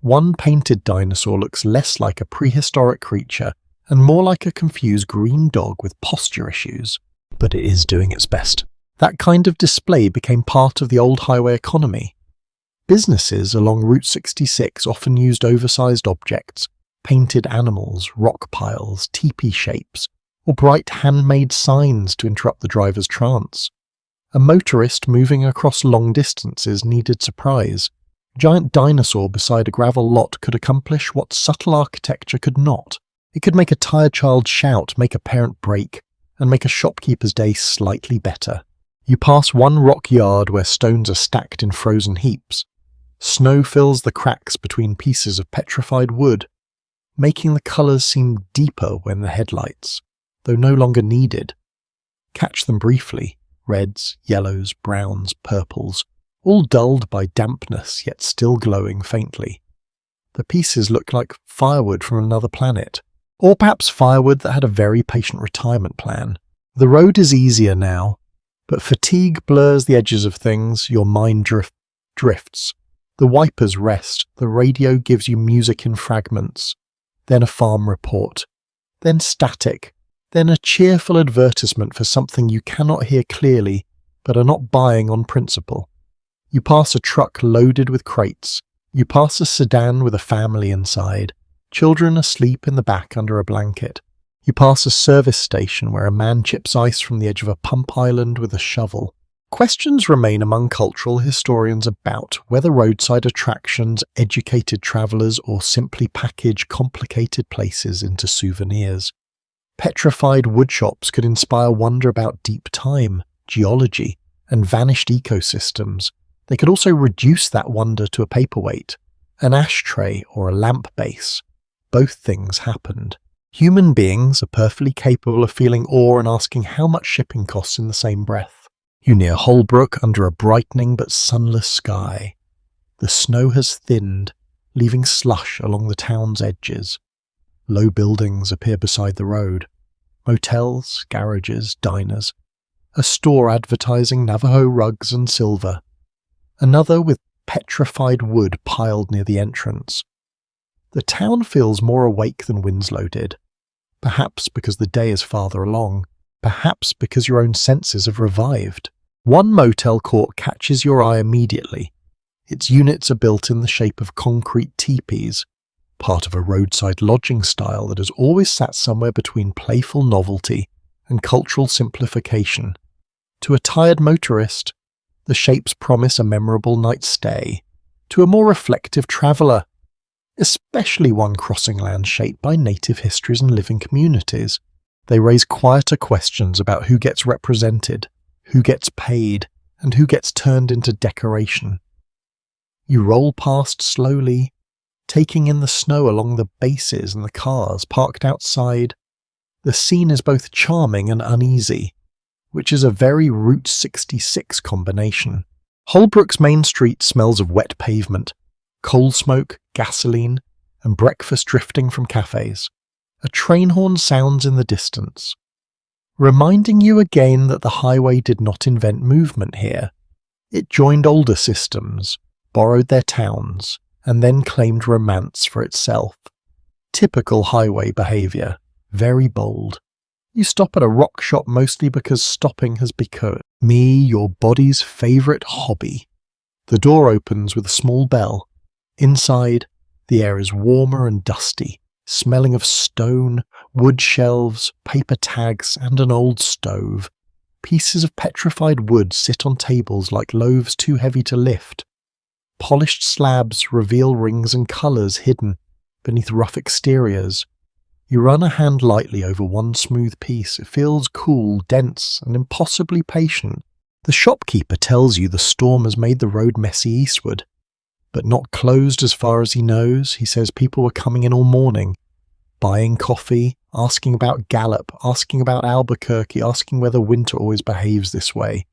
One painted dinosaur looks less like a prehistoric creature and more like a confused green dog with posture issues. But it is doing its best. That kind of display became part of the old highway economy. Businesses along Route 66 often used oversized objects, painted animals, rock piles, teepee shapes, or bright handmade signs to interrupt the driver's trance. A motorist moving across long distances needed surprise. A giant dinosaur beside a gravel lot could accomplish what subtle architecture could not. It could make a tired child shout, make a parent break, and make a shopkeeper's day slightly better. You pass one rock yard where stones are stacked in frozen heaps. Snow fills the cracks between pieces of petrified wood, making the colours seem deeper when the headlights, though no longer needed. Catch them briefly, reds, yellows, browns, purples, all dulled by dampness yet still glowing faintly. The pieces look like firewood from another planet, or perhaps firewood that had a very patient retirement plan. The road is easier now, but fatigue blurs the edges of things, your mind drifts. The wipers rest, the radio gives you music in fragments, then a farm report, then static, then a cheerful advertisement for something you cannot hear clearly but are not buying on principle. You pass a truck loaded with crates. You pass a sedan with a family inside, children asleep in the back under a blanket. You pass a service station where a man chips ice from the edge of a pump island with a shovel. Questions remain among cultural historians about whether roadside attractions educated travellers or simply package complicated places into souvenirs. Petrified woodshops could inspire wonder about deep time, geology, and vanished ecosystems. They could also reduce that wonder to a paperweight, an ashtray or a lamp base. Both things happened. Human beings are perfectly capable of feeling awe and asking how much shipping costs in the same breath. You near Holbrook under a brightening but sunless sky. The snow has thinned, leaving slush along the town's edges. Low buildings appear beside the road. Motels, garages, diners. A store advertising Navajo rugs and silver. Another with petrified wood piled near the entrance. The town feels more awake than Winslow did. Perhaps because the day is farther along. Perhaps because your own senses have revived. One motel court catches your eye immediately. Its units are built in the shape of concrete teepees, part of a roadside lodging style that has always sat somewhere between playful novelty and cultural simplification. To a tired motorist, the shapes promise a memorable night's stay. To a more reflective traveller, especially one crossing land shaped by native histories and living communities, they raise quieter questions about who gets represented, who gets paid, and who gets turned into decoration. You roll past slowly, taking in the snow along the bases and the cars parked outside. The scene is both charming and uneasy, which is a very Route 66 combination. Holbrook's main street smells of wet pavement, coal smoke, gasoline, and breakfast drifting from cafes. A train horn sounds in the distance, reminding you again that the highway did not invent movement here. It joined older systems, borrowed their towns, and then claimed romance for itself. Typical highway behaviour, very bold. You stop at a rock shop mostly because stopping has become your body's favourite hobby. The door opens with a small bell. Inside, the air is warmer and dusty, smelling of stone, wood shelves, paper tags, and an old stove. Pieces of petrified wood sit on tables like loaves too heavy to lift. Polished slabs reveal rings and colours hidden beneath rough exteriors. You run a hand lightly over one smooth piece. It feels cool, dense, and impossibly patient. The shopkeeper tells you the storm has made the road messy eastward, but not closed as far as he knows. He says people were coming in all morning, buying coffee, asking about Gallup, asking about Albuquerque, asking whether winter always behaves this way.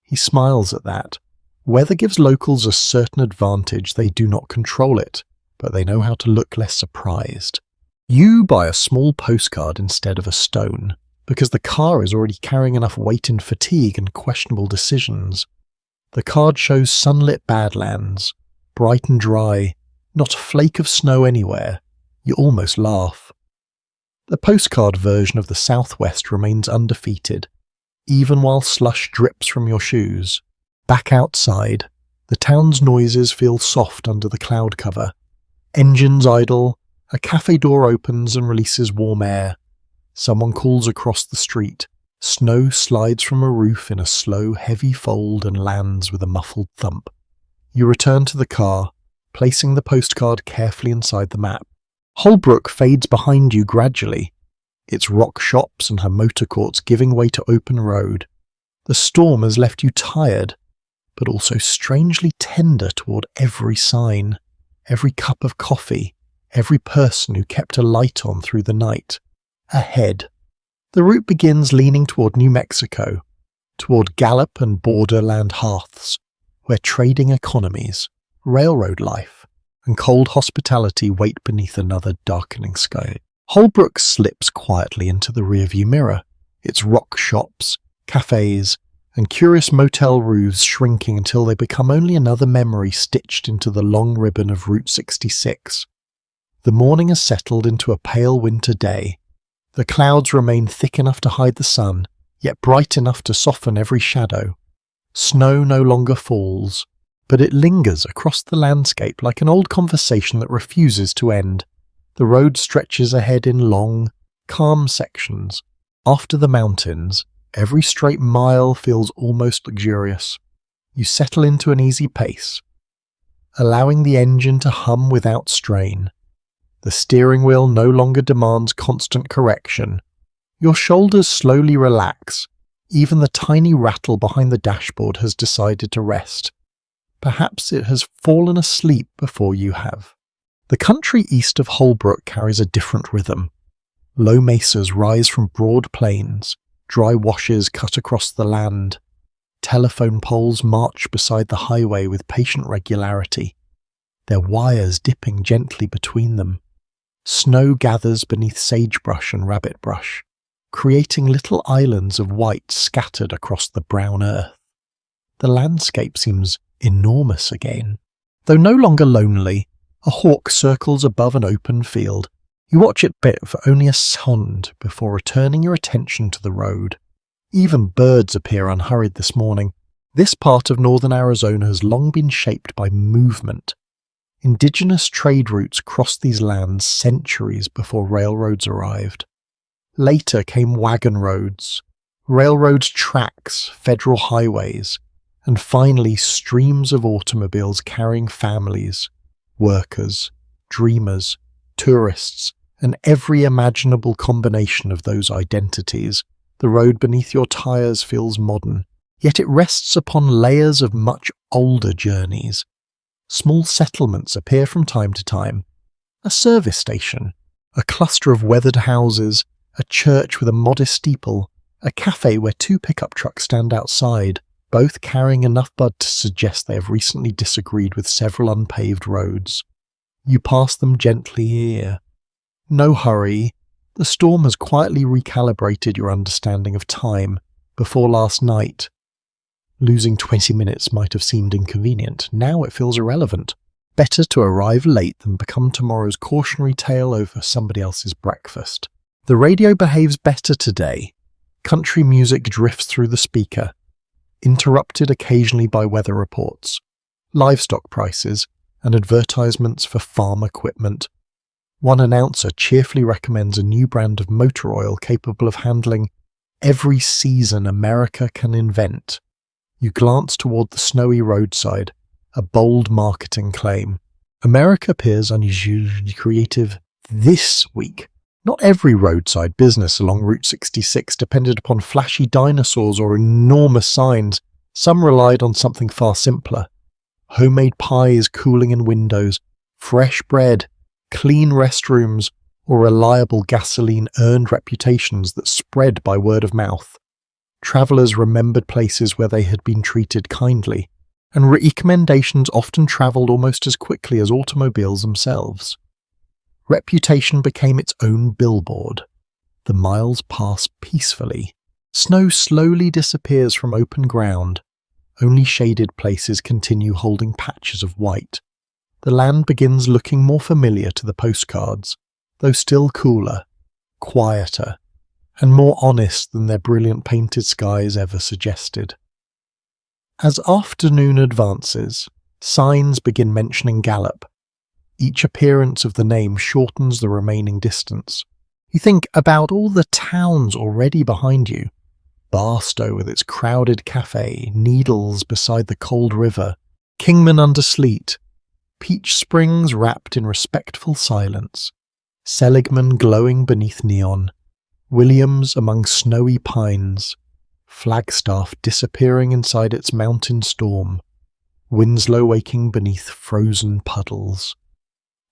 He smiles at that. Weather gives locals a certain advantage. They do not control it, but they know how to look less surprised. You buy a small postcard instead of a stone, because the car is already carrying enough weight and fatigue and questionable decisions. The card shows sunlit Badlands, bright and dry, not a flake of snow anywhere. You almost laugh. The postcard version of the Southwest remains undefeated, even while slush drips from your shoes. Back outside, the town's noises feel soft under the cloud cover. Engines idle, a cafe door opens and releases warm air. Someone calls across the street. Snow slides from a roof in a slow, heavy fold and lands with a muffled thump. You return to the car, placing the postcard carefully inside the map. Holbrook fades behind you gradually, its rock shops and her motor courts giving way to open road. The storm has left you tired, but also strangely tender toward every sign, every cup of coffee, every person who kept a light on through the night. Ahead, the route begins leaning toward New Mexico, toward Gallup and borderland hearths, where trading economies, railroad life, and cold hospitality wait beneath another darkening sky. Holbrook slips quietly into the rearview mirror, its rock shops, cafes, and curious motel roofs shrinking until they become only another memory stitched into the long ribbon of Route 66. The morning has settled into a pale winter day. The clouds remain thick enough to hide the sun, yet bright enough to soften every shadow. Snow no longer falls, but it lingers across the landscape like an old conversation that refuses to end. The road stretches ahead in long, calm sections. After the mountains, every straight mile feels almost luxurious. You settle into an easy pace, allowing the engine to hum without strain. The steering wheel no longer demands constant correction. Your shoulders slowly relax. Even the tiny rattle behind the dashboard has decided to rest. Perhaps it has fallen asleep before you have. The country east of Holbrook carries a different rhythm. Low mesas rise from broad plains. Dry washes cut across the land. Telephone poles march beside the highway with patient regularity, their wires dipping gently between them. Snow gathers beneath sagebrush and rabbitbrush, creating little islands of white scattered across the brown earth. The landscape seems enormous again. Though no longer lonely, a hawk circles above an open field. You watch it bit for only a second before returning your attention to the road. Even birds appear unhurried this morning. This part of northern Arizona has long been shaped by movement. Indigenous trade routes crossed these lands centuries before railroads arrived. Later came wagon roads, railroad tracks, federal highways, and finally streams of automobiles carrying families, workers, dreamers, tourists, and every imaginable combination of those identities. The road beneath your tires feels modern, yet it rests upon layers of much older journeys. Small settlements appear from time to time. A service station, a cluster of weathered houses, a church with a modest steeple, a cafe where 2 pickup trucks stand outside. both carrying enough bud to suggest they have recently disagreed with several unpaved roads. You pass them gently here. No hurry. The storm has quietly recalibrated your understanding of time before last night. Losing 20 minutes might have seemed inconvenient. Now it feels irrelevant. Better to arrive late than become tomorrow's cautionary tale over somebody else's breakfast. The radio behaves better today. Country music drifts through the speaker, interrupted occasionally by weather reports, livestock prices, and advertisements for farm equipment. One announcer cheerfully recommends a new brand of motor oil capable of handling every season America can invent. You glance toward the snowy roadside, a bold marketing claim. America appears unusually creative this week. Not every roadside business along Route 66 depended upon flashy dinosaurs or enormous signs. Some relied on something far simpler. Homemade pies cooling in windows, fresh bread, clean restrooms, or reliable gasoline earned reputations that spread by word of mouth. Travellers remembered places where they had been treated kindly, and recommendations often travelled almost as quickly as automobiles themselves. Reputation became its own billboard. The miles pass peacefully. Snow slowly disappears from open ground. Only shaded places continue holding patches of white. The land begins looking more familiar to the postcards, though still cooler, quieter, and more honest than their brilliant painted skies ever suggested. As afternoon advances, signs begin mentioning Gallup. Each appearance of the name shortens the remaining distance. You think about all the towns already behind you. Barstow with its crowded cafe, Needles beside the cold river, Kingman under sleet, Peach Springs wrapped in respectful silence, Seligman glowing beneath neon, Williams among snowy pines, Flagstaff disappearing inside its mountain storm, Winslow waking beneath frozen puddles,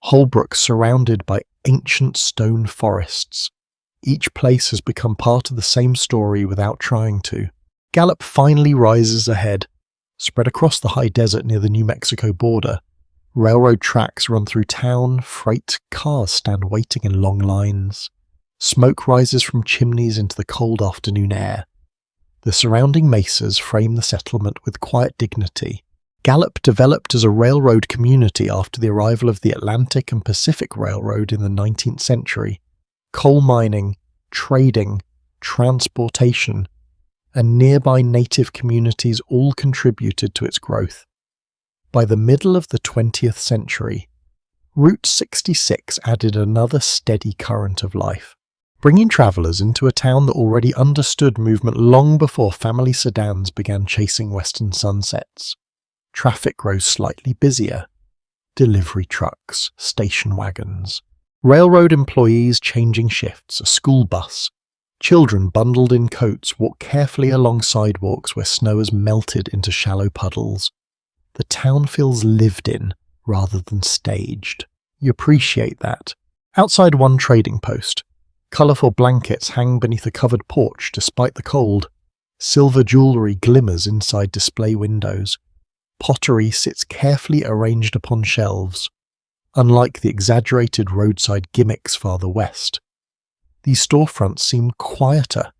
Holbrook surrounded by ancient stone forests. Each place has become part of the same story without trying to. Gallup finally rises ahead, spread across the high desert near the New Mexico border. Railroad tracks run through town, freight cars stand waiting in long lines. Smoke rises from chimneys into the cold afternoon air. The surrounding mesas frame the settlement with quiet dignity. Gallup developed as a railroad community after the arrival of the Atlantic and Pacific Railroad in the 19th century. Coal mining, trading, transportation, and nearby native communities all contributed to its growth. By the middle of the 20th century, Route 66 added another steady current of life, bringing travellers into a town that already understood movement long before family sedans began chasing western sunsets. Traffic grows slightly busier. Delivery trucks, station wagons, railroad employees changing shifts, a school bus. Children bundled in coats walk carefully along sidewalks where snow has melted into shallow puddles. The town feels lived in rather than staged. You appreciate that. Outside one trading post, colourful blankets hang beneath a covered porch despite the cold. Silver jewellery glimmers inside display windows. Pottery sits carefully arranged upon shelves, unlike the exaggerated roadside gimmicks farther west. These storefronts seem quieter,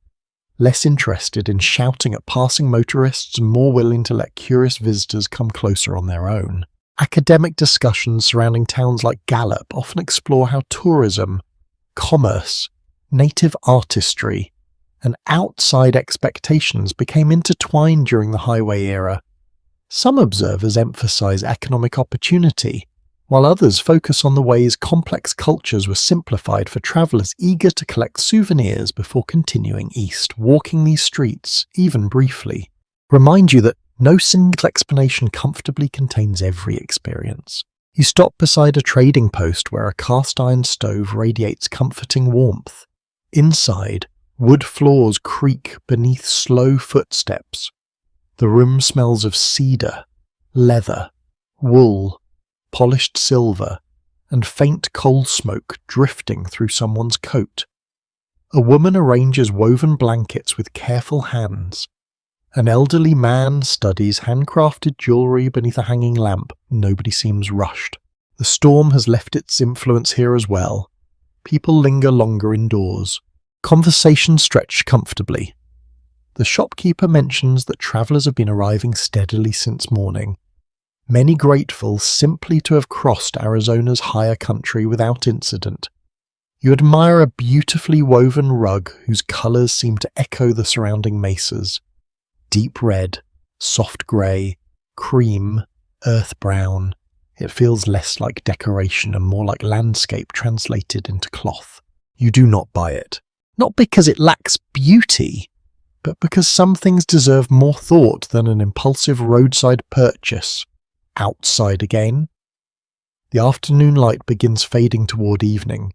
less interested in shouting at passing motorists and more willing to let curious visitors come closer on their own. Academic discussions surrounding towns like Gallup often explore how tourism, commerce, native artistry, and outside expectations became intertwined during the highway era. Some observers emphasize economic opportunity, while others focus on the ways complex cultures were simplified for travelers eager to collect souvenirs before continuing east. Walking these streets, even briefly, remind you that no single explanation comfortably contains every experience. You stop beside a trading post where a cast iron stove radiates comforting warmth. Inside, wood floors creak beneath slow footsteps. The room smells of cedar, leather, wool, polished silver, and faint coal smoke drifting through someone's coat. A woman arranges woven blankets with careful hands. An elderly man studies handcrafted jewellery beneath a hanging lamp. Nobody seems rushed. The storm has left its influence here as well. People linger longer indoors. Conversations stretch comfortably. The shopkeeper mentions that travellers have been arriving steadily since morning, many grateful simply to have crossed Arizona's higher country without incident. You admire a beautifully woven rug whose colours seem to echo the surrounding mesas. Deep red, soft grey, cream, earth brown. It feels less like decoration and more like landscape translated into cloth. You do not buy it. Not because it lacks beauty, but because some things deserve more thought than an impulsive roadside purchase. Outside again. The afternoon light begins fading toward evening.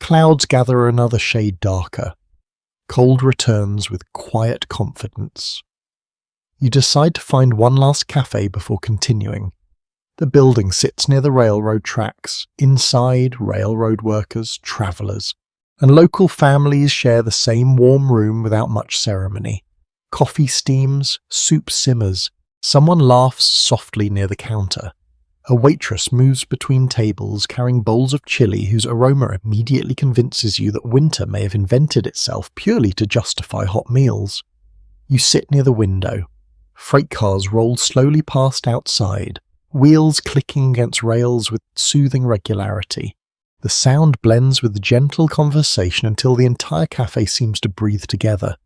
Clouds gather another shade darker. Cold returns with quiet confidence. You decide to find one last cafe before continuing. The building sits near the railroad tracks. Inside, railroad workers, travellers, and local families share the same warm room without much ceremony. Coffee steams, soup simmers. Someone laughs softly near the counter. A waitress moves between tables carrying bowls of chili whose aroma immediately convinces you that winter may have invented itself purely to justify hot meals. You sit near the window. Freight cars roll slowly past outside, wheels clicking against rails with soothing regularity. The sound blends with gentle conversation until the entire cafe seems to breathe together.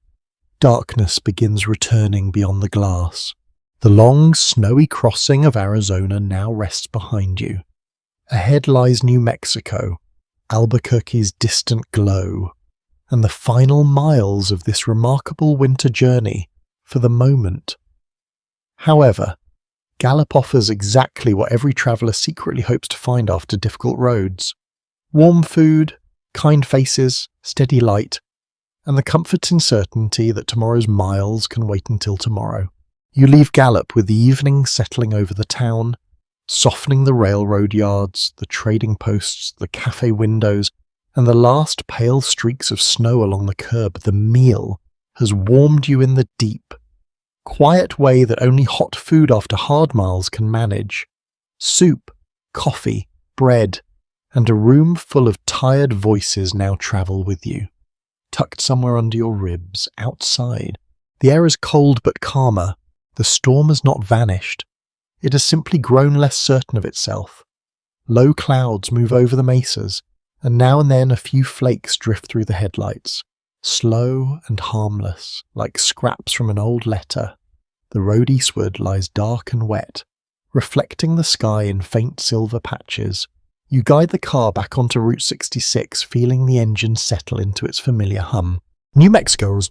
Darkness begins returning beyond the glass. The long, snowy crossing of Arizona now rests behind you. Ahead lies New Mexico, Albuquerque's distant glow, and the final miles of this remarkable winter journey, for the moment. However, Gallup offers exactly what every traveller secretly hopes to find after difficult roads. Warm food, kind faces, steady light, and the comforting certainty that tomorrow's miles can wait until tomorrow. You leave Gallup with the evening settling over the town, softening the railroad yards, the trading posts, the cafe windows, and the last pale streaks of snow along the curb. The meal has warmed you in the deep, quiet way that only hot food after hard miles can manage. Soup, coffee, bread, and a room full of tired voices now travel with you. Tucked somewhere under your ribs, outside, the air is cold but calmer. The storm has not vanished. It has simply grown less certain of itself. Low clouds move over the mesas, and now and then a few flakes drift through the headlights. Slow and harmless, like scraps from an old letter, the road eastward lies dark and wet, reflecting the sky in faint silver patches. You guide the car back onto Route 66, feeling the engine settle into its familiar hum. New Mexico's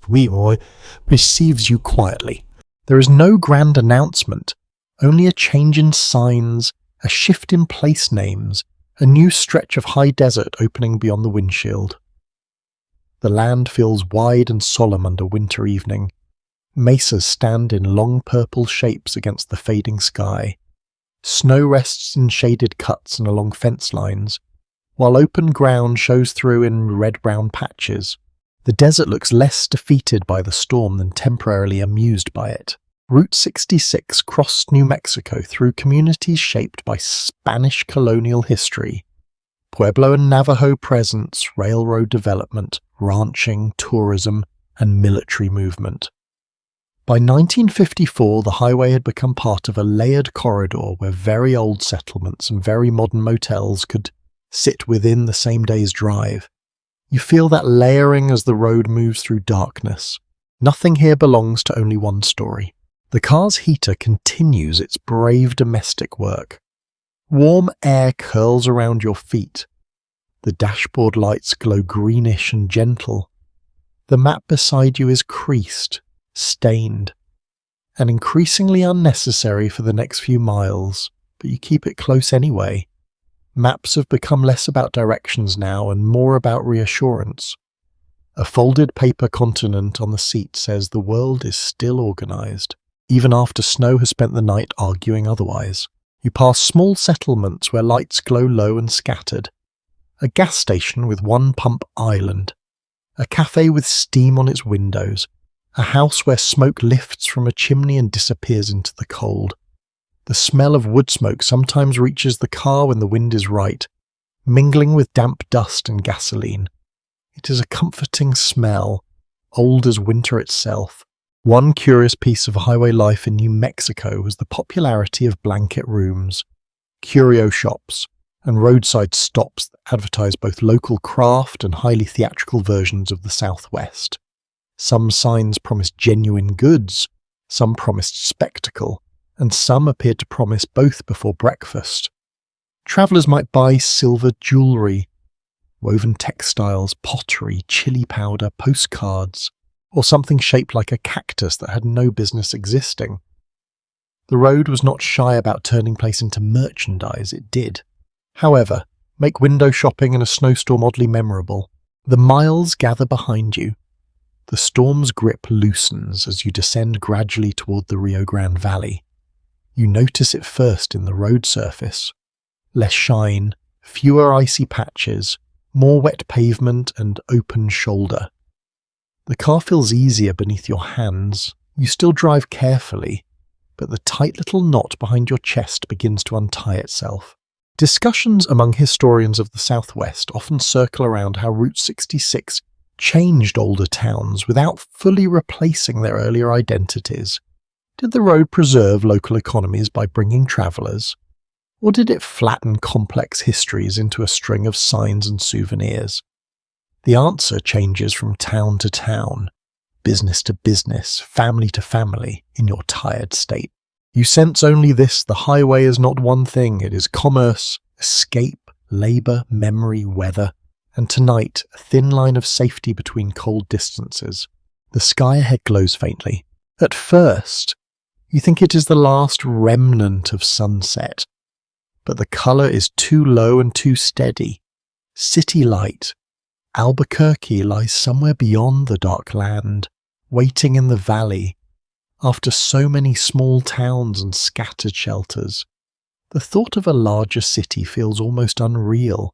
receives you quietly. There is no grand announcement, only a change in signs, a shift in place names, a new stretch of high desert opening beyond the windshield. The land feels wide and solemn under winter evening. Mesas stand in long purple shapes against the fading sky. Snow rests in shaded cuts and along fence lines, while open ground shows through in red-brown patches. The desert looks less defeated by the storm than temporarily amused by it. Route 66 crossed New Mexico through communities shaped by Spanish colonial history. Pueblo and Navajo presence, railroad development, ranching, tourism, and military movement. By 1954, the highway had become part of a layered corridor where very old settlements and very modern motels could sit within the same day's drive. You feel that layering as the road moves through darkness. Nothing here belongs to only one story. The car's heater continues its brave domestic work. Warm air curls around your feet. The dashboard lights glow greenish and gentle. The map beside you is creased, stained, and increasingly unnecessary for the next few miles, but you keep it close anyway. Maps have become less about directions now and more about reassurance. A folded paper continent on the seat says the world is still organized, even after snow has spent the night arguing otherwise. You pass small settlements where lights glow low and scattered. A gas station with one pump island. A cafe with steam on its windows. A house where smoke lifts from a chimney and disappears into the cold. The smell of wood smoke sometimes reaches the car when the wind is right, mingling with damp dust and gasoline. It is a comforting smell, old as winter itself. One curious piece of highway life in New Mexico was the popularity of blanket rooms, curio shops, and roadside stops that advertise both local craft and highly theatrical versions of the Southwest. Some signs promised genuine goods, some promised spectacle, and some appeared to promise both before breakfast. Travellers might buy silver jewellery, woven textiles, pottery, chili powder, postcards, or something shaped like a cactus that had no business existing. The road was not shy about turning place into merchandise, it did. However, make window shopping in a snowstorm oddly memorable. The miles gather behind you. The storm's grip loosens as you descend gradually toward the Rio Grande Valley. You notice it first in the road surface. Less shine, fewer icy patches, more wet pavement and open shoulder. The car feels easier beneath your hands. You still drive carefully, but the tight little knot behind your chest begins to untie itself. Discussions among historians of the Southwest often circle around how Route 66 changed older towns without fully replacing their earlier identities. Did the road preserve local economies by bringing travellers? Or did it flatten complex histories into a string of signs and souvenirs? The answer changes from town to town, business to business, family to family, in your tired state. You sense only this: the highway is not one thing, it is commerce, escape, labour, memory, weather, and tonight a thin line of safety between cold distances. The sky ahead glows faintly. At first, you think it is the last remnant of sunset, but the colour is too low and too steady. City light. Albuquerque lies somewhere beyond the dark land, waiting in the valley, after so many small towns and scattered shelters. The thought of a larger city feels almost unreal.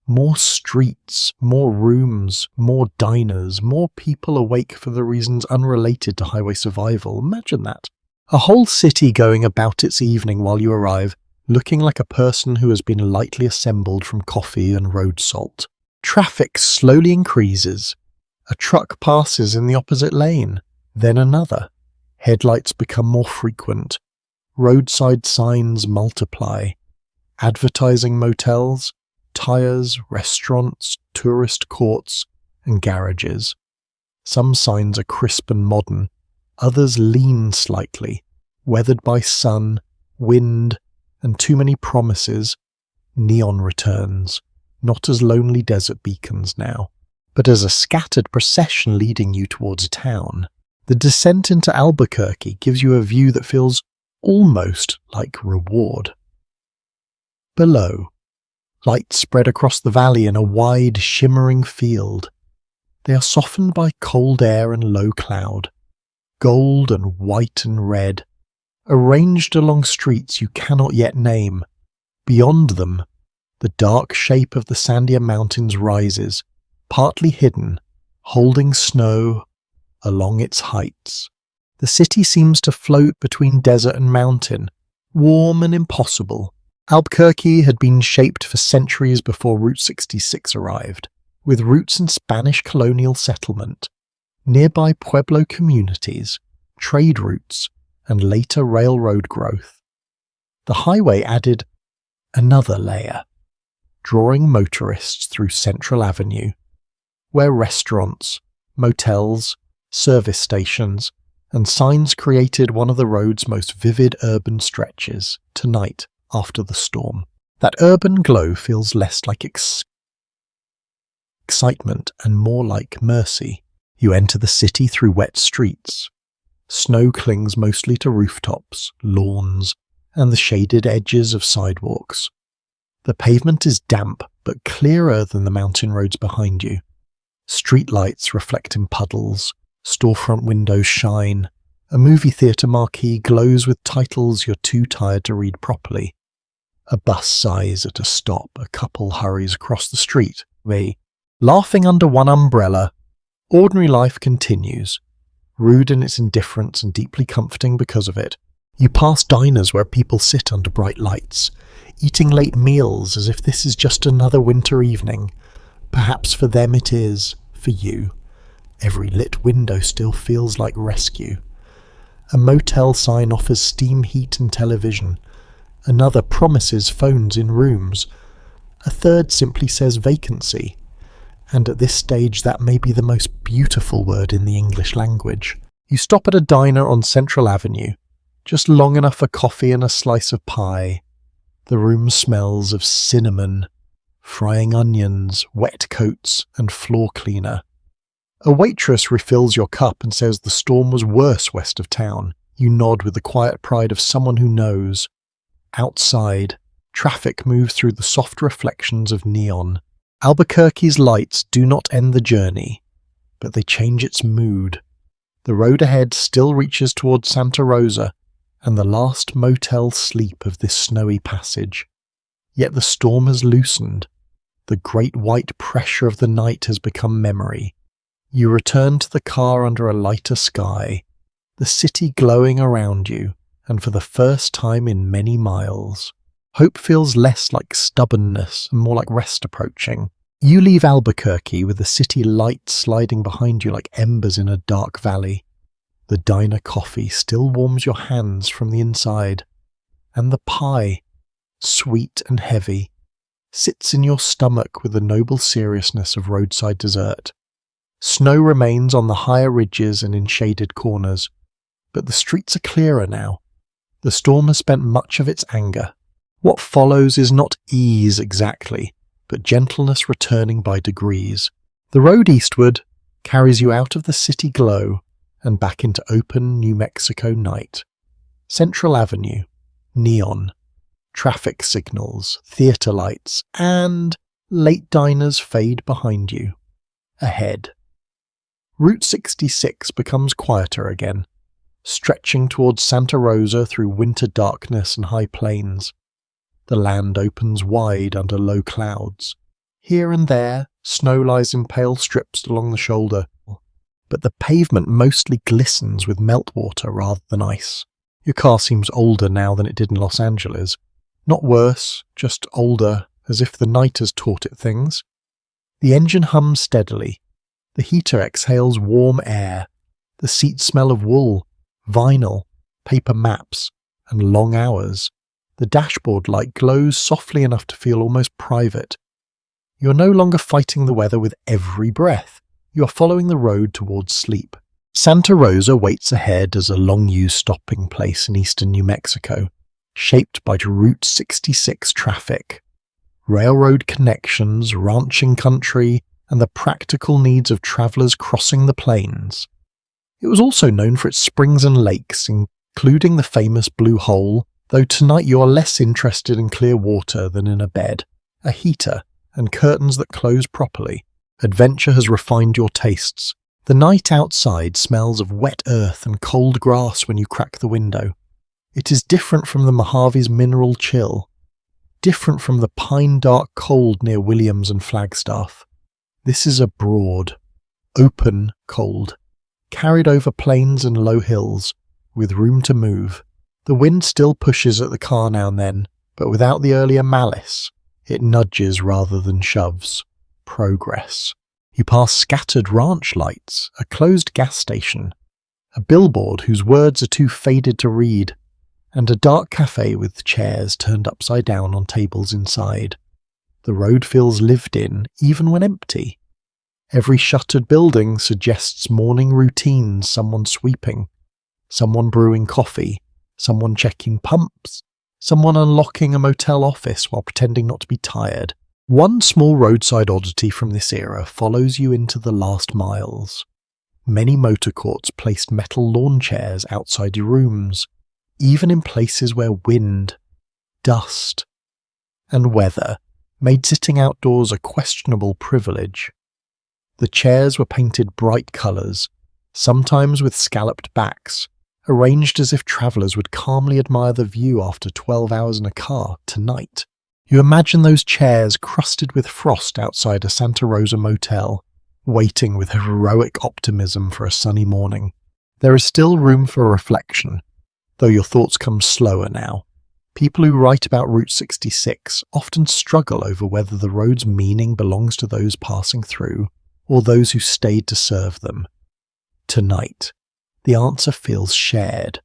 More streets, more rooms, more diners, more people awake for the reasons unrelated to highway survival. Imagine that. A whole city going about its evening while you arrive, looking like a person who has been lightly assembled from coffee and road salt. Traffic slowly increases. A truck passes in the opposite lane, then another. Headlights become more frequent. Roadside signs multiply. Advertising motels, tires, restaurants, tourist courts, and garages. Some signs are crisp and modern. Others lean slightly, weathered by sun, wind, and too many promises. Neon returns, not as lonely desert beacons now, but as a scattered procession leading you towards town. The descent into Albuquerque gives you a view that feels almost like reward. Below, lights spread across the valley in a wide, shimmering field. They are softened by cold air and low cloud, gold and white and red, arranged along streets you cannot yet name. Beyond them, the dark shape of the Sandia Mountains rises, partly hidden, holding snow along its heights. The city seems to float between desert and mountain, warm and impossible. Albuquerque had been shaped for centuries before Route 66 arrived, with roots in Spanish colonial settlement, nearby Pueblo communities, trade routes, and later railroad growth. The highway added another layer, drawing motorists through Central Avenue, where restaurants, motels, service stations, and signs created one of the road's most vivid urban stretches. Tonight, after the storm, that urban glow feels less like excitement and more like mercy. You enter the city through wet streets. Snow clings mostly to rooftops, lawns, and the shaded edges of sidewalks. The pavement is damp but clearer than the mountain roads behind you. Streetlights reflect in puddles, storefront windows shine, a movie theatre marquee glows with titles you're too tired to read properly. A bus sighs at a stop, a couple hurries across the street. Laughing under one umbrella, ordinary life continues. rude in its indifference and deeply comforting because of it. You pass diners where people sit under bright lights, eating late meals as if this is just another winter evening. Perhaps for them it is, for you. Every lit window still feels like rescue. A motel sign offers steam heat and television. Another promises phones in rooms. A third simply says vacancy. And at this stage that may be the most beautiful word in the English language. You stop at a diner on Central Avenue, just long enough for coffee and a slice of pie. The room smells of cinnamon, frying onions, wet coats, and floor cleaner. A waitress refills your cup and says the storm was worse west of town. You nod with the quiet pride of someone who knows. Outside, traffic moves through the soft reflections of neon. Albuquerque's lights do not end the journey, but they change its mood. The road ahead still reaches towards Santa Rosa and the last motel sleep of this snowy passage. Yet the storm has loosened. The great white pressure of the night has become memory. You return to the car under a lighter sky, the city glowing around you, and for the first time in many miles. Hope feels less like stubbornness and more like rest approaching. You leave Albuquerque with the city lights sliding behind you like embers in a dark valley. The diner coffee still warms your hands from the inside, and the pie, sweet and heavy, sits in your stomach with the noble seriousness of roadside dessert. Snow remains on the higher ridges and in shaded corners, but the streets are clearer now. The storm has spent much of its anger. What follows is not ease exactly, but gentleness returning by degrees. The road eastward carries you out of the city glow and back into open New Mexico night. Central Avenue, neon, traffic signals, theatre lights, and late diners fade behind you. Ahead, Route 66 becomes quieter again, stretching towards Santa Rosa through winter darkness and high plains. The land opens wide under low clouds. Here and there, snow lies in pale strips along the shoulder, but the pavement mostly glistens with meltwater rather than ice. Your car seems older now than it did in Los Angeles. Not worse, just older, as if the night has taught it things. The engine hums steadily. The heater exhales warm air. The seats smell of wool, vinyl, paper maps, and long hours. The dashboard light glows softly enough to feel almost private. You are no longer fighting the weather with every breath. You are following the road towards sleep. Santa Rosa waits ahead as a long-used stopping place in eastern New Mexico, shaped by Route 66 traffic. Railroad connections, ranching country, and the practical needs of travelers crossing the plains. It was also known for its springs and lakes, including the famous Blue Hole, though tonight you are less interested in clear water than in a bed, a heater, and curtains that close properly. Adventure has refined your tastes. The night outside smells of wet earth and cold grass when you crack the window. It is different from the Mojave's mineral chill, different from the pine-dark cold near Williams and Flagstaff. This is a broad, open cold, carried over plains and low hills, with room to move. The wind still pushes at the car now and then, but without the earlier malice. It nudges rather than shoves. Progress. You pass scattered ranch lights, a closed gas station, a billboard whose words are too faded to read, and a dark cafe with chairs turned upside down on tables inside. The road feels lived in, even when empty. Every shuttered building suggests morning routines, someone sweeping, someone brewing coffee, someone checking pumps, someone unlocking a motel office while pretending not to be tired. One small roadside oddity from this era follows you into the last miles. Many motor courts placed metal lawn chairs outside your rooms, even in places where wind, dust, and weather made sitting outdoors a questionable privilege. The chairs were painted bright colours, sometimes with scalloped backs, arranged as if travellers would calmly admire the view after 12 hours in a car tonight. You imagine those chairs crusted with frost outside a Santa Rosa motel, waiting with heroic optimism for a sunny morning. There is still room for reflection, though your thoughts come slower now. People who write about Route 66 often struggle over whether the road's meaning belongs to those passing through or those who stayed to serve them. Tonight, the answer feels shared.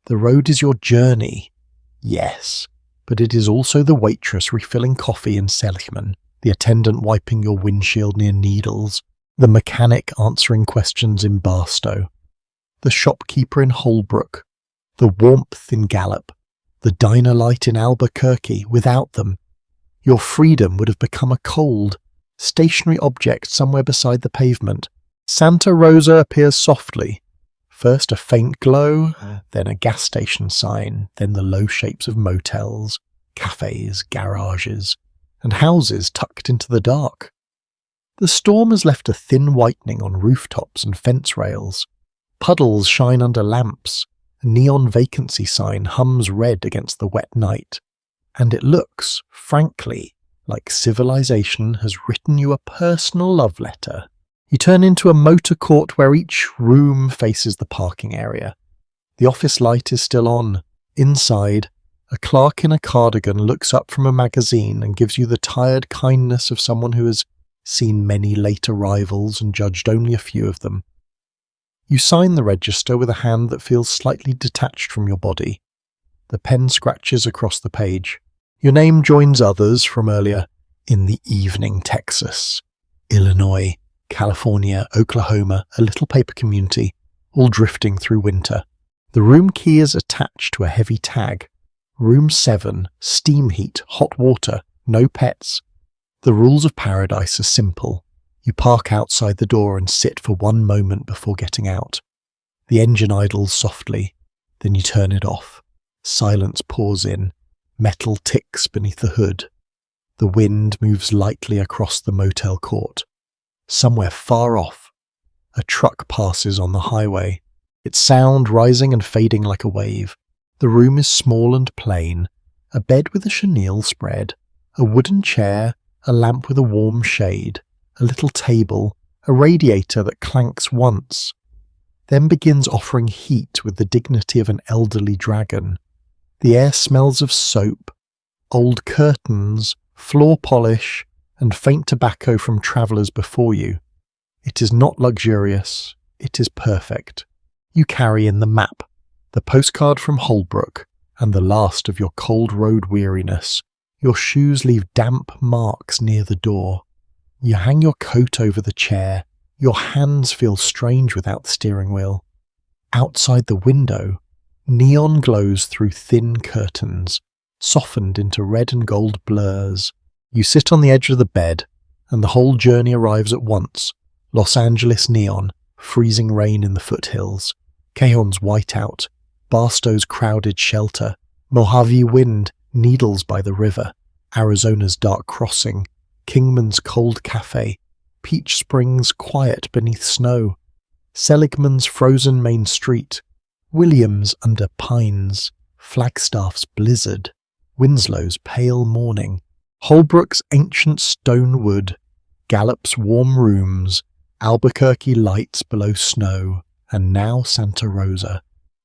The road is your journey, yes, but it is also the waitress refilling coffee in Seligman, the attendant wiping your windshield near Needles, the mechanic answering questions in Barstow, the shopkeeper in Holbrook, the warmth in Gallup, the diner light in Albuquerque. Without them, your freedom would have become a cold, stationary object somewhere beside the pavement. Santa Rosa appears softly. First a faint glow, then a gas station sign, then the low shapes of motels, cafes, garages, and houses tucked into the dark. The storm has left a thin whitening on rooftops and fence rails. Puddles shine under lamps. A neon vacancy sign hums red against the wet night. And it looks, frankly, like civilization has written you a personal love letter. You turn into a motor court where each room faces the parking area. The office light is still on. Inside, a clerk in a cardigan looks up from a magazine and gives you the tired kindness of someone who has seen many late arrivals and judged only a few of them. You sign the register with a hand that feels slightly detached from your body. The pen scratches across the page. Your name joins others from earlier. In the evening, Texas, Illinois, California, Oklahoma, a little paper community, all drifting through winter. The room key is attached to a heavy tag. Room 7, steam heat, hot water, no pets. The rules of paradise are simple. You park outside the door and sit for one moment before getting out. The engine idles softly, then you turn it off. Silence pours in. Metal ticks beneath the hood. The wind moves lightly across the motel court. Somewhere far off, a truck passes on the highway, its sound rising and fading like a wave. The room is small and plain, a bed with a chenille spread, a wooden chair, a lamp with a warm shade, a little table, a radiator that clanks once, then begins offering heat with the dignity of an elderly dragon. The air smells of soap, old curtains, floor polish, and faint tobacco from travellers before you. It is not luxurious, it is perfect. You carry in the map, the postcard from Holbrook, and the last of your cold road weariness. Your shoes leave damp marks near the door. You hang your coat over the chair. Your hands feel strange without the steering wheel. Outside the window, neon glows through thin curtains, softened into red and gold blurs. You sit on the edge of the bed, and the whole journey arrives at once. Los Angeles neon, freezing rain in the foothills, Cajon's whiteout, Barstow's crowded shelter, Mojave wind, Needles by the river, Arizona's dark crossing, Kingman's cold cafe, Peach Springs quiet beneath snow, Seligman's frozen main street, Williams under pines, Flagstaff's blizzard, Winslow's pale morning, Holbrook's ancient stone wood, Gallup's warm rooms, Albuquerque lights below snow, and now Santa Rosa,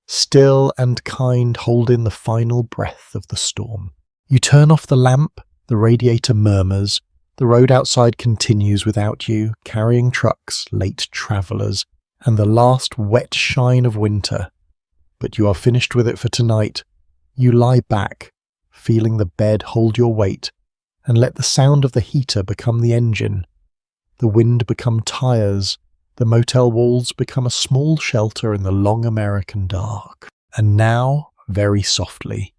still and kind, hold in the final breath of the storm. You turn off the lamp, the radiator murmurs, the road outside continues without you, carrying trucks, late travellers, and the last wet shine of winter. But you are finished with it for tonight. You lie back, feeling the bed hold your weight, and let the sound of the heater become the engine. The wind become tires, the motel walls become a small shelter in the long American dark. And now, very softly,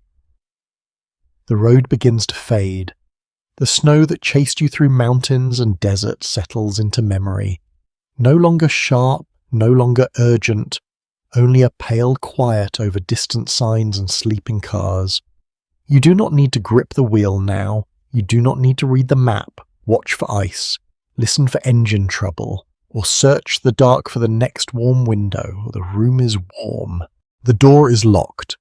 the road begins to fade. The snow that chased you through mountains and desert settles into memory. No longer sharp, no longer urgent, only a pale quiet over distant signs and sleeping cars. You do not need to grip the wheel now. You do not need to read the map, watch for ice, listen for engine trouble, or search the dark for the next warm window. The room is warm. The door is locked.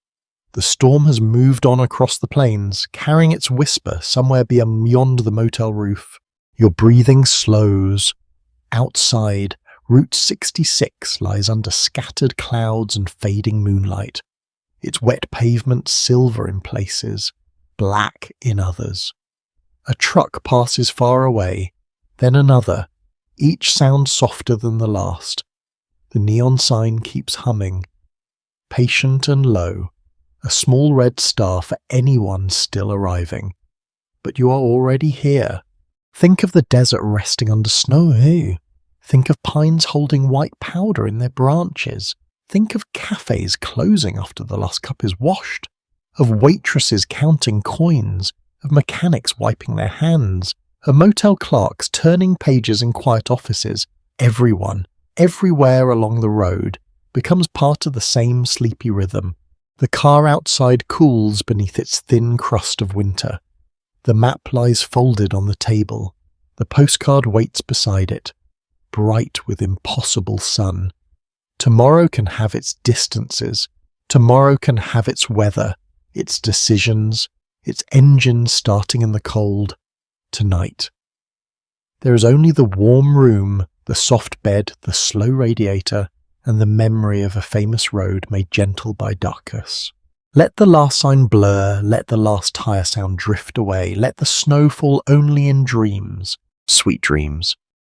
The storm has moved on across the plains, carrying its whisper somewhere beyond the motel roof. Your breathing slows. Outside, Route 66 lies under scattered clouds and fading moonlight, its wet pavement silver in places, black in others. A truck passes far away, then another, each sound softer than the last. The neon sign keeps humming, patient and low, a small red star for anyone still arriving. But you are already here. Think of the desert resting under snow. Think of pines holding white powder in their branches. Think of cafes closing after the last cup is washed, of waitresses counting coins, of mechanics wiping their hands, of motel clerks turning pages in quiet offices. Everyone, everywhere along the road, becomes part of the same sleepy rhythm. The car outside cools beneath its thin crust of winter. The map lies folded on the table. The postcard waits beside it, bright with impossible sun. Tomorrow can have its distances. Tomorrow can have its weather, its decisions, its engines starting in the cold. Tonight. There is only the warm room, the soft bed, the slow radiator, and the memory of a famous road made gentle by Darkus. Let the last sign blur, let the last tire sound drift away, let the snow fall only in dreams, sweet dreams.